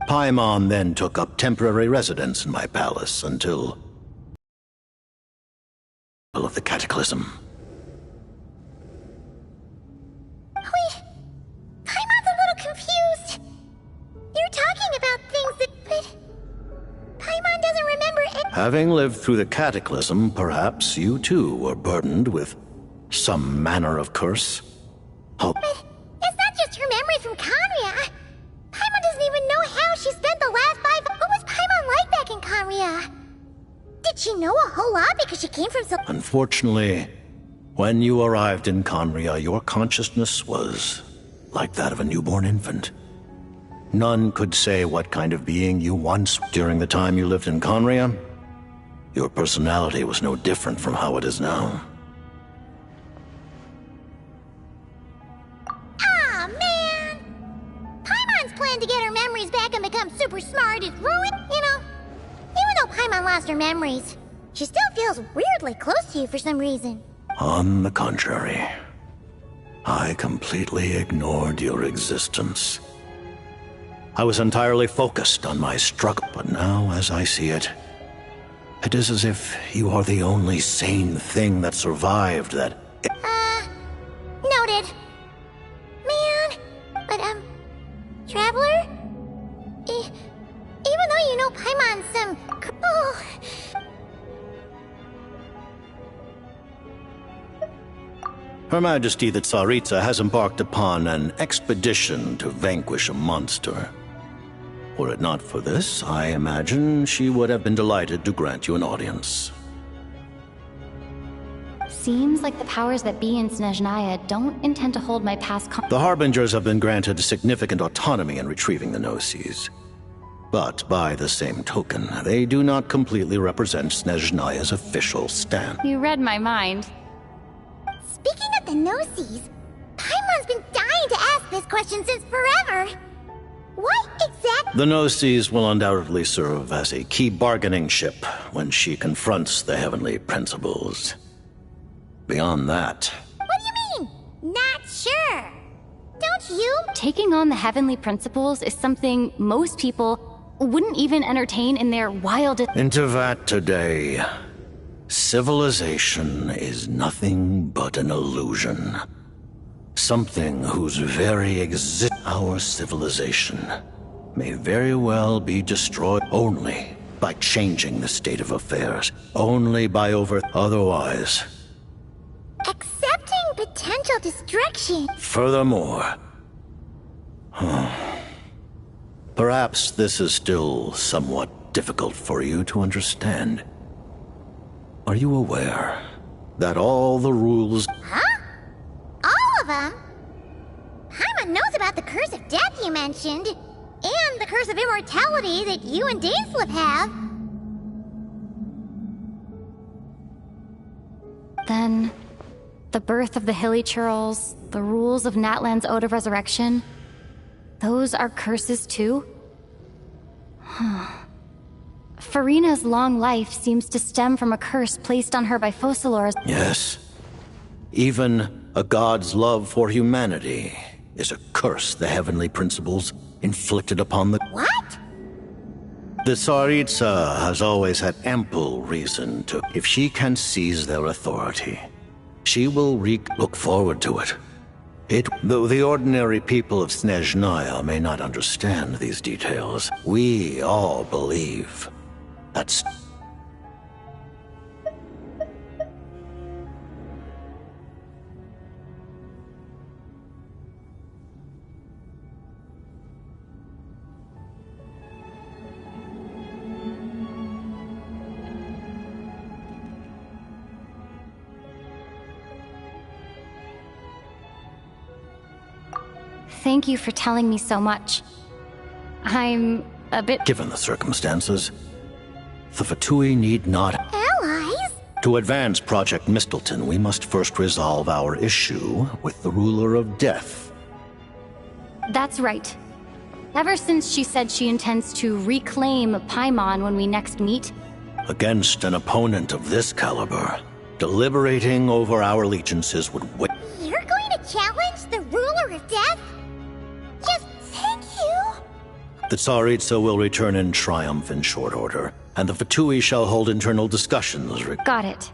Paimon then took up temporary residence in my palace until of the cataclysm. Wait, Paimon's a little confused. You're talking about things that... but... Paimon doesn't remember it. Having lived through the cataclysm, perhaps you too were burdened with some manner of curse. Hope. But it's not just her memories from Conria. Paimon doesn't even know how she spent the last 5... What was Paimon like back in Conria? Did she know a whole lot because she came from so... Unfortunately, when you arrived in Conria, your consciousness was like that of a newborn infant. None could say what kind of being you once were. During the time you lived in Conria, your personality was no different from how it is now. Aw, man! Paimon's plan to get her memories back and become super smart is ruined, you know? Even though Paimon lost her memories, she still feels weirdly close to you for some reason. On the contrary, I completely ignored your existence. I was entirely focused on my struggle, but now, as I see it, it is as if you are the only sane thing that survived that... Noted. Man, but, Traveler? Even though you know Paimon's some... Oh... Her Majesty the Tsaritsa has embarked upon an expedition to vanquish a monster. Were it not for this, I imagine she would have been delighted to grant you an audience. Seems like the powers that be in Snezhnaya don't intend to hold my past The Harbingers have been granted significant autonomy in retrieving the Gnosis. But by the same token, they do not completely represent Snezhnaya's official stand. You read my mind. Speaking of the Gnosis, Paimon's been dying to ask this question since forever. What exactly? The Gnosis will undoubtedly serve as a key bargaining chip when she confronts the Heavenly Principles. Beyond that... What do you mean? Not sure. Don't you? Taking on the Heavenly Principles is something most people wouldn't even entertain in their wildest... Into that today, civilization is nothing but an illusion. Something whose very our civilization may very well be destroyed only by changing the state of affairs, only by otherwise. Accepting potential destruction. Furthermore, perhaps this is still somewhat difficult for you to understand. Are you aware that all the rules... Huh? All of them? Paimon knows about the curse of death you mentioned, and the curse of immortality that you and Dainsleif have. Then, the birth of the Hilly Churls, the rules of Natlan's Ode of Resurrection, those are curses too? Farina's long life seems to stem from a curse placed on her by Focalors. Yes. Even a god's love for humanity is a curse the Heavenly Principles inflicted upon the... What? The Tsaritsa has always had ample reason to... If she can seize their authority, she will look forward to it. Though the ordinary people of Snezhnaya may not understand these details, we all believe that's... Thank you for telling me so much. I'm a bit... Given the circumstances, the Fatui need not... Allies? To advance Project Mistleton, we must first resolve our issue with the Ruler of Death. That's right. Ever since she said she intends to reclaim Paimon when we next meet... Against an opponent of this caliber, deliberating over our allegiances would... You're going to challenge the Ruler of Death? Just thank you. The Tsaritsa will return in triumph in short order, and the Fatui shall hold internal discussions. Got it.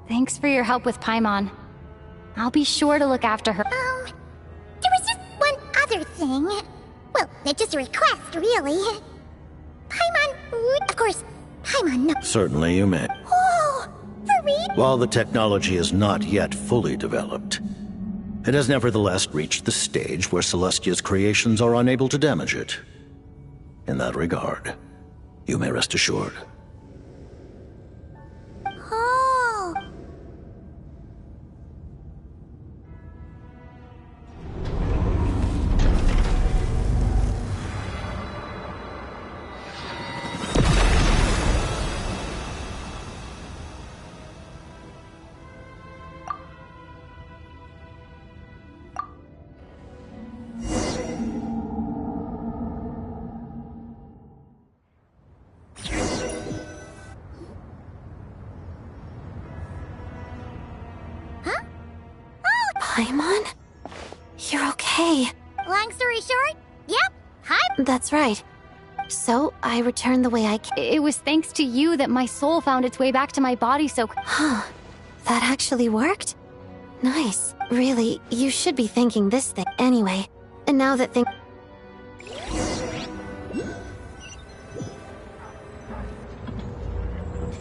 Thanks for your help with Paimon. I'll be sure to look after her. There was just one other thing. Well, it's just a request, really. Paimon, of course, Paimon... Certainly you may. Oh, for real? While the technology is not yet fully developed, it has nevertheless reached the stage where Celestia's creations are unable to damage it. In that regard, you may rest assured. Oh. Paimon? You're okay. Long story short, yep, hi. That's right. So, I returned the way I came. It was thanks to you that my soul found its way back to my body so... Huh. That actually worked? Nice. Really, you should be thanking this thing. Anyway, and now that thing...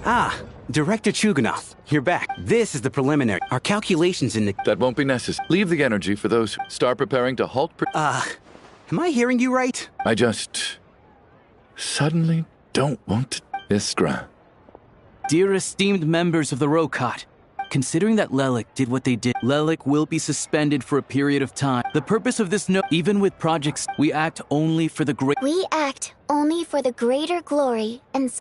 Ah, Director Chuganov, you're back. This is the preliminary. Our calculations in the... That won't be necessary. Leave the energy for those who start preparing to halt... Am I hearing you right? I just... suddenly don't want to... Iskra. Dear esteemed members of the Rokot, Considering that Lelik did what they did, Lelik will be suspended for a period of time. The purpose of this note, even with projects, we act only for the great. We act only for the greater glory and.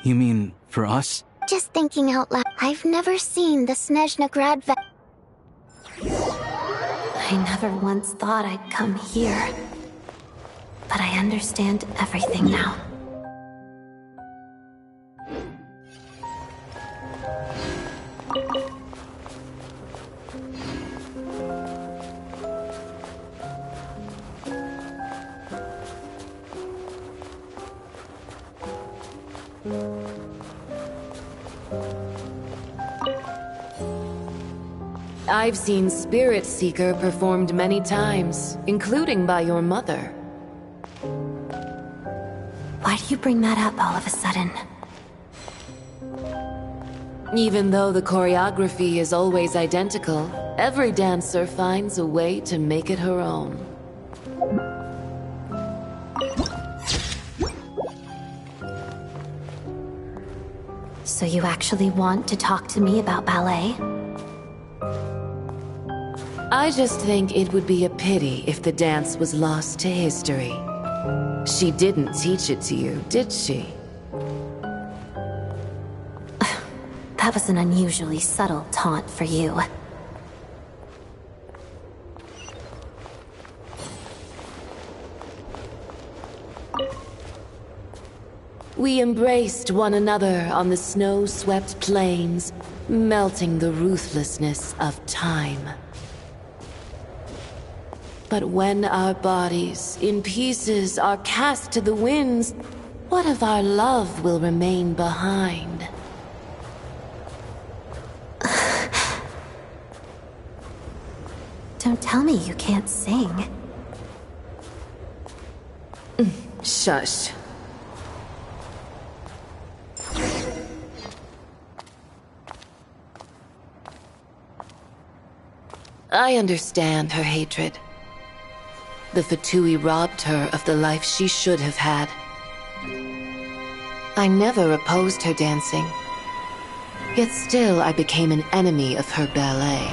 You mean for us? Just thinking out loud. I've never seen the Snezhnegrad I never once thought I'd come here. But I understand everything now. I've seen Spirit Seeker performed many times, including by your mother. Why do you bring that up all of a sudden? Even though the choreography is always identical, every dancer finds a way to make it her own. So you actually want to talk to me about ballet? I just think it would be a pity if the dance was lost to history. She didn't teach it to you, did she? That was an unusually subtle taunt for you. We embraced one another on the snow-swept plains, melting the ruthlessness of time. But when our bodies, in pieces, are cast to the winds, what of our love will remain behind? Don't tell me you can't sing. Shush. I understand her hatred. The Fatui robbed her of the life she should have had. I never opposed her dancing. Yet still I became an enemy of her ballet.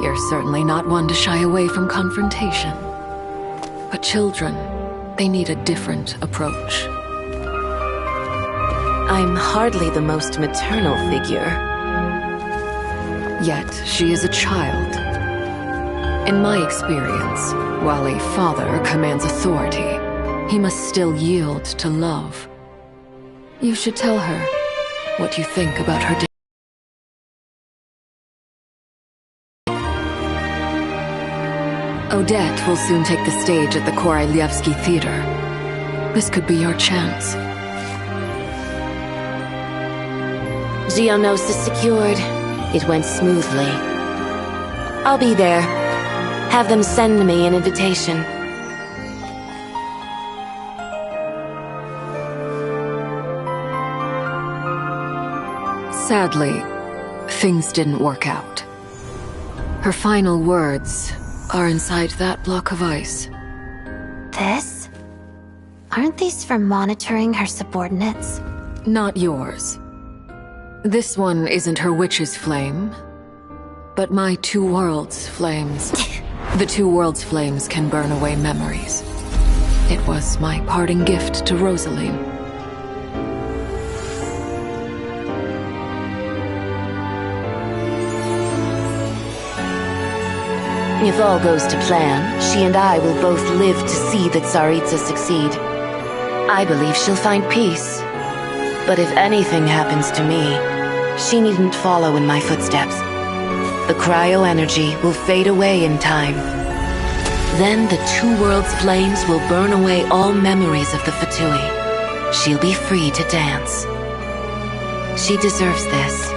You're certainly not one to shy away from confrontation. But children, they need a different approach. I'm hardly the most maternal figure. Yet, she is a child. In my experience, while a father commands authority, he must still yield to love. You should tell her what you think about her. Odette will soon take the stage at the Koralyevsky Theater. This could be your chance. Geonosis secured. It went smoothly. I'll be there. Have them send me an invitation. Sadly, things didn't work out. Her final words are inside that block of ice. This? Aren't these for monitoring her subordinates? Not yours. This one isn't her witch's flame, but my two worlds' flames. The two worlds' flames can burn away memories. It was my parting gift to Rosaline. If all goes to plan, she and I will both live to see the Tsaritsa succeed. I believe she'll find peace. But if anything happens to me, she needn't follow in my footsteps. The cryo-energy will fade away in time. Then the two worlds' flames will burn away all memories of the Fatui. She'll be free to dance. She deserves this.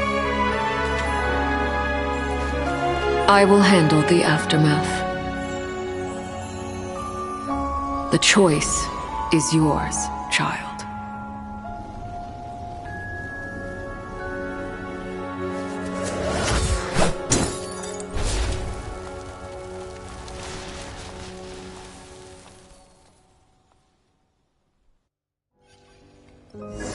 I will handle the aftermath. The choice is yours, child. Valor.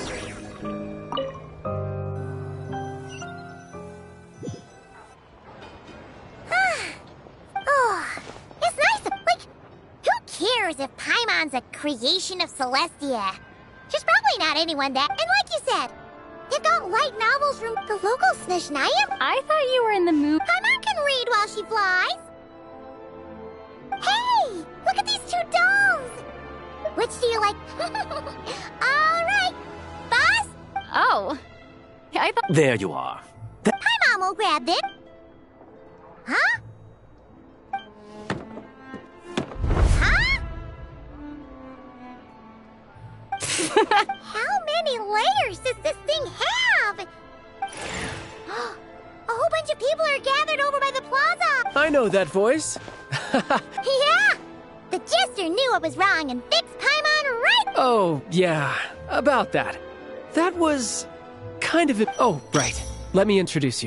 Paimon's a creation of Celestia. She's probably not anyone that... And like you said, they've got light novels from the local Snezhnaya. I thought you were in the mood. Paimon can read while she flies. Hey! Look at these 2 dolls! Which do you like? Alright, boss? Oh. I thought... There you are. Paimon will grab this. Huh? Huh? How many layers does this thing have? A whole bunch of people are gathered over by the plaza. I know that voice. Yeah! The Jester knew what was wrong and fixed Paimon right. Oh, yeah. About that. That was kind of... Oh, right. Let me introduce you.